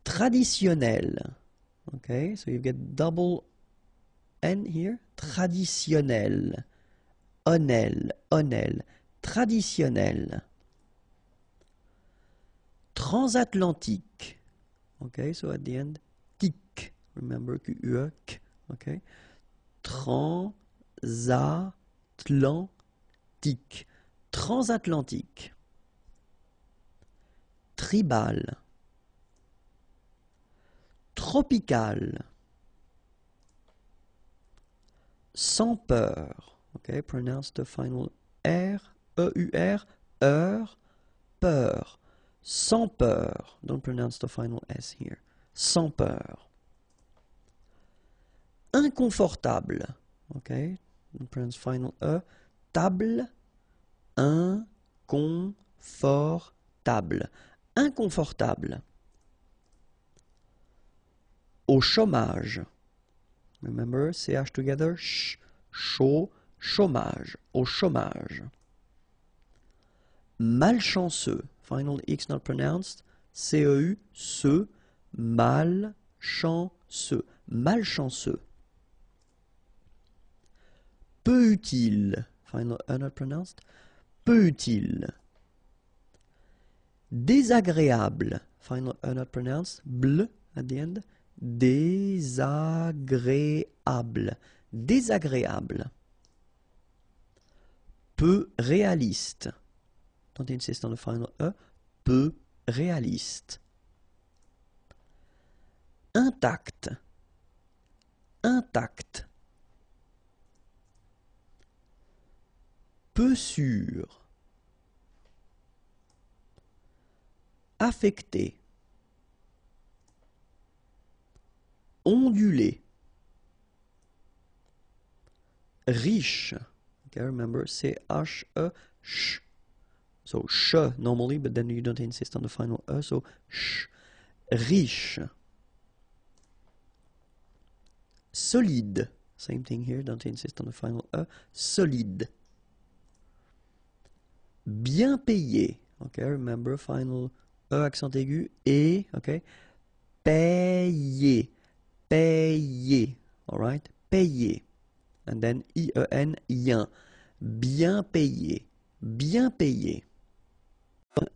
Traditionnel, okay, so you get double N here, traditionnel. Honnel, honnel, traditionnel. Transatlantique, okay, so at the end, tic, remember Q-U-E, k, okay. Transatlantique, transatlantique. Tribal. Tropical. Sans peur. Okay, pronounce the final R, E-U-R, heure, peur. Sans peur. Don't pronounce the final S here. Sans peur. Inconfortable. Okay, don't pronounce final E. Table. Inconfortable. Inconfortable. Au chômage. Remember, CH together, sh, chaud, chômage, au chômage. Malchanceux, final X not pronounced, C-E-U, ce, malchanceux, malchanceux. Peu utile, final E not pronounced, peu utile. Désagréable, final E not pronounced, bl at the end, désagréable, désagréable. Peu réaliste. Don't insist on the final E. Peu réaliste. Intact. Intact. Peu sûr. Affecté. Ondulé. Riche. Okay, remember, C-H-E, sh. So, sh normally, but then you don't insist on the final E, so sh. Riche. Solide. Same thing here, don't insist on the final E. Solide. Bien payé. Okay, remember, final E accent aigu, et, okay. Payé. Payé. Alright? Payé. And then I-E-N, yen. Bien payé. Bien payé.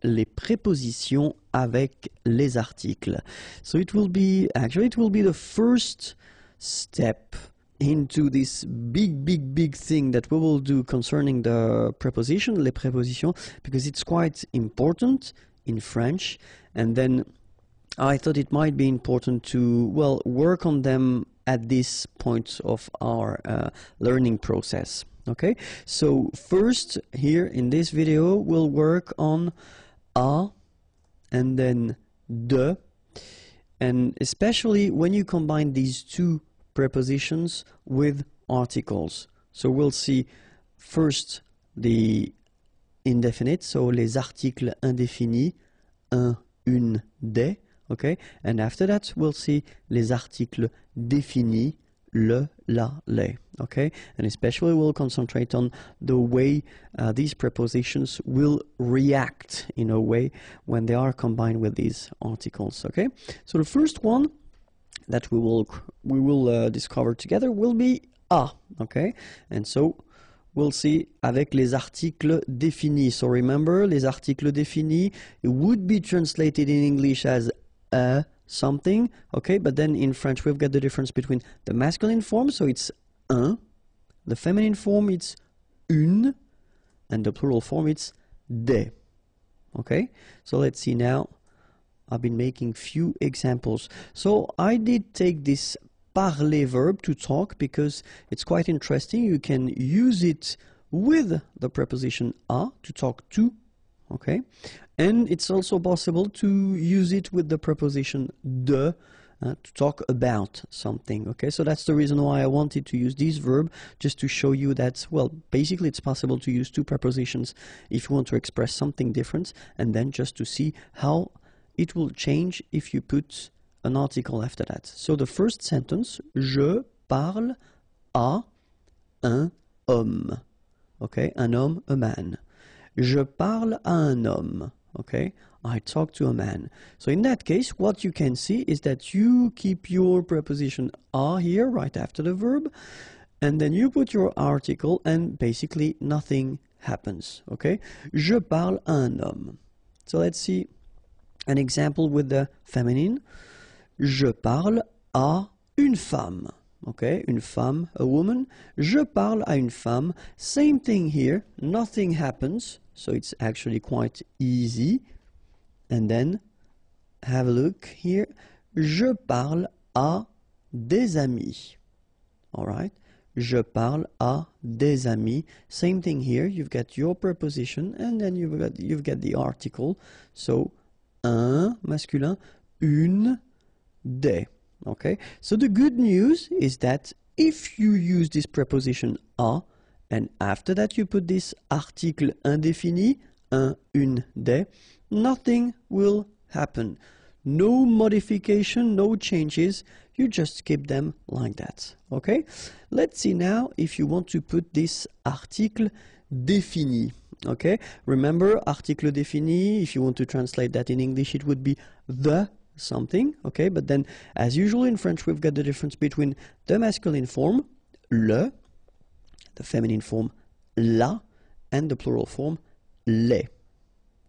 les prépositions avec les articles. So it will be the first step into this big thing that we will do concerning the preposition, les prépositions, because it's quite important in French. And then I thought it might be important to, well, work on them at this point of our learning process. Okay, so first here in this video we'll work on a and then de, and especially when you combine these two prepositions with articles. So we'll see first the indefinite, so les articles indéfinis, un, une, des, okay, and after that we'll see les articles définis, le, la, les, okay, and especially we'll concentrate on the way these prepositions will react in a way when they are combined with these articles, okay. So the first one that we will discover together will be a, okay, and so we'll see avec les articles définis. So remember, les articles définis, it would be translated in English as a something, okay, but then in French we've got the difference between the masculine form, so it's un, the feminine form it's une, and the plural form it's des, okay. So let's see now. I've been making few examples. So I did take this parler verb, to talk, because it's quite interesting. You can use it with the preposition a, to talk to, okay, and it's also possible to use it with the preposition de, to talk about something, okay. So that's the reason why I wanted to use this verb, just to show you that, well, basically it's possible to use two prepositions if you want to express something different, and then just to see how it will change if you put an article after that. So the first sentence, je parle à un homme, okay, un homme, a man. Je parle à un homme, okay, I talk to a man. So in that case, what you can see is that you keep your preposition à here right after the verb, and then you put your article and basically nothing happens, okay. Je parle à un homme. So let's see an example with the feminine. Je parle à une femme, okay, une femme, a woman. Je parle à une femme. Same thing here, nothing happens, so it's actually quite easy. And then have a look here. Je parle à des amis. All right. Je parle à des amis. Same thing here. You've got your preposition and then you've got the article. So un masculin, une, des. Okay. So the good news is that if you use this preposition à and after that you put this article indéfini, un, une, des, nothing will happen. No modification, no changes. You just keep them like that. Okay. Let's see now if you want to put this article défini. Okay. Remember, article défini, if you want to translate that in English, it would be the something. Okay. But then, as usual in French, we've got the difference between the masculine form, le, the feminine form, la, and the plural form, les.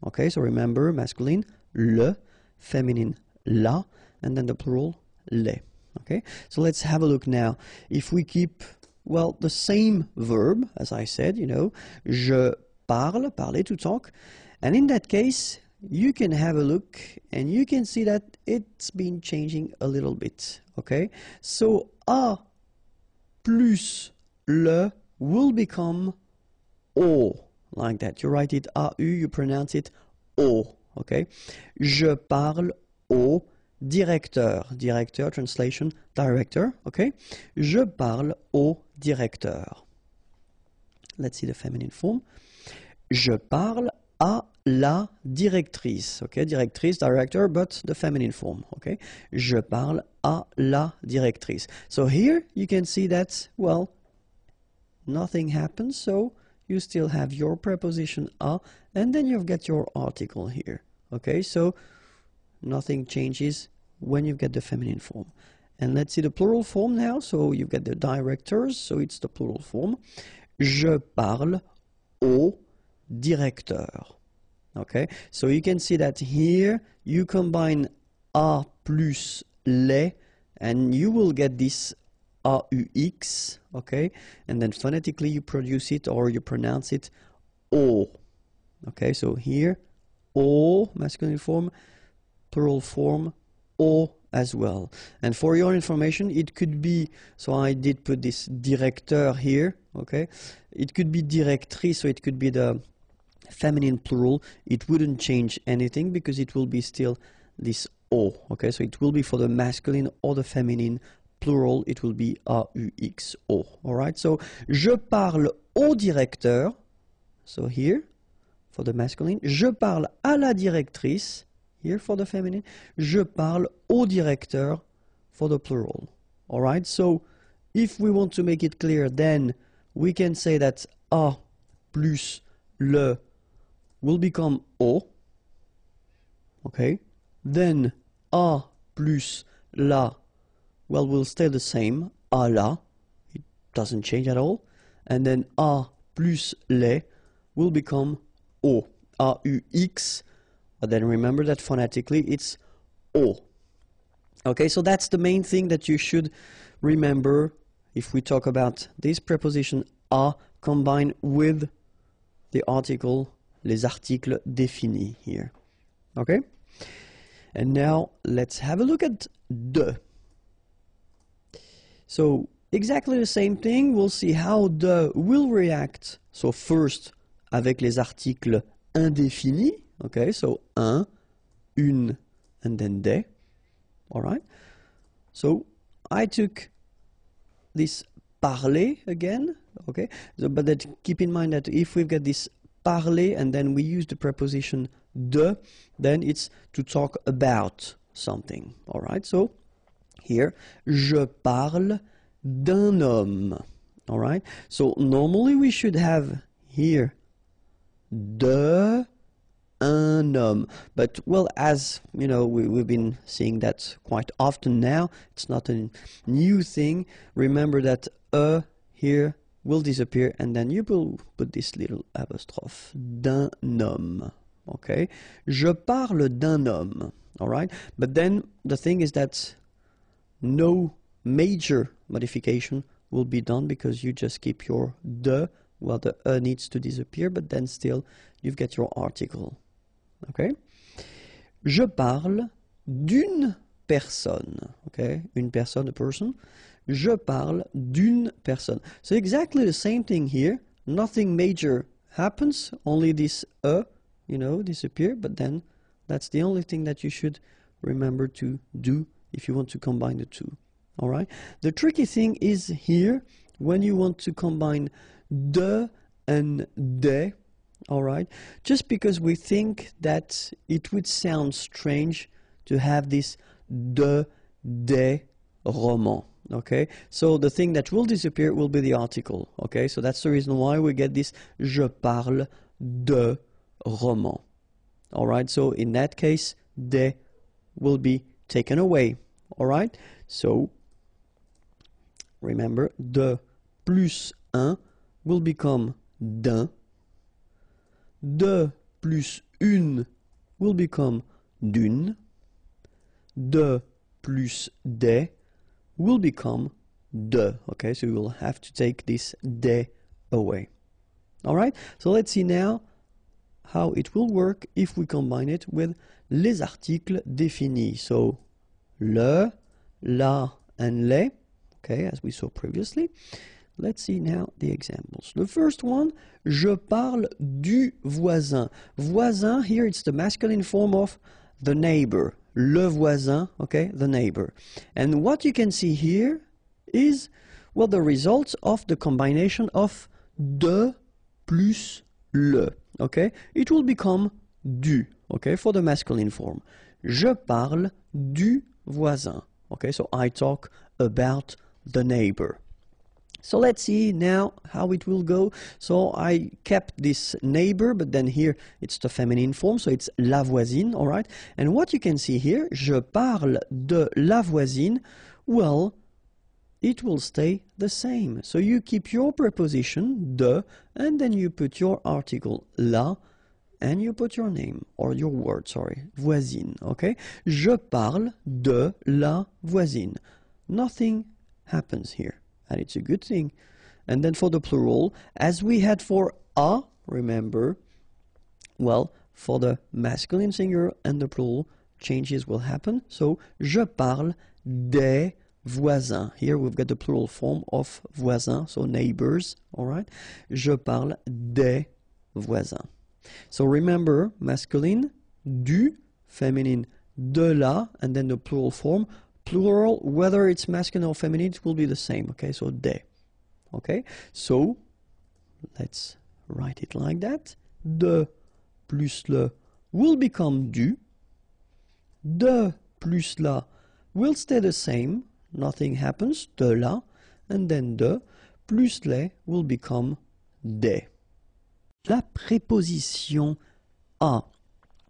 Okay. So remember, masculine, le, feminine, la, and then the plural, les. Okay. So let's have a look now. If we keep, well, the same verb, as I said, you know, je parle, parler, to talk. And in that case, you can have a look and you can see that it's been changing a little bit. Okay. So a plus le will become o, like that. You write it au, you pronounce it o. Okay. Je parle au directeur. Directeur, translation, director. Okay. Je parle au directeur. Let's see the feminine form. Je parle à la directrice. Okay. Directrice, director, but the feminine form. Okay. Je parle à la directrice. So here you can see that, well, nothing happens. So you still have your preposition à, and then you've got your article here. Okay. So nothing changes when you get the feminine form. And let's see the plural form now. So you've got the directors, so it's the plural form. Je parle au directeur. Okay, so you can see that here you combine a plus les, and you will get this aux, okay, and then phonetically you produce it or you pronounce it o. Okay, so here o, masculine form, plural form o as well. And for your information, it could be, so I did put this directeur here, okay, it could be directrice, so it could be the feminine plural. It wouldn't change anything because it will be still this o, okay, so it will be for the masculine or the feminine plural, it will be aux, o. All right, so je parle au directeur, so here for the masculine, je parle à la directrice, here for the feminine, je parle au directeur for the plural. All right, so if we want to make it clear, then we can say that a plus le will become o, okay, then a plus la, well, will stay the same, a la, it doesn't change at all, and then a plus les will become o, aux, but then remember that phonetically it's o. Okay, so that's the main thing that you should remember if we talk about this preposition a combined with the article, les articles définis here. Okay? And now let's have a look at de. So exactly the same thing, we'll see how de will react. So first avec les articles indéfinis, okay, so un, une, and then des. All right? So I took this parler again, okay, so, but that, keep in mind that if we've got this parler and then we use the preposition de, then it's to talk about something. All right, so here, je parle d'un homme. All right, so normally we should have here de un homme, but well, as you know, we've been seeing that quite often now. It's not a new thing. Remember that here will disappear, and then you will put this little apostrophe, d'un homme. Okay, je parle d'un homme. All right, but then the thing is that no major modification will be done because you just keep your de. Well, the needs to disappear, but then still you've got your article. Okay, je parle d'une personne. Okay, une personne, a person. Je parle d'une personne. So exactly the same thing here. Nothing major happens. Only this you know, disappear. But then that's the only thing that you should remember to do if you want to combine the two. All right. The tricky thing is here when you want to combine de and des. All right, just because we think that it would sound strange to have this de, des, roman. Okay, so the thing that will disappear will be the article. Okay, so that's the reason why we get this je parle de roman. All right, so in that case, des will be taken away. All right, so remember, de plus un will become d'un. De plus une will become d'une. De plus des will become de. Okay, so we will have to take this des away. All right, so let's see now how it will work if we combine it with les articles définis. So le, la, and les. Okay, as we saw previously. Let's see now the examples. The first one, je parle du voisin. Voisin, here it's the masculine form of the neighbor. Le voisin, okay, the neighbor. And what you can see here is, well, the results of the combination of de plus le, okay? It will become du, okay, for the masculine form. Je parle du voisin, okay? So I talk about the neighbor. So let's see now how it will go. So I kept this neighbor, but then here it's the feminine form, so it's la voisine, all right? And what you can see here, je parle de la voisine, well, it will stay the same. So you keep your preposition, de, and then you put your article, la, and you put your name, or your word, sorry, voisine, okay? Je parle de la voisine. Nothing happens here, and it's a good thing. And then for the plural, as we had for a, remember, well, for the masculine singular and the plural, changes will happen. So, je parle des voisins. Here we've got the plural form of voisins, so neighbors, all right? Je parle des voisins. So remember, masculine, du, feminine, de la, and then the plural form. Plural, whether it's masculine or feminine, it will be the same, okay? So, des. Okay? So, let's write it like that. De plus le will become du. De plus la will stay the same. Nothing happens. De la. And then de plus les will become des. La préposition a.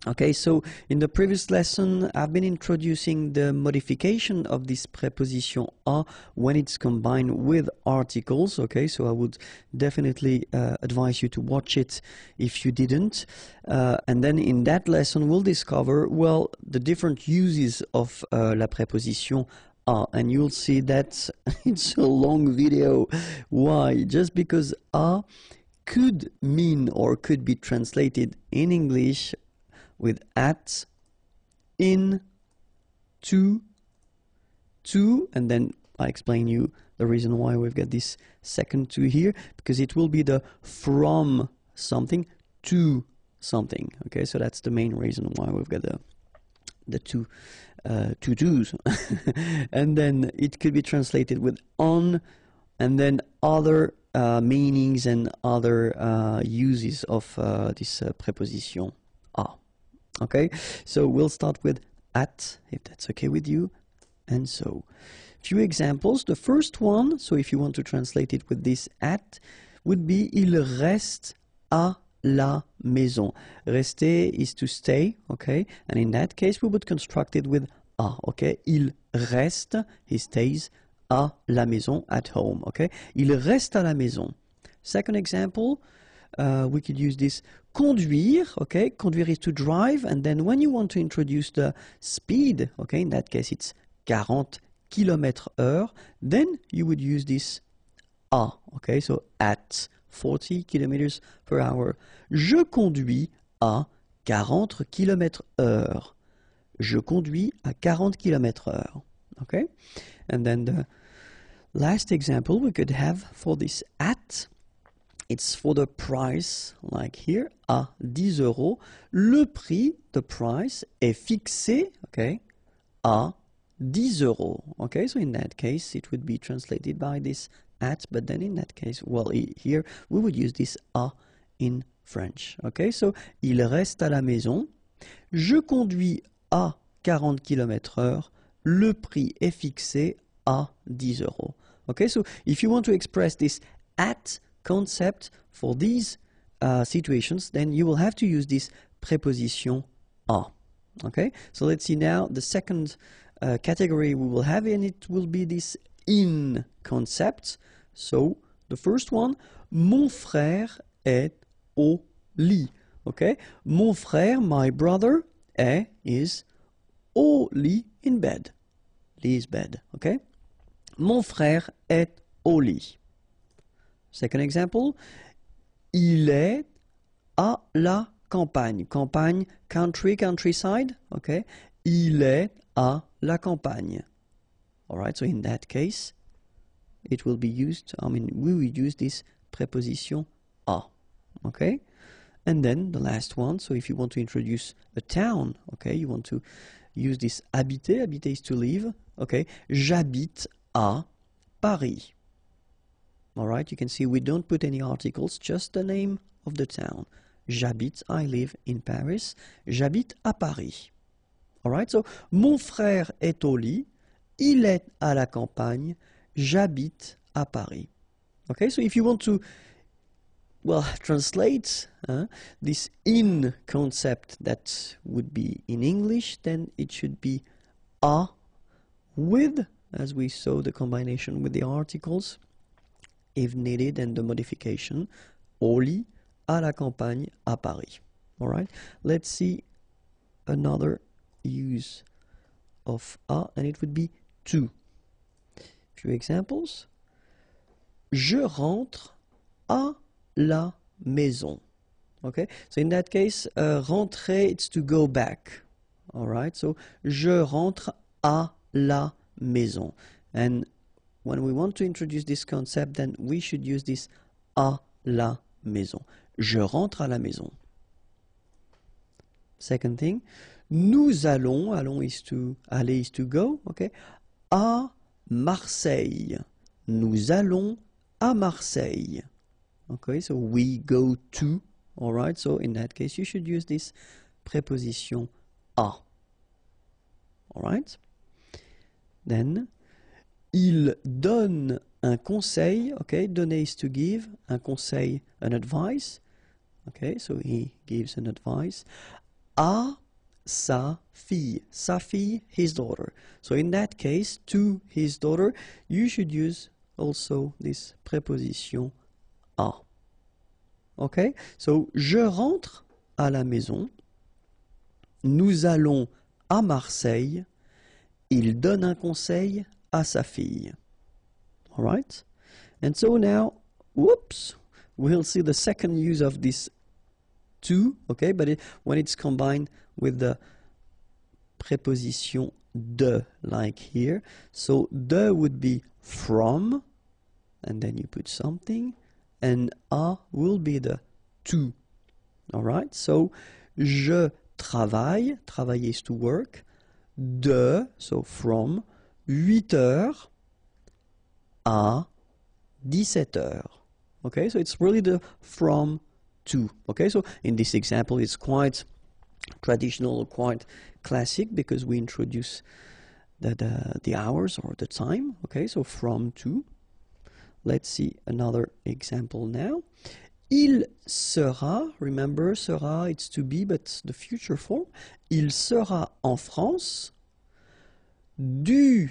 Okay, so in the previous lesson, I've been introducing the modification of this preposition a when it's combined with articles. Okay, so I would definitely advise you to watch it if you didn't. And then in that lesson, we'll discover, well, the different uses of la préposition a. And you'll see that it's a long video. Why? Just because a could mean or could be translated in English with at, in, to, and then I explain you the reason why we've got this second to here, because it will be the from something to something. Okay, so that's the main reason why we've got the two to-dos. And then it could be translated with on, and then other meanings and other uses of this preposition a. Okay, so we'll start with at, if that's okay with you. And so, few examples. The first one, so if you want to translate it with this at, would be il reste à la maison. Rester is to stay, okay? And in that case, we would construct it with a, okay? Il reste, he stays, à la maison, at home, okay? Il reste à la maison. Second example, we could use this conduire, okay? Conduire is to drive, and then when you want to introduce the speed, okay, in that case it's 40 km/h, then you would use this à, okay? So at 40 km/h. Je conduis à 40 km/h. Je conduis à 40 km/h, okay? And then the last example we could have for this at, it's for the price, like here, à 10 euros. Le prix, the price, est fixé, okay, à 10 euros. Okay, so in that case, it would be translated by this at, but then in that case, well, here, we would use this à in French. Okay, so, il reste à la maison. Je conduis à 40 km/h. Le prix est fixé à 10 euros. Okay, so, if you want to express this at concept for these situations, then you will have to use this preposition à. Okay, so let's see now the second category we will have, and it will be this in concept. So the first one, mon frère est au lit. Okay, mon frère, my brother, is au lit, in bed. Lit is bed. Okay, mon frère est au lit. Second example, il est à la campagne. Campagne, country, countryside, okay? Il est à la campagne. Alright, so in that case, it will be used, we will use this preposition à, okay? And then the last one, so if you want to introduce a town, okay, you want to use this habiter, habiter is to live, okay? J'habite à Paris. Alright, you can see we don't put any articles, just the name of the town. J'habite, I live in Paris. J'habite à Paris. Alright, so mon frère est au lit. Il est à la campagne. J'habite à Paris. Okay, so if you want to, well, translate this in concept that would be in English, then it should be à with, as we saw the combination with the articles, if needed, and the modification, au lit, à la campagne, à Paris. All right. Let's see another use of a, and it would be to. Few examples. Je rentre à la maison. Okay, so in that case, rentrer, it's to go back. All right, so je rentre à la maison. And when we want to introduce this concept, then we should use this à la maison. Je rentre à la maison. Second thing, nous allons, allons is to, aller is to go, okay, à Marseille. Nous allons à Marseille. Okay, so we go to. All right, so in that case, you should use this preposition à. All right. Then, il donne un conseil. Okay, donner is to give. Un conseil, an advice. Okay, so he gives an advice à sa fille. Sa fille, his daughter. So in that case, to his daughter, you should use also this preposition à. Okay, so je rentre à la maison. Nous allons à Marseille. Il donne un conseil à sa fille. All right, and so now, whoops, we'll see the second use of this to. Okay, but when it's combined with the preposition de, like here. So de would be from, and then you put something, and a will be the to. All right, so je travaille, travailler is to work, de, so from, 8 heures à 17 heures. Okay, so it's really the from to. Okay, so in this example, it's quite traditional, quite classic, because we introduce the hours or the time. Okay, so from to. Let's see another example now. Il sera, remember, sera, it's to be, but the future form. Il sera en France du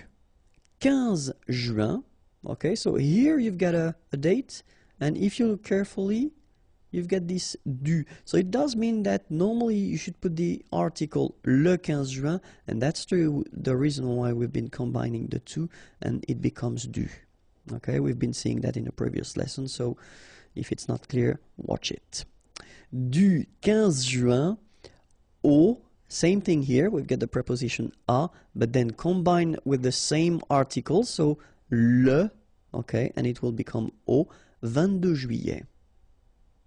15 juin. Okay, so here you've got a date, and if you look carefully, you've got this du. So it does mean that normally you should put the article le 15 juin, and that's the reason why we've been combining the two, and it becomes du. Okay, we've been seeing that in a previous lesson, so if it's not clear, watch it. Du 15 juin au, same thing here, we've got the preposition à, but then combined with the same article, so le, okay, and it will become au 22 juillet.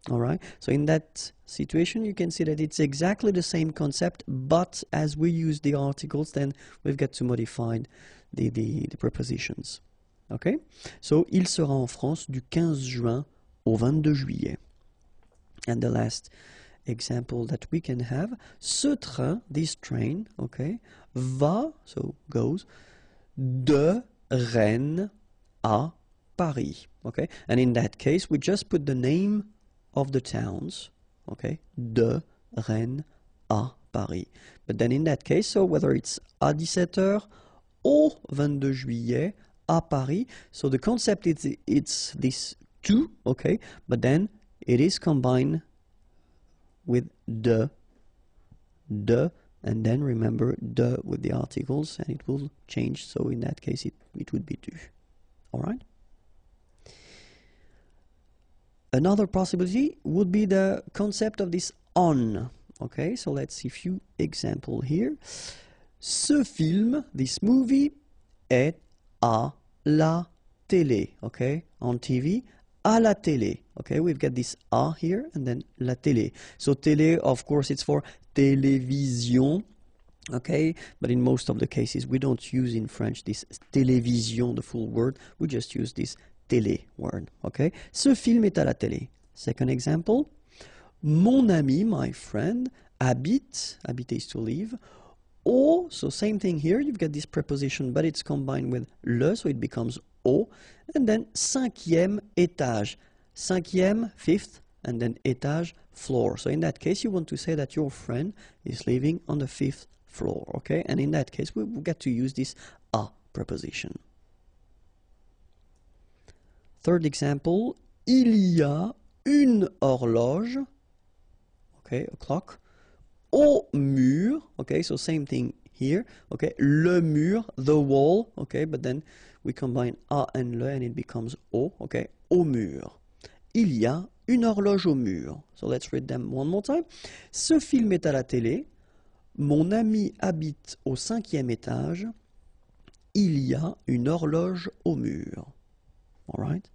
All right, so in that situation, you can see that it's exactly the same concept, but as we use the articles, then we've got to modify the prepositions. Okay, so il sera en France du 15 juin au 22 juillet. And the last example that we can have, ce train, this train, okay, va, so goes, de Rennes à Paris. Okay, and in that case, we just put the name of the towns, okay, de Rennes à Paris. But then in that case, so whether it's à 17 heures au 22 juillet à Paris, so the concept is it's this to, okay, but then it is combined with de, and then remember de with the articles, and it will change, so in that case it would be du. All right. Another possibility would be the concept of this on. Okay, so let's see a few examples here. Ce film, this movie, est à la télé. Okay, on TV, à la télé. Okay, we've got this à here and then la télé. So télé, of course, it's for télévision. Okay, but in most of the cases, we don't use in French this télévision, the full word. We just use this télé word. Okay, ce film est à la télé. Second example, mon ami, my friend, habite, habiter is to live, au, so same thing here, you've got this preposition, but it's combined with le, so it becomes au, and then cinquième étage, cinquième, fifth, and then étage, floor. So in that case, you want to say that your friend is living on the 5th floor, okay? And in that case, we get to use this a preposition. Third example, il y a une horloge. okay, a clock. Au mur, okay, so same thing here, okay, le mur, the wall, okay, but then we combine a and le and it becomes au, okay, au mur. Il y a une horloge au mur. So let's read them one more time. Ce film est à la télé. Mon ami habite au 5e étage. Il y a une horloge au mur. All right.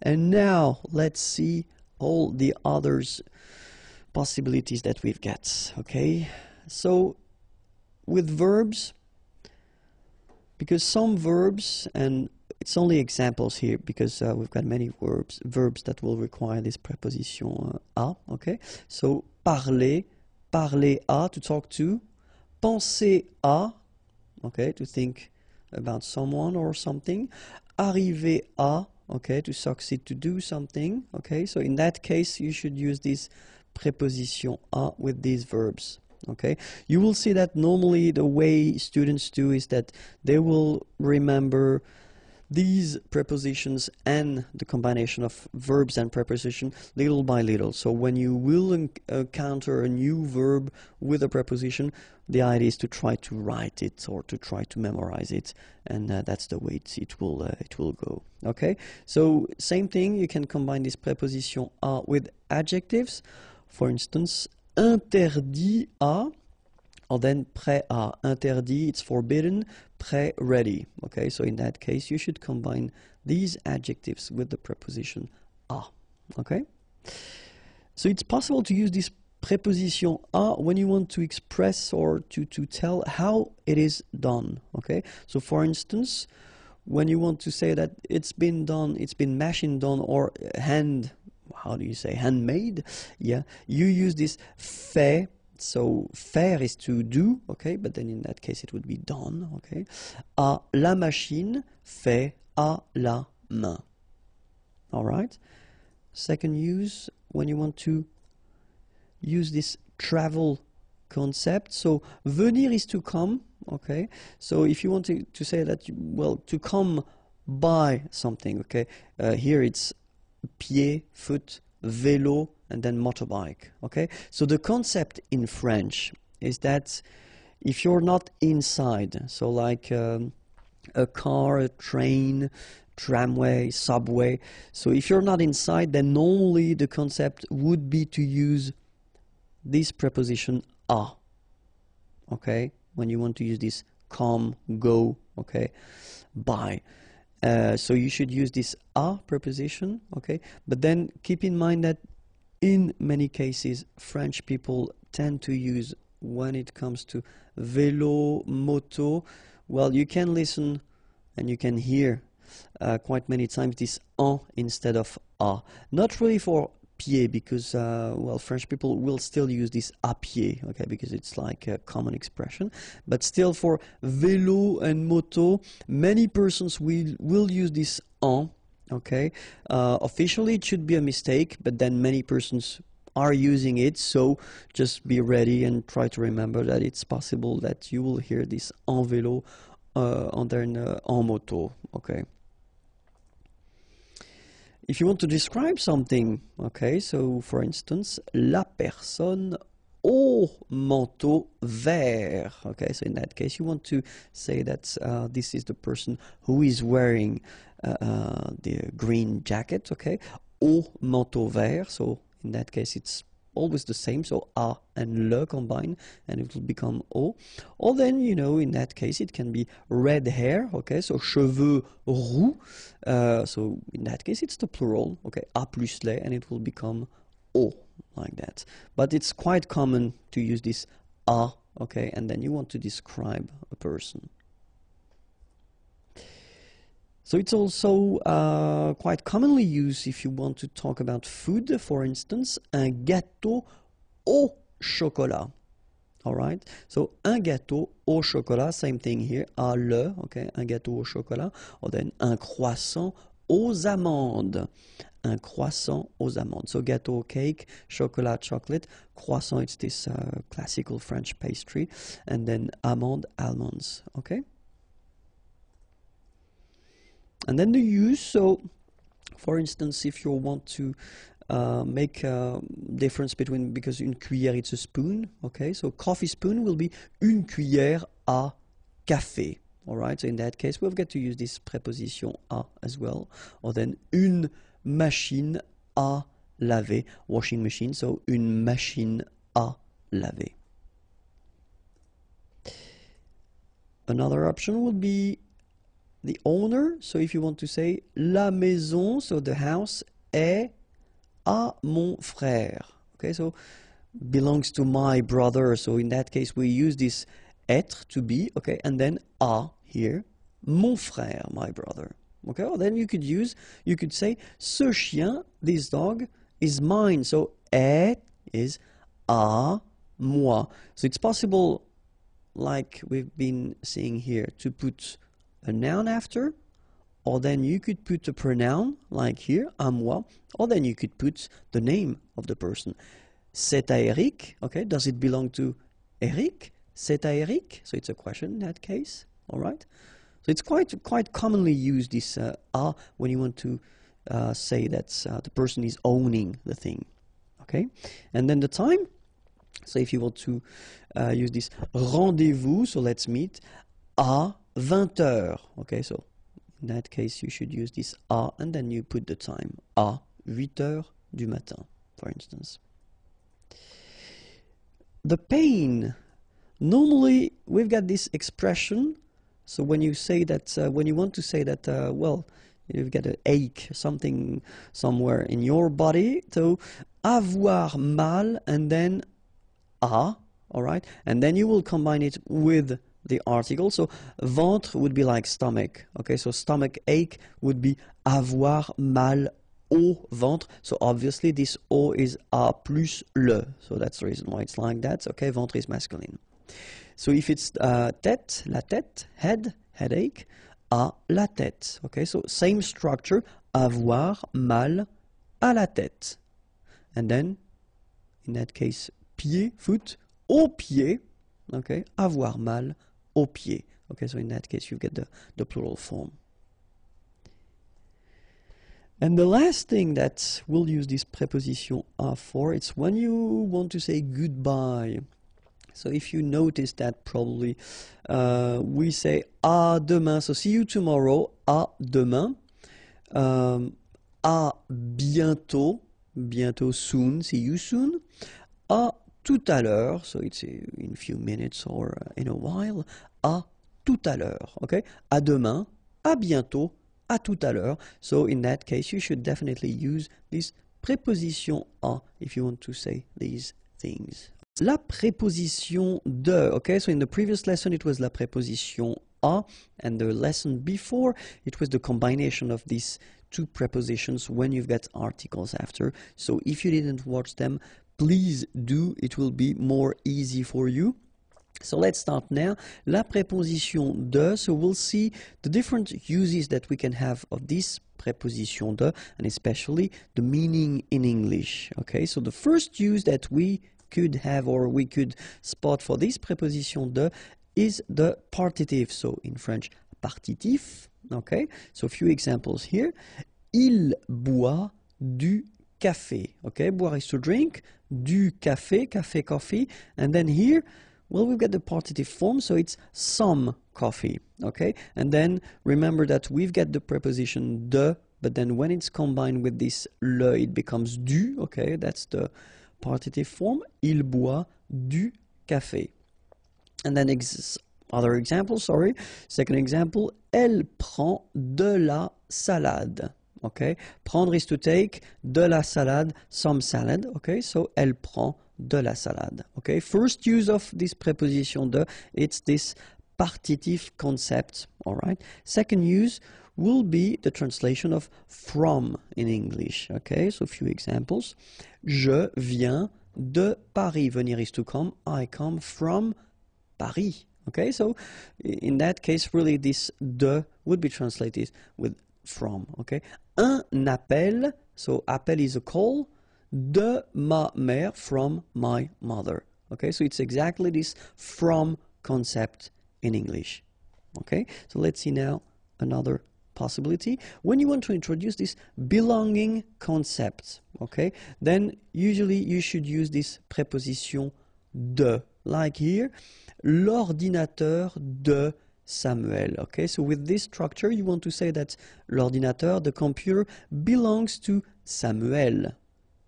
And now let's see all the others possibilities that we've got. Okay. So with verbs, because some verbs, and it's only examples here because we've got many verbs that will require this preposition a. Okay. So parler, parler à, to talk to. Penser à, okay, to think about someone or something. Arriver à, okay, to succeed to do something. Okay, so in that case you should use this preposition à with these verbs. Okay, you will see that normally the way students do is that they will remember these prepositions and the combination of verbs and preposition little by little. So when you will encounter a new verb with a preposition, the idea is to try to write it or to try to memorize it, and that's the way it will go. Okay, so same thing, you can combine this preposition à with adjectives. For instance, interdit à, or then prêt à. Interdit, it's forbidden. Prêt, ready. Okay, so in that case, you should combine these adjectives with the preposition à. Okay? So it's possible to use this preposition à when you want to express or to tell how it is done. Okay? So for instance, when you want to say that it's been done, it's been machine done or handmade? Yeah, you use this fait. So faire is to do, okay, but then in that case it would be done, okay. À la machine, fait à la main. All right. Second use, when you want to use this travel concept. So venir is to come, okay. So if you want to say that, to come by something, okay. Here it's pied, foot, vélo, and then motorbike. Okay, so the concept in French is that if you're not inside, so like a car, a train, tramway, subway, so if you're not inside, then normally the concept would be to use this preposition à. Okay, when you want to use this come, go, okay, by. So you should use this à preposition, okay, but then keep in mind that in many cases French people tend to use, when it comes to vélo, moto, well, you can listen and you can hear quite many times this en instead of à. Not really for pied, because French people will still use this à pied, okay, because it's like a common expression, but still for vélo and moto, many persons will use this en. Okay, officially it should be a mistake, but then many persons are using it, so just be ready and try to remember that it's possible that you will hear this en vélo en moto. Okay. If you want to describe something, okay, so for instance, la personne au manteau vert. Okay, so in that case you want to say that this is the person who is wearing the green jacket, okay, au manteau vert. So in that case it's always the same, so a and le combine and it will become au. Or then, you know, in that case it can be red hair, okay, so cheveux roux, so in that case it's the plural, okay, a plus les, and it will become au, like that. But it's quite common to use this a, okay, and then you want to describe a person. So it's also quite commonly used if you want to talk about food. For instance, un gâteau au chocolat. All right. So un gâteau au chocolat, same thing here. À le, okay, un gâteau au chocolat. Or then un croissant aux amandes. Un croissant aux amandes. So gâteau, cake, chocolat, chocolate. Croissant, it's this classical French pastry. And then amande, almonds. Okay. And then the use, so for instance, if you want to make a difference between, because une cuillère it's a spoon, okay? So coffee spoon will be une cuillère à café, all right? So in that case, we've got to use this preposition à as well, or then une machine à laver, washing machine, so une machine à laver. Another option would be the owner. So if you want to say la maison, so the house est à mon frère. Okay, so belongs to my brother. So in that case, we use this être to be. Okay, and then à here, mon frère, my brother. Okay, or then you could say ce chien, this dog, is mine. So est is à moi. So it's possible, like we've been seeing here, to put a noun after, or then you could put a pronoun, like here, à moi, or then you could put the name of the person. C'est à Eric, okay, does it belong to Eric? C'est à Eric, so it's a question in that case, all right? So it's quite commonly used, this à, when you want to say that the person is owning the thing, okay? And then the time, so if you want to use this rendezvous, so let's meet à 20h. Okay, so in that case you should use this à and then you put the time à 8h du matin, for instance. The pain. Normally we've got this expression. So when you say that, when you want to say that, well, you've got an ache, something somewhere in your body, so avoir mal and then à, all right? And then you will combine it with the article. So ventre would be like stomach, okay? So stomach ache would be avoir mal au ventre. So obviously this au is à plus le. So that's the reason why it's like that. Okay, ventre is masculine. So if it's tête, la tête, head, headache, à la tête. Okay, so same structure, avoir mal à la tête. And then, in that case, pied, foot, au pied, okay, avoir mal au pied. Okay, so in that case you get the plural form. And the last thing that we'll use this preposition à for, it's when you want to say goodbye. So if you notice that probably we say à demain, so see you tomorrow, à demain, à bientôt, bientôt soon, see you soon, à tout à l'heure, so it's in a few minutes or in a while, à tout à l'heure, okay? À demain, à bientôt, à tout à l'heure. So in that case, you should definitely use this preposition à if you want to say these things. La préposition de, okay? So in the previous lesson, it was la préposition à, and the lesson before, it was the combination of these two prepositions when you've got articles after. So if you didn't watch them, please do, it will be more easy for you. So let's start now. La préposition de, so we'll see the different uses that we can have of this preposition de, and especially the meaning in English. Okay, so the first use that we could have or we could spot for this preposition de is the partitive. So in French, partitif. Okay, so a few examples here. Il boit du café. Okay, boire is to drink, du café, café, coffee, and then here, well, we've got the partitive form, so it's some coffee. Okay, and then remember that we've got the preposition de, but then when it's combined with this le, it becomes du. Okay, that's the partitive form. Il boit du café. And then other example, sorry. Second example, elle prend de la salade. Okay, prendre is to take, de la salade, some salad. Okay, so elle prend de la salade. Okay, first use of this preposition de, it's this partitive concept. All right. Second use will be the translation of from in English. Okay, so a few examples. Je viens de Paris. Venir is to come. I come from Paris. Okay, so in that case, really this de would be translated with from. Okay, un appel, so appel is a call, de ma mère, from my mother. Okay, so it's exactly this from concept in English. Okay, so let's see now another possibility, when you want to introduce this belonging concept, okay, then usually you should use this preposition de, like here, l'ordinateur de Samuel. Okay, so with this structure, you want to say that l'ordinateur, the computer, belongs to Samuel.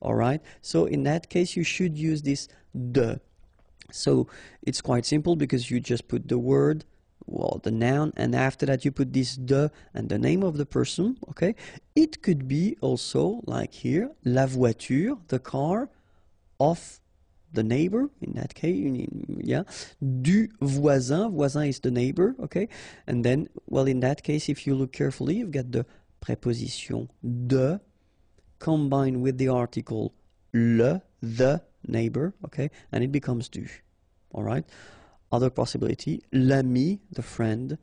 All right, so in that case, you should use this de. So it's quite simple because you just put the word, well, the noun, and after that you put this de and the name of the person. Okay, it could be also like here, la voiture, the car of the neighbor, in that case, yeah, du voisin, voisin is the neighbor, okay, and then, well, in that case, if you look carefully, you've got the preposition de combined with the article le, the neighbor, okay, and it becomes du, all right. Other possibility, l'ami, the friend,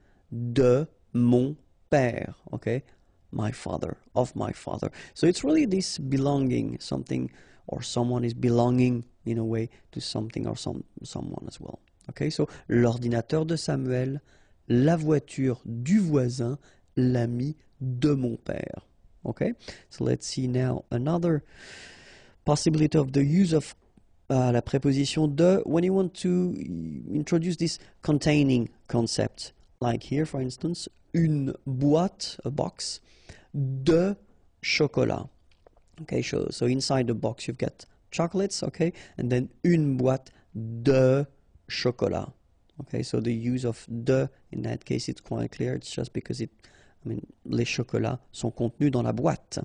de mon père, okay, my father, of my father. So it's really this belonging, something or someone is belonging in a way to something or someone as well. Okay, so l'ordinateur de Samuel, la voiture du voisin, l'ami de mon père. Okay, so let's see now another possibility of the use of la préposition de when you want to introduce this containing concept. Like here, for instance, une boîte, a box, de chocolat. Okay, so inside the box you've got chocolates, okay, and then une boîte de chocolat. Okay, so the use of de in that case it's quite clear. It's just because les chocolats sont contenus dans la boîte.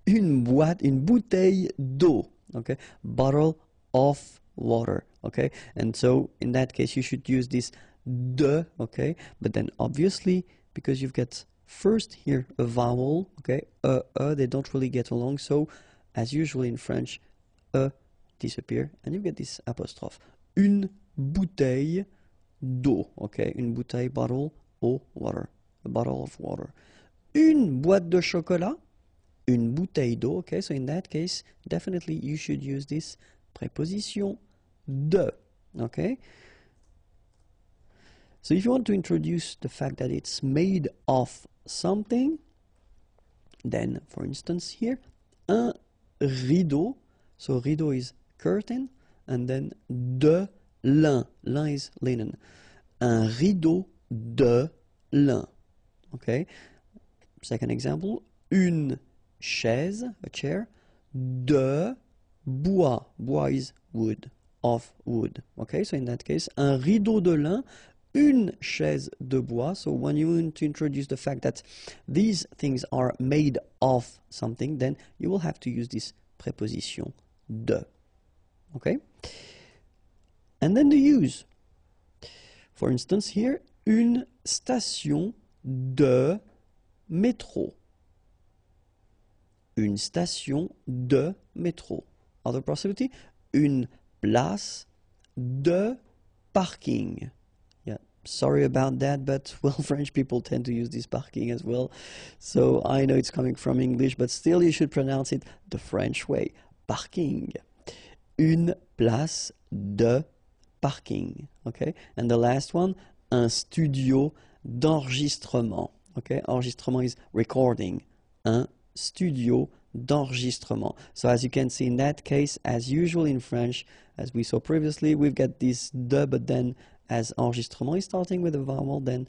Une bouteille d'eau. Okay, bottle of water. Okay, and so in that case you should use this de. Okay, but then obviously because you've got first here a vowel, okay, they don't really get along, so as usual in French, disappear, and you get this apostrophe. Une bouteille d'eau, okay, une bouteille, bottle, eau, water, a bottle of water. Une boîte de chocolat, une bouteille d'eau, okay, so in that case, definitely you should use this preposition de, okay. So if you want to introduce the fact that it's made of something, then for instance here, un rideau, so rideau is curtain, and then de lin, lin is linen, un rideau de lin, okay. Second example, une chaise, a chair, de bois, bois is wood, of wood, okay, so in that case, un rideau de lin, une chaise de bois. So when you want to introduce the fact that these things are made of something, then you will have to use this preposition de. Okay? And then the use. For instance, here, une station de métro. Une station de métro. Other possibility, une place de parking. Sorry about that, but well, French people tend to use this parking as well. So I know it's coming from English, but still you should pronounce it the French way. Parking. Une place de parking. Okay? And the last one, un studio d'enregistrement. Okay? Enregistrement is recording. Un studio d'enregistrement. So as you can see in that case, as usual in French, as we saw previously, we've got this de, but then as enregistrement is starting with a vowel, then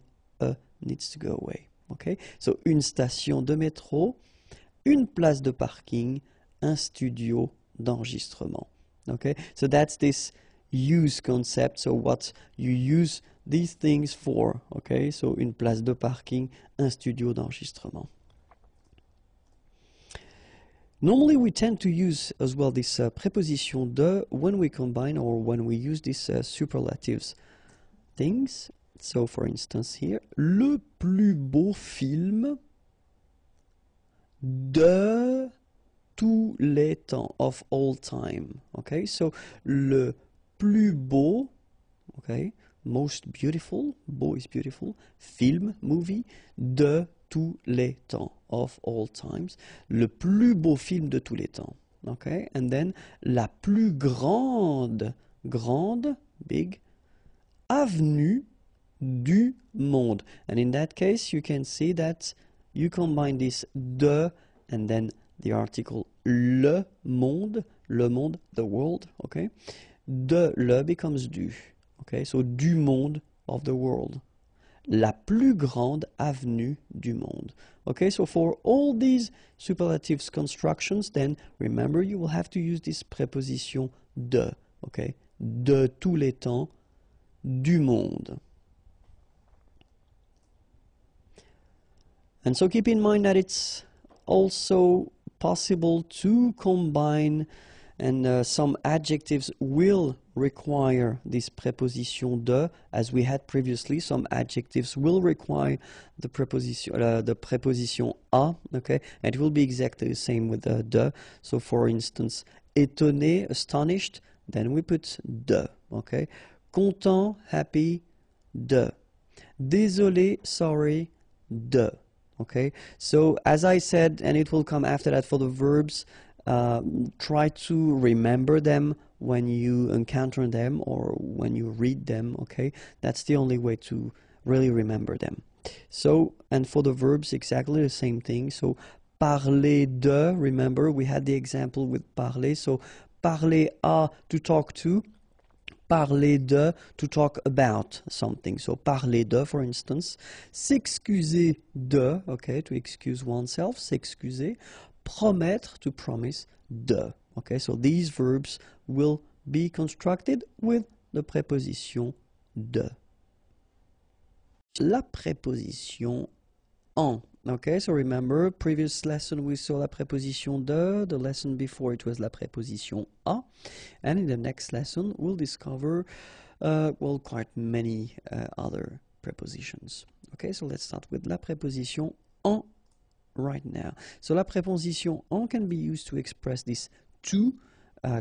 needs to go away. Okay? So une station de métro, une place de parking, un studio d'enregistrement. Okay? So that's this use concept. So what you use these things for. Okay? So une place de parking, un studio d'enregistrement. Normally we tend to use as well this preposition de when we combine or when we use these superlatives things. So for instance here, le plus beau film de tous les temps, of all time. Okay, so le plus beau, okay, most beautiful, beau is beautiful, film, movie, de tous les temps, of all times, le plus beau film de tous les temps. Okay, and then la plus grande, big, avenue du monde. And in that case, you can see that you combine this de and then the article le monde, the world, okay? De le becomes du, okay? So du monde, of the world. La plus grande avenue du monde. Okay, so for all these superlatives constructions, then remember you will have to use this preposition de, okay? De tous les temps, du monde. And so keep in mind that it's also possible to combine, and some adjectives will require this preposition de, as we had previously. Some adjectives will require the preposition a, okay, and it will be exactly the same with the de. So for instance, étonné, astonished, then we put de, okay. Content, happy, de. Désolé, sorry, de. Okay, so as I said, and it will come after that for the verbs, try to remember them when you encounter them or when you read them, okay? That's the only way to really remember them. So, and for the verbs, exactly the same thing. So, parler de, remember, we had the example with parler. So, parler à, to talk to. Parler de, to talk about something. So, parler de, for instance. S'excuser de, okay, to excuse oneself, s'excuser. Promettre, to promise, de. Okay, so these verbs will be constructed with the preposition de. La preposition en. Okay, so remember, previous lesson we saw la preposition de, the lesson before it was la preposition a, and in the next lesson we'll discover, well, quite many other prepositions. Okay, so let's start with la preposition en right now. So la preposition en can be used to express this to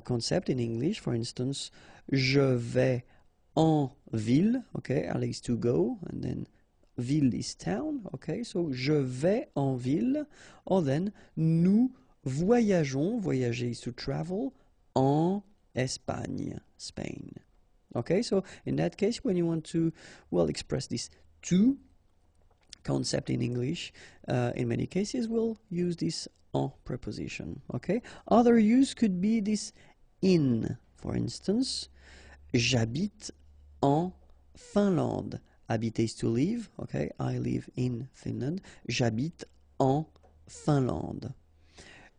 concept in English. For instance, je vais en ville, okay, I is to go, and then ville is town, okay, so je vais en ville, or then nous voyageons, voyager is to travel, en Espagne, Spain. Okay, so in that case, when you want to, well, express this to concept in English, in many cases we'll use this en preposition, okay? Other use could be this in. For instance, j'habite en Finlande. Habiter is to live, okay? I live in Finland. J'habite en Finlande.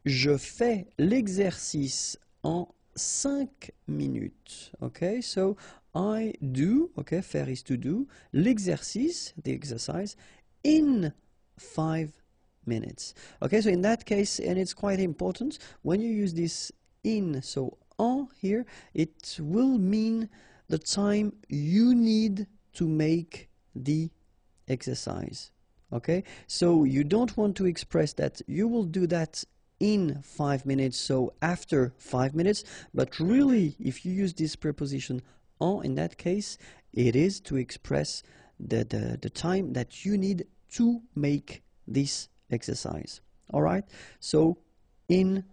Je fais l'exercice en 5 minutes, okay? So I do, okay, faire is to do, l'exercice, the exercise, in 5 minutes. Okay, so in that case, and it's quite important, when you use this in, so en here, it will mean the time you need to make the exercise. Okay, so you don't want to express that you will do that in 5 minutes, so after 5 minutes, but really, if you use this preposition en, in that case, it is to express the time that you need to make this exercise. All right, so in,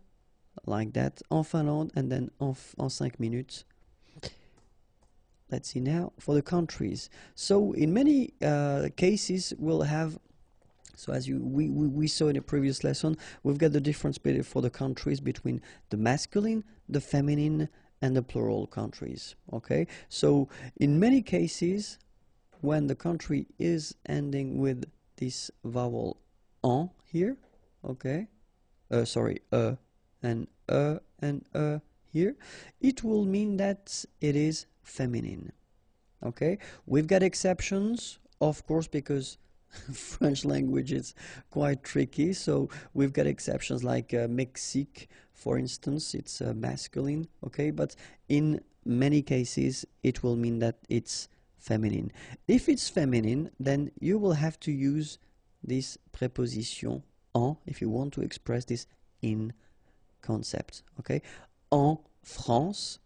like that, en Finlande, and then en 5 minutes. Let's see now for the countries. So in many cases we'll have, so as we saw in a previous lesson, we've got the difference for the countries between the masculine, the feminine, and the plural countries. Okay, so in many cases when the country is ending with this vowel en here, okay, sorry, and here, it will mean that it is feminine. Okay, we've got exceptions, of course, because French language is quite tricky, so we've got exceptions like Mexique, for instance, it's masculine, okay, but in many cases it will mean that it's feminine. If it's feminine, then you will have to use this preposition en if you want to express this in concept, okay? En France,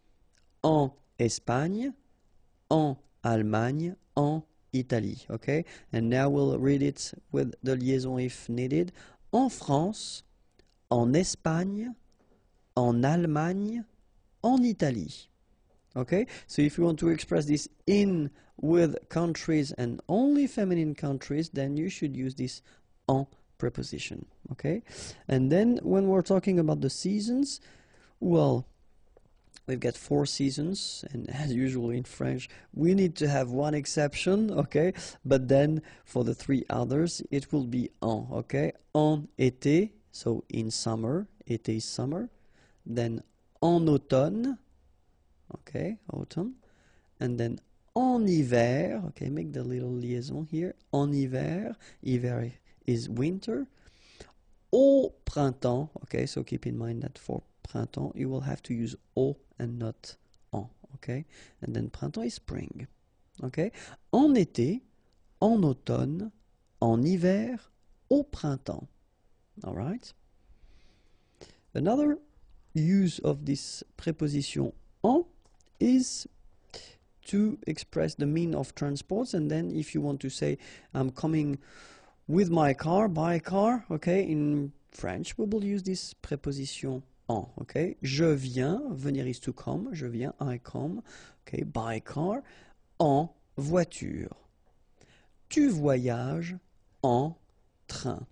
en Espagne, en Allemagne, en Italy, okay? And now we'll read it with the liaison if needed. En France, en Espagne, en Allemagne, en Italie. Okay, so if you want to express this in with countries and only feminine countries, then you should use this en preposition, okay? And then when we're talking about the seasons, well, we've got 4 seasons, and as usual in French, we need to have one exception, okay? But then for the 3 others, it will be en, okay? En été, so in summer, été is summer. Then en automne, okay, autumn. And then en hiver, okay, make the little liaison here. En hiver, hiver is winter. Au printemps, okay, so keep in mind that for printemps, you will have to use au and not en, okay? And then printemps is spring, okay? En été, en automne, en hiver, au printemps, all right? Another use of this preposition en is to express the mean of transports, and then if you want to say I'm coming with my car, by car, okay, in French we will use this preposition en, okay? Je viens, venir is to come, je viens, I come, okay, by car, en voiture. Tu voyages en train.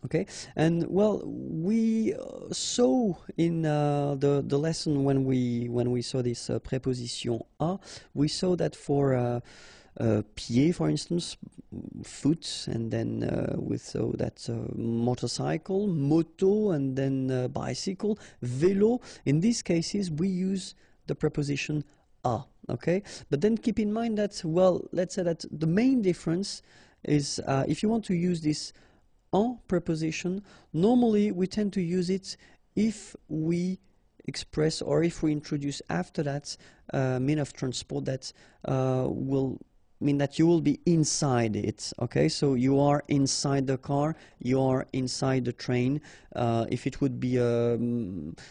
Okay, and well, we saw in the lesson when we saw this preposition a, we saw that for pied, for instance, foot, and then we saw that motorcycle, moto, and then bicycle, vélo. In these cases, we use the preposition a. Okay, but then keep in mind that, well, let's say that the main difference is if you want to use this en preposition, normally we tend to use it if we express or if we introduce after that mean of transport that will mean that you will be inside it, okay? So you are inside the car, you are inside the train. If it would be a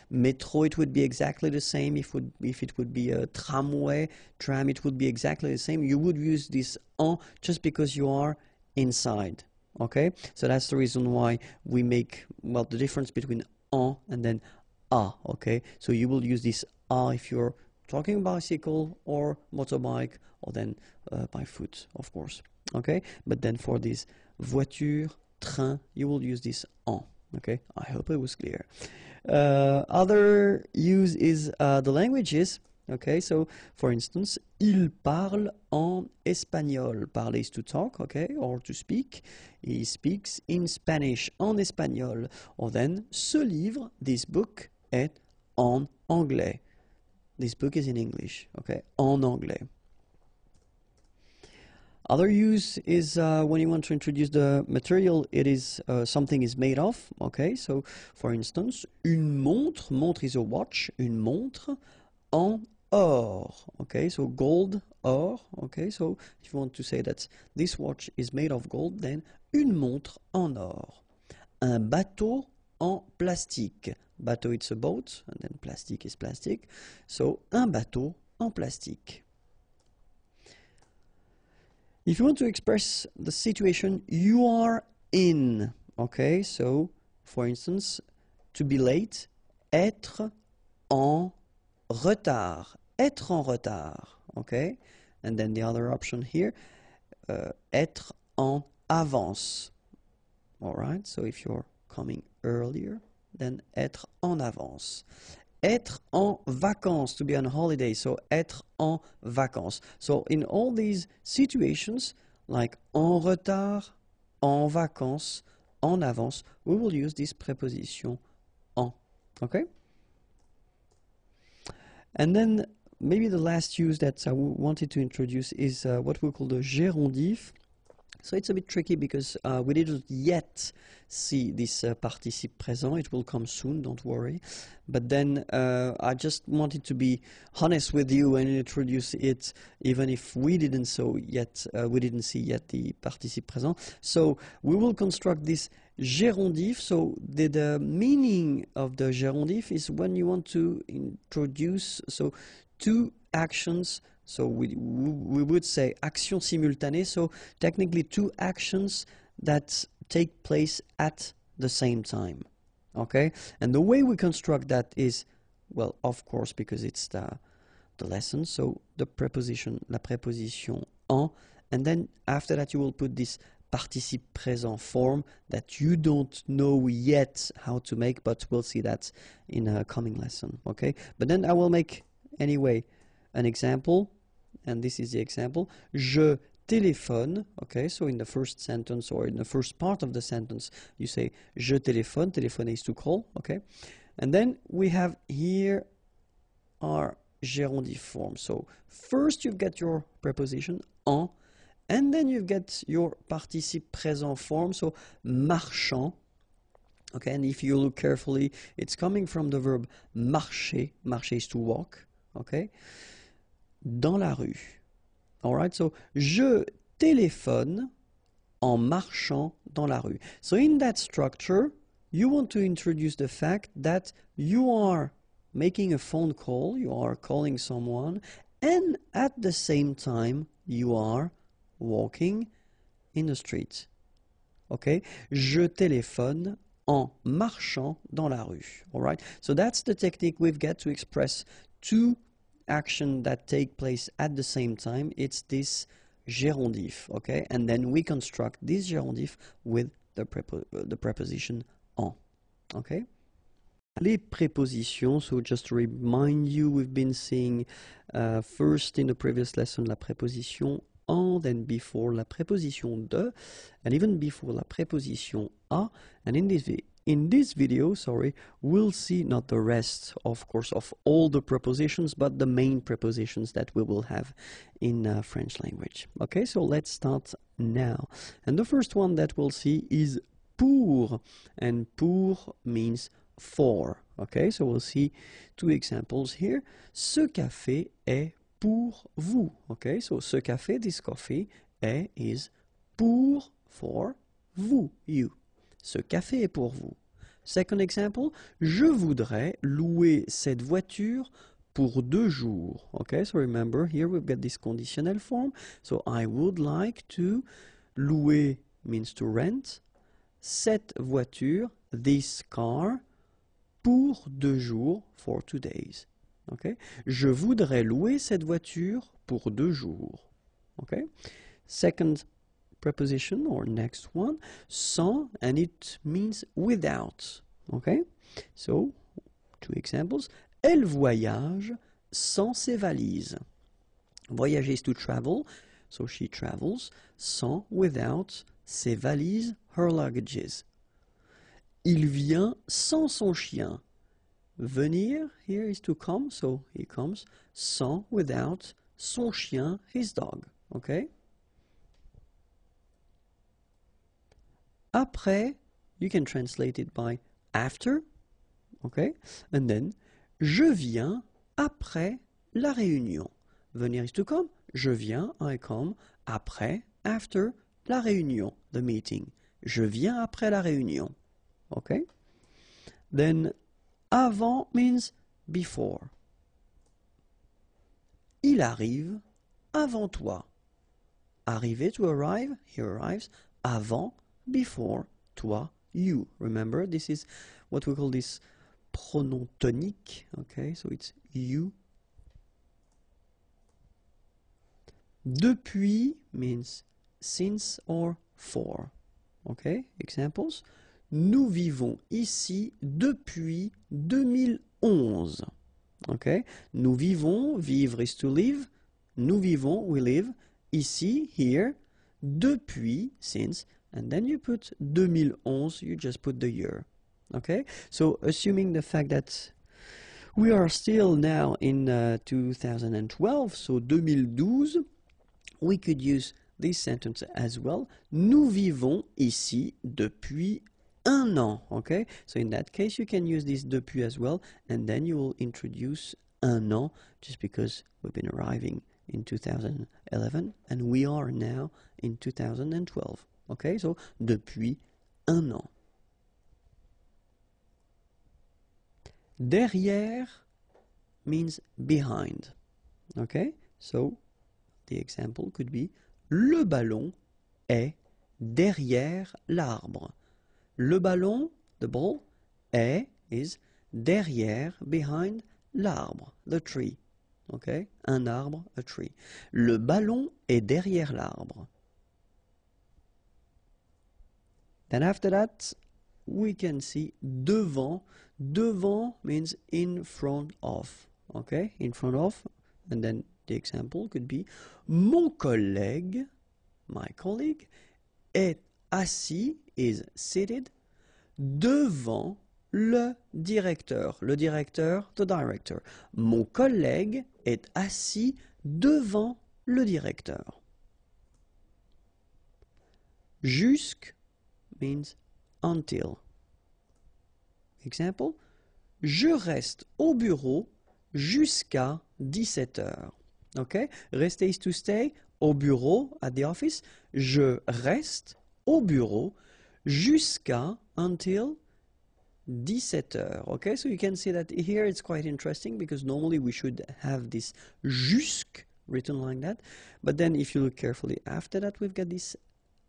metro, it would be exactly the same. If it would be a tramway, tram, it would be exactly the same. You would use this en just because you are inside. Okay, so that's the reason why we make, well, the difference between en and then a, okay? So you will use this a if you're talking bicycle or motorbike, or then by foot, of course, okay? But then for this voiture, train, you will use this en, okay? I hope it was clear. Other use is the languages. Okay, so for instance, il parle en espagnol. Parler is to talk, okay, or to speak. He speaks in Spanish, en espagnol. Or then, ce livre, this book, est en anglais. This book is in English, okay, en anglais. Other use is when you want to introduce the material it is something is made of, okay, so for instance, une montre, montre is a watch, une montre en or, okay, so gold, or, okay, so if you want to say that this watch is made of gold, then une montre en or. Un bateau en plastique. Bateau, it's a boat, and then plastique is plastic, so un bateau en plastique. If you want to express the situation you are in, okay, so for instance, to be late, être en retard, être en retard, okay? And then the other option here, être en avance, all right? So if you're coming earlier, then être en avance. Être en vacances, to be on holiday, so être en vacances. So in all these situations, like en retard, en vacances, en avance, we will use this preposition en, okay? And then maybe the last use that I wanted to introduce is what we call the gérondif. So it's a bit tricky because we didn't yet see this participe présent. It will come soon, don't worry. But then I just wanted to be honest with you and introduce it, even if we didn't see yet the participe présent. So we will construct this gérondif. So the meaning of the gérondif is when you want to introduce two actions. So we would say action simultanée, so technically two actions that take place at the same time, okay? And the way we construct that is, well, of course, because it's the lesson, so the preposition, la préposition en, and then after that you will put this participe présent form that you don't know yet how to make, but we'll see that in a coming lesson, okay? But then I will make, anyway, an example, and this is the example. Je téléphone, okay? So in the first sentence or in the first part of the sentence, you say je téléphone. Téléphone is to call, okay? And then we have here our gerundive form. So first you've got your preposition en, and then you get your participe présent form, so marchant. Okay, and if you look carefully, it's coming from the verb marcher. Marcher is to walk. Okay, dans la rue. All right, so je téléphone en marchant dans la rue. So in that structure, you want to introduce the fact that you are making a phone call, you are calling someone, and at the same time, you are walking in the street. Okay? Je téléphone en marchant dans la rue. All right? So that's the technique we've got to express two actions that take place at the same time. It's this gerundive. Okay? And then we construct this gerundive with the preposition en. Okay? Les prépositions, so just to remind you, we've been seeing first in the previous lesson la préposition en, then before la préposition de, and even before la préposition a, and in this video, we'll see not the rest, of course, of all the prepositions, but the main prepositions that we will have in French language. Okay, so let's start now. And the first one that we'll see is pour, and pour means for. Okay, so we'll see two examples here. Ce café est pour vous. Okay, so ce café, this coffee, is pour, for, vous, you. Ce café est pour vous. Second example, je voudrais louer cette voiture pour 2 jours. Okay, so remember here we've got this conditional form. So I would like to, louer means to rent, cette voiture, this car, pour 2 jours, for 2 days. Okay? Je voudrais louer cette voiture pour 2 jours. Okay? Second preposition, or next one, sans, and it means without. Okay? So, 2 examples. Elle voyage sans ses valises. Voyager is to travel, so she travels, sans, without, ses valises, her luggages. Il vient sans son chien. Venir, here is to come, so he comes, sans, without, son chien, his dog. Okay? Après, you can translate it by after. Okay? And then, je viens après la réunion. Venir is to come. Je viens, I come, après, after, la réunion, the meeting. Je viens après la réunion. Okay? Then, avant means before. Il arrive avant toi. Arriver, to arrive, he arrives. Avant, before, toi, you. Remember, this is what we call this pronom tonique. Okay, so it's you. Depuis means since or for. Okay, examples. Nous vivons ici depuis 2011. Okay? Nous vivons, vivre is to live. Nous vivons, we live. Ici, here. Depuis, since. And then you put 2011, you just put the year. Okay? So, assuming the fact that we are still now in 2012, so 2012, we could use this sentence as well. Nous vivons ici depuis 1 an, okay? So in that case, you can use this depuis as well, and then you will introduce 1 an, just because we've been arriving in 2011, and we are now in 2012, okay? So, depuis 1 an. Derrière means behind, okay? So, the example could be, le ballon est derrière l'arbre. Le ballon, the ball, is derrière, behind, l'arbre, the tree. Okay? Un arbre, a tree. Le ballon est derrière l'arbre. Then after that, we can see devant. Devant means in front of. Okay, in front of. And then the example could be mon collègue, my colleague, est assis, is seated, devant le directeur. Le directeur, the director. Mon collègue est assis devant le directeur. Jusque means until. Example, je reste au bureau jusqu'à 17 heures. Okay? Rester is to stay, au bureau, at the office. Je reste au bureau jusqu'à, until 17 heures. Okay, so you can see that here it's quite interesting because normally we should have this jusque written like that. But then if you look carefully after that, we've got this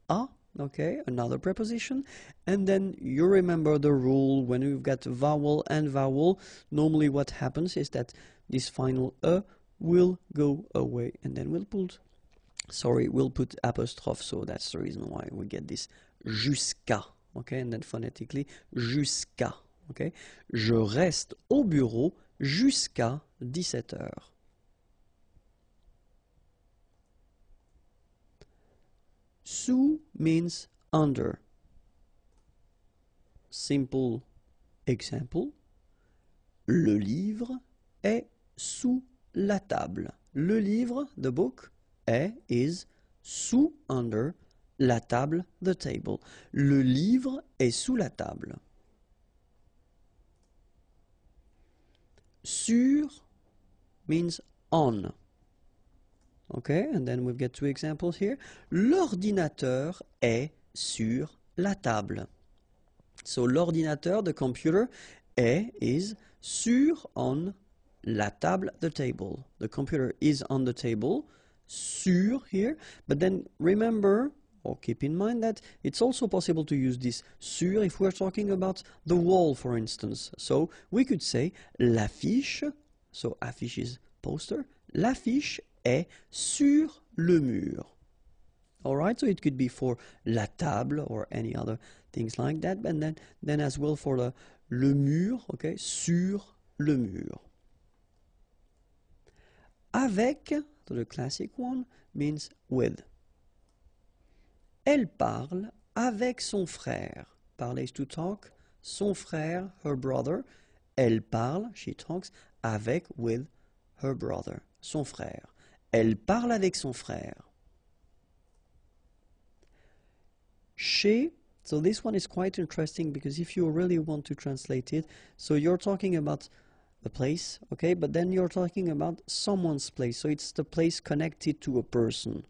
a, okay, another preposition. And then you remember the rule when we've got vowel and vowel. Normally what happens is that this final a will go away and then we'll put apostrophe. So that's the reason why we get this jusqu'à. Okay, and then phonetically, jusqu'à. Okay, je reste au bureau jusqu'à 17 heures. Sous means under. Simple example. Le livre est sous la table. Le livre, the book, is sous, under, la table, the table. Le livre est sous la table. Sur means on. Okay, and then we've got two examples here. L'ordinateur est sur la table. So l'ordinateur, the computer, is sur, on, la table, the table. The computer is on the table, sur here, but then remember, or keep in mind that it's also possible to use this sur if we're talking about the wall, for instance. So we could say l'affiche, so affiche is poster, l'affiche est sur le mur. Alright, so it could be for la table or any other things like that, and then as well for le mur, okay, sur le mur. Avec, so the classic one, means with. Elle parle avec son frère. Parler is to talk. Son frère, her brother. Elle parle, she talks, avec, with her brother. Son frère. Elle parle avec son frère. Chez, so this one is quite interesting because if you really want to translate it, so you're talking about a place, okay, but then you're talking about someone's place. So it's the place connected to a person.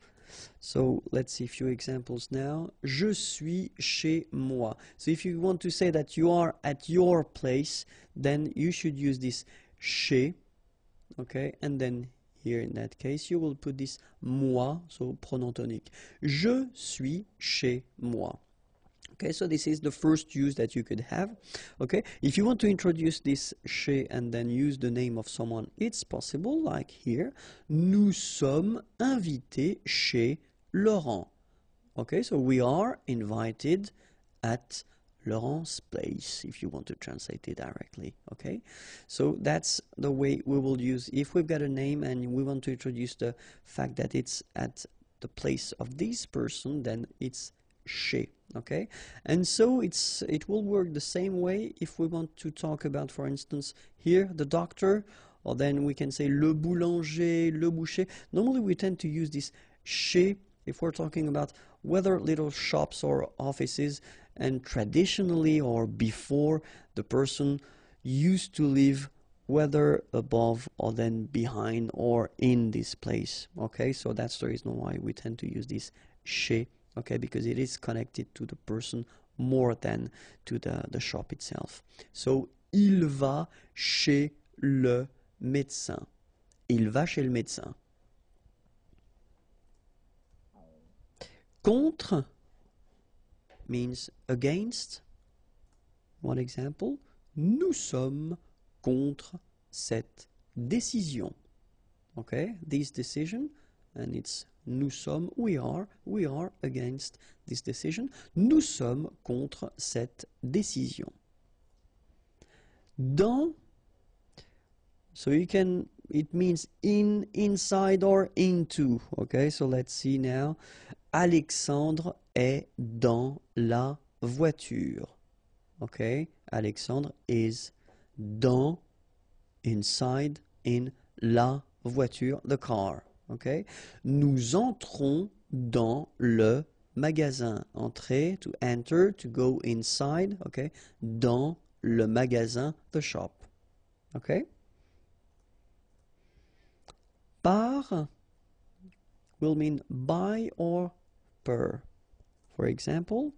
So let's see a few examples now. Je suis chez moi. So if you want to say that you are at your place, then you should use this chez, okay, and then here in that case you will put this moi, so pronom tonique. Je suis chez moi. Okay, so this is the first use that you could have. Okay, if you want to introduce this chez and then use the name of someone, it's possible, like here. Nous sommes invités chez Laurent. Okay, so we are invited at Laurent's place, if you want to translate it directly. Okay, so that's the way we will use if we've got a name and we want to introduce the fact that it's at the place of this person, then it's chez. Okay, and so it will work the same way if we want to talk about, for instance, here the doctor, or then we can say le boulanger, le boucher. Normally we tend to use this chez if we're talking about whether little shops or offices, and traditionally or before the person used to live whether above or then behind or in this place. Okay, so that's the reason why we tend to use this chez. Okay, because it is connected to the person more than to the shop itself. So, il va chez le médecin. Il va chez le médecin. Contre means against. One example. Nous sommes contre cette décision. Okay, this decision, and it's Nous sommes, we are against this decision. Nous sommes contre cette décision. Dans, so you can, it means in, inside or into. Okay, so let's see now. Alexandre est dans la voiture. Okay, Alexandre is dans, inside, in la voiture, the car. Okay, nous entrons dans le magasin. Entrer, to enter, to go inside. Okay, dans le magasin, the shop. Okay. Par will mean by or per. For example,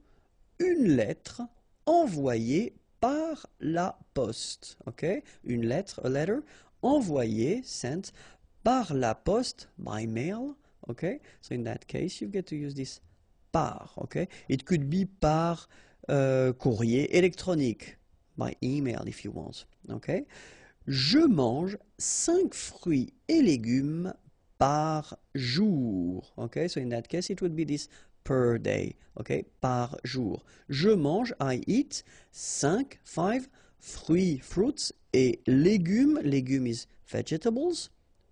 une lettre envoyée par la poste. Okay, une lettre, a letter, envoyée, sent, par la poste, by mail. Okay, so in that case, you get to use this par. Okay, it could be par courrier électronique, by email if you want. Okay, je mange 5 fruits et légumes par jour. Okay, so in that case, it would be this per day. Okay, par jour. Je mange, I eat 5 fruits, fruits, et légumes, légumes is vegetables,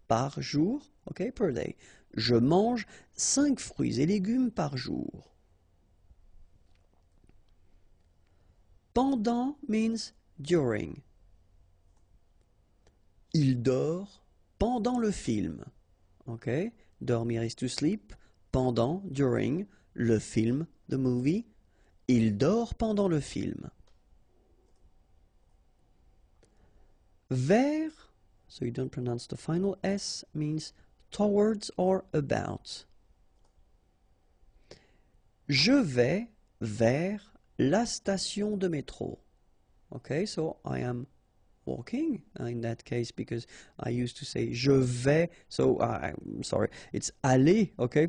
par jour, okay, per day. Je mange 5 fruits et légumes par jour. Pendant means during. Il dort pendant le film. Okay, dormir is to sleep. Pendant, during, le film, the movie. Il dort pendant le film. Vers, so you don't pronounce the final S, means towards or about. Je vais vers la station de métro. Okay, so I am walking in that case because I used to say je vais, so I'm sorry, it's aller, okay?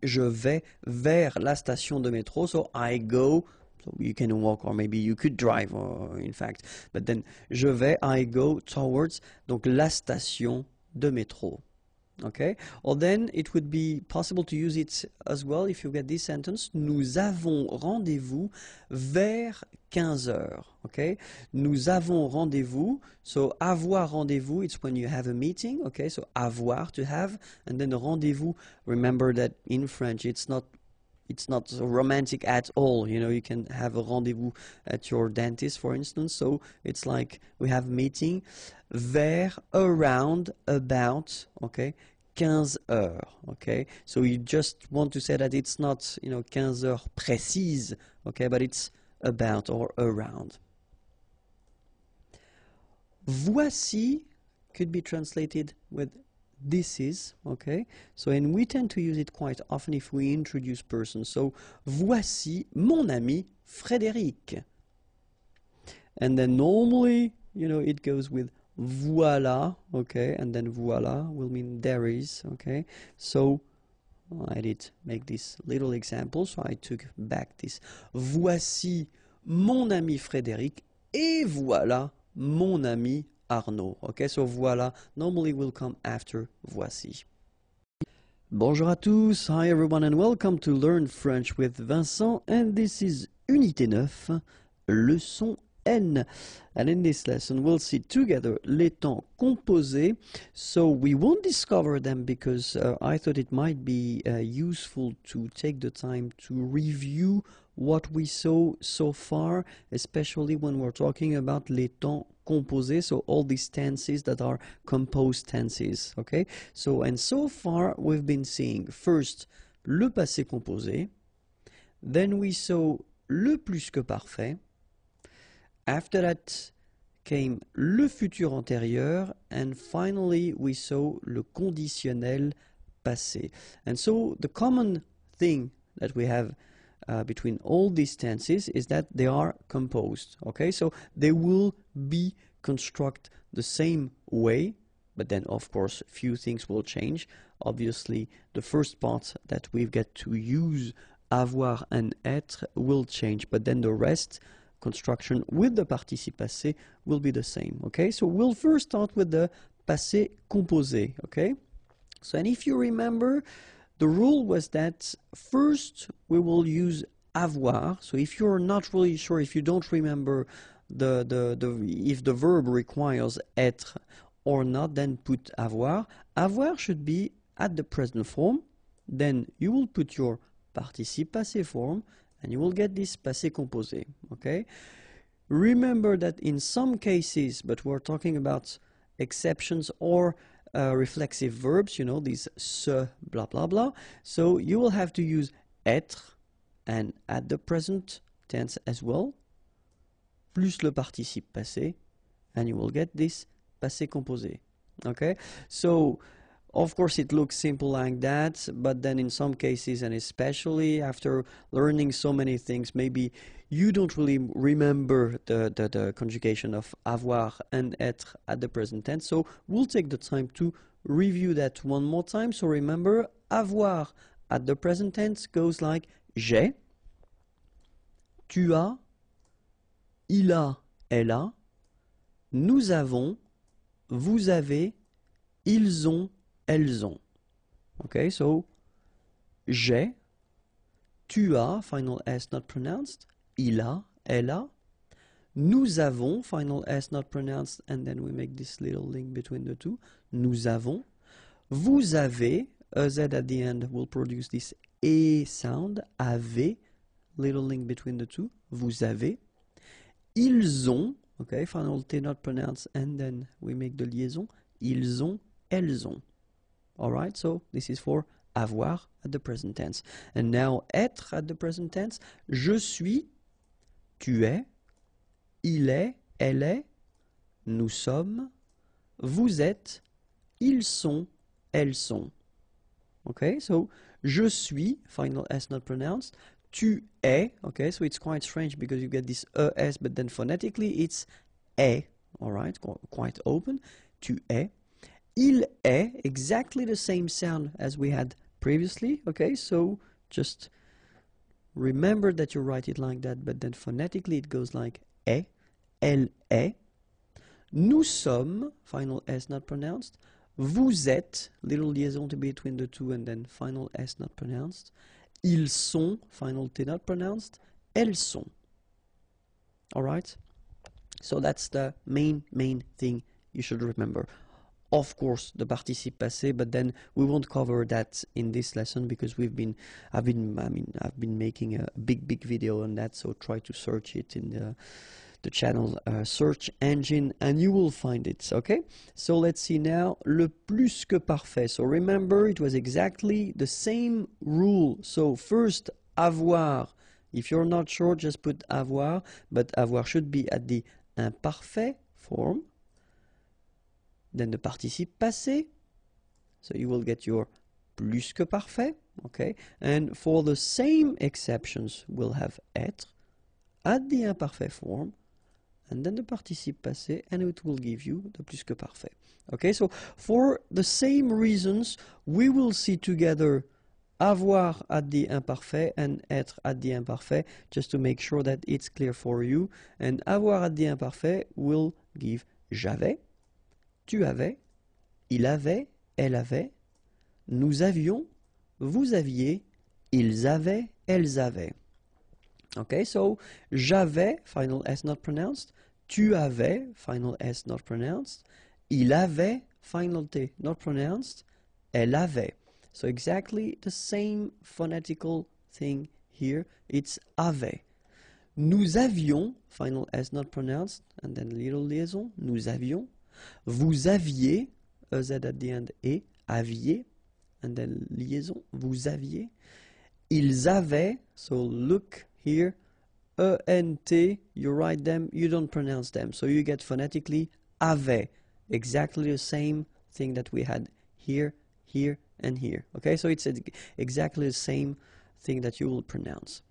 Je vais vers la station de métro, so I go. So you can walk or maybe you could drive, in fact. But then, je vais, I go towards, donc la station de métro. Okay? Or then it would be possible to use it as well if you get this sentence. Nous avons rendez-vous vers 15 heures. Okay? Nous avons rendez-vous. So avoir rendez-vous, it's when you have a meeting. Okay? So avoir, to have. And then rendez-vous, remember that in French it's not romantic at all. You know, you can have a rendezvous at your dentist, for instance. So it's like we have a meeting vers, around, about, okay, 15 heures, okay. So you just want to say that it's not, you know, 15 heures précises, okay, but it's about or around. Voici could be translated with this is, okay, so and we tend to use it quite often if we introduce persons. So, voici mon ami Frédéric. And then normally, you know, it goes with voilà, okay, and then voilà will mean there is, okay. So, I did make this little example, so I took back this. Voici mon ami Frédéric et voilà mon ami Arnaud. Okay, so voilà normally will come after voici. Bonjour à tous, hi everyone and welcome to Learn French with Vincent, and this is Unité 9, leçon N. And in this lesson we'll see together les temps composés. So we won't discover them because I thought it might be useful to take the time to review what we saw so far, especially when we're talking about les temps composés, so all these tenses that are composed tenses, okay? So, and so far we've been seeing first le passé composé, then we saw le plus que parfait, after that came le futur antérieur, and finally we saw le conditionnel passé. And so the common thing that we have between all these tenses is that they are composed, okay? So they will be constructed the same way, but then of course few things will change. Obviously the first part that we've got to use, avoir and être, will change, but then the rest, construction with the participe passé, will be the same, okay? So we'll first start with the passé composé, okay? So, and if you remember, the rule was that first we will use avoir. So if you're not really sure, if you don't remember if the verb requires être or not, then put avoir. Avoir should be at the present form. Then you will put your participe passé form and you will get this passé composé. Okay? Remember that in some cases, but we're talking about exceptions or reflexive verbs, you know, these se, blah, blah, blah. So you will have to use être and at the present tense as well, plus le participe passé, and you will get this passé composé. Okay? So, of course, it looks simple like that, but then in some cases, and especially after learning so many things, maybe you don't really remember the conjugation of avoir and être at the present tense. So we'll take the time to review that one more time. So remember, avoir at the present tense goes like j'ai, tu as, il a, elle a, nous avons, vous avez, ils ont, elles ont. Okay, so j'ai, tu as, final S not pronounced, il a, elle a, nous avons, final S not pronounced, and then we make this little link between the two, nous avons, vous avez, a Z at the end will produce this E sound, avez, little link between the two, vous avez, ils ont, okay, final T not pronounced, and then we make the liaison, ils ont, elles ont. Alright, so this is for avoir at the present tense. And now être at the present tense, je suis, tu es, il est, elle est, nous sommes, vous êtes, ils sont, elles sont. Okay, so je suis, final S not pronounced, tu es, okay, so it's quite strange because you get this ES, but then phonetically it's est, alright, quite open, tu es. Il est, exactly the same sound as we had previously, okay, so just remember that you write it like that, but then phonetically it goes like est, elle est. Nous sommes, final S not pronounced. Vous êtes, little liaison to between the two and then final S not pronounced. Ils sont, final T not pronounced. Elles sont. Alright? So that's the main thing you should remember. Of course, the participe passé, but then we won't cover that in this lesson because I've been making a big video on that, so try to search it in the channel search engine and you will find it, okay? So let's see now, le plus que parfait. So remember, it was exactly the same rule. So first, avoir. If you're not sure, just put avoir, but avoir should be at the imparfait form. Then the participe passé, so you will get your plus que parfait, okay? And for the same exceptions, we'll have être at the imparfait form, and then the participe passé, and it will give you the plus que parfait. Okay, so for the same reasons, we will see together avoir at the imparfait and être at the imparfait, just to make sure that it's clear for you. And avoir at the imparfait will give j'avais, tu avais, il avait, elle avait, nous avions, vous aviez, ils avaient, elles avaient. Okay, so j'avais, final S not pronounced, tu avais, final S not pronounced, il avait, final T not pronounced, elle avait. So exactly the same phonetical thing here, it's avait. Nous avions, final S not pronounced, and then little liaison, nous avions. Vous aviez, a Z at the end, et, aviez, and then liaison, vous aviez. Ils avaient, so look here, E, N, T, you write them, you don't pronounce them. So you get phonetically avait, exactly the same thing that we had here, here, and here. Okay, so it's exactly the same thing that you will pronounce.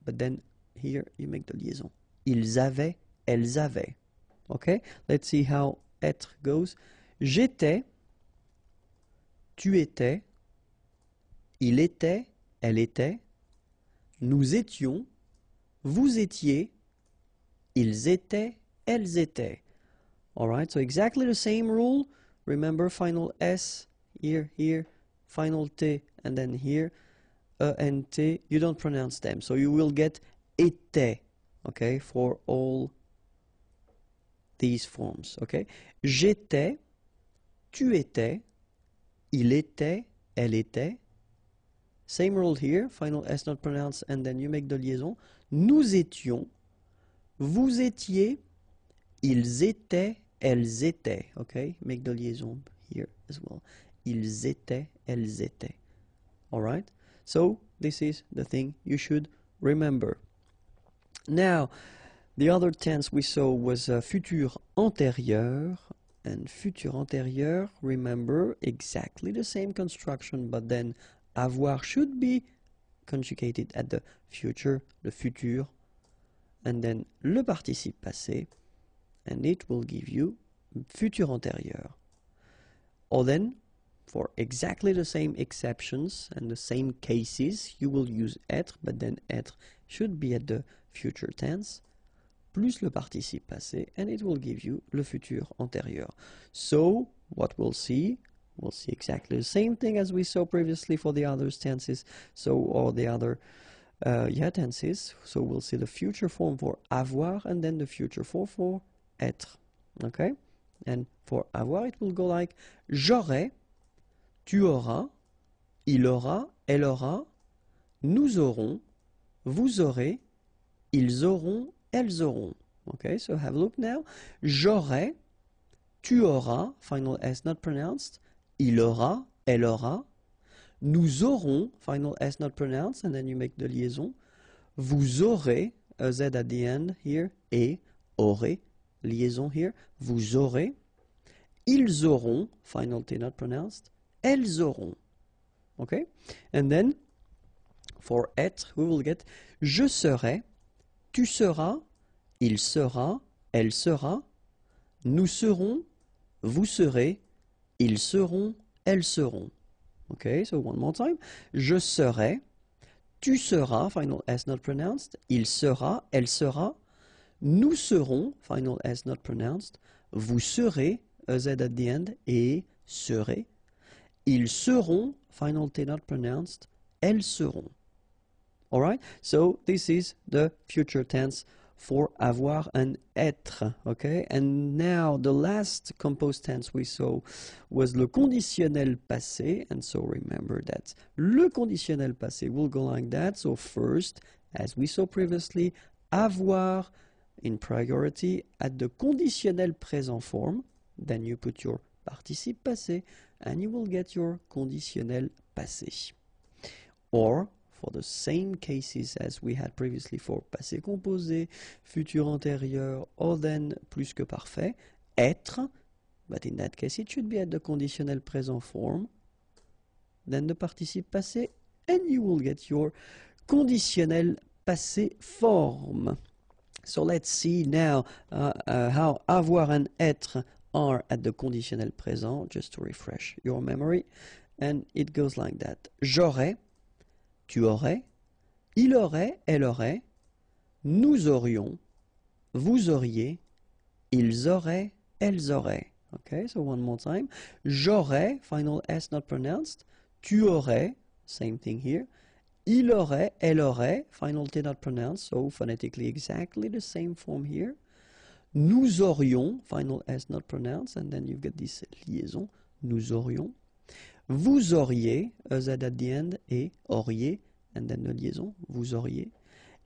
But then here you make the liaison. Ils avaient, elles avaient. Okay, let's see how être goes. J'étais, tu étais, il était, elle était, nous étions, vous étiez, ils étaient, elles étaient. Alright, so exactly the same rule. Remember, final S, here, here, final T, and then here, ENT, you don't pronounce them. So you will get était, okay, for all these forms, okay? J'étais, tu étais, il était, elle était. Same rule here, final S not pronounced, and then you make the liaison. Nous étions, vous étiez, ils étaient, elles étaient, okay? Make the liaison here as well. Ils étaient, elles étaient. All right? So this is the thing you should remember. Now, the other tense we saw was futur antérieur. And futur antérieur, remember, exactly the same construction, but then avoir should be conjugated at the future, the futur, and then le participe passé, and it will give you futur antérieur. Or then, for exactly the same exceptions and the same cases, you will use être, but then être should be at the future tense, plus le participe passé, and it will give you le futur antérieur. So, what we'll see exactly the same thing as we saw previously for the other tenses, or the other tenses. So we'll see the future form for avoir, and then the future form for être. Okay? And for avoir, it will go like j'aurai, tu auras, il aura, elle aura, nous aurons, vous aurez, ils auront, elles auront. Okay, so have a look now. J'aurai, tu auras, final S not pronounced, il aura, elle aura, nous aurons, final S not pronounced, and then you make the liaison, vous aurez, a Z at the end here, et, aurez, liaison here, vous aurez, ils auront, final T not pronounced, elles auront. Okay, and then for être, we will get je serai, tu seras, il sera, elle sera, nous serons, vous serez, ils seront, elles seront. Okay, so one more time. Je serai, tu seras, final S not pronounced, il sera, elle sera, nous serons, final S not pronounced, vous serez, a Z at the end, et serez, ils seront, final T not pronounced, elles seront. Alright, so this is the future tense for avoir and être, okay? And now the last composed tense we saw was le conditionnel passé, and so remember that le conditionnel passé will go like that. So first, as we saw previously, avoir in priority at the conditionnel présent form, then you put your participe passé, and you will get your conditionnel passé. Or, for the same cases as we had previously for passé composé, futur antérieur, or then plus que parfait, être, but in that case it should be at the conditionnel présent form, then the participe passé, and you will get your conditionnel passé form. So let's see now how avoir and être are at the conditionnel présent, just to refresh your memory, and it goes like that. J'aurais, tu aurais, il aurait, elle aurait, nous aurions, vous auriez, ils auraient, elles auraient. Okay, so one more time. J'aurais, final S not pronounced. Tu aurais, same thing here. Il aurait, elle aurait, final T not pronounced, so phonetically exactly the same form here. Nous aurions, final S not pronounced, and then you've got this liaison, nous aurions. Vous auriez, a Z at the end, et auriez, and then the liaison, vous auriez.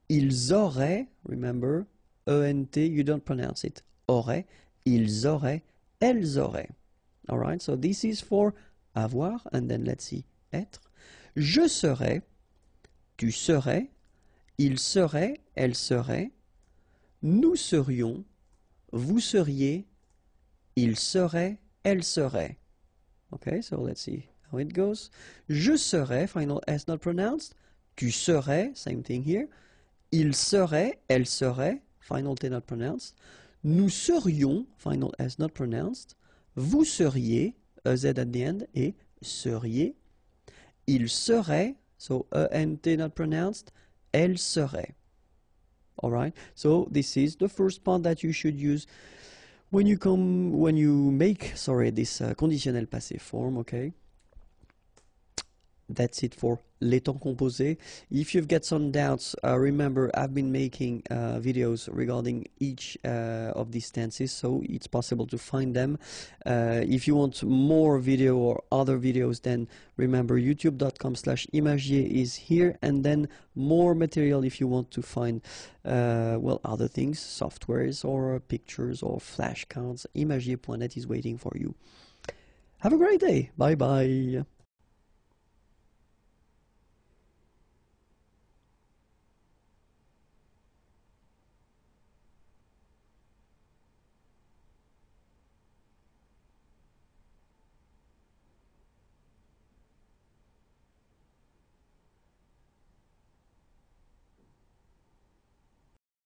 Ils auraient, remember, ENT, you don't pronounce it, auraient, ils auraient, elles auraient. Alright, so this is for avoir, and then let's see, être. Je serais, tu serais, il serait, elle serait, nous serions, vous seriez, il serait, elle serait. Okay, so let's see how it goes. Je serais, final S not pronounced. Tu serais, same thing here. Il serait, elle serait, final T not pronounced. Nous serions, final S not pronounced. Vous seriez, a Z at the end, et seriez. Il serait, so ENT not pronounced. Elle serait. Alright, so this is the first part that you should use when you make this conditionnel passé form, okay? that's it for les temps composés. If you've got some doubts, remember I've been making videos regarding each of these tenses, so it's possible to find them. If you want more video or other videos, then remember youtube.com/imagier is here, and then more material if you want to find well, other things, softwares or pictures or flashcards. Imagier.net is waiting for you. Have a great day. Bye bye.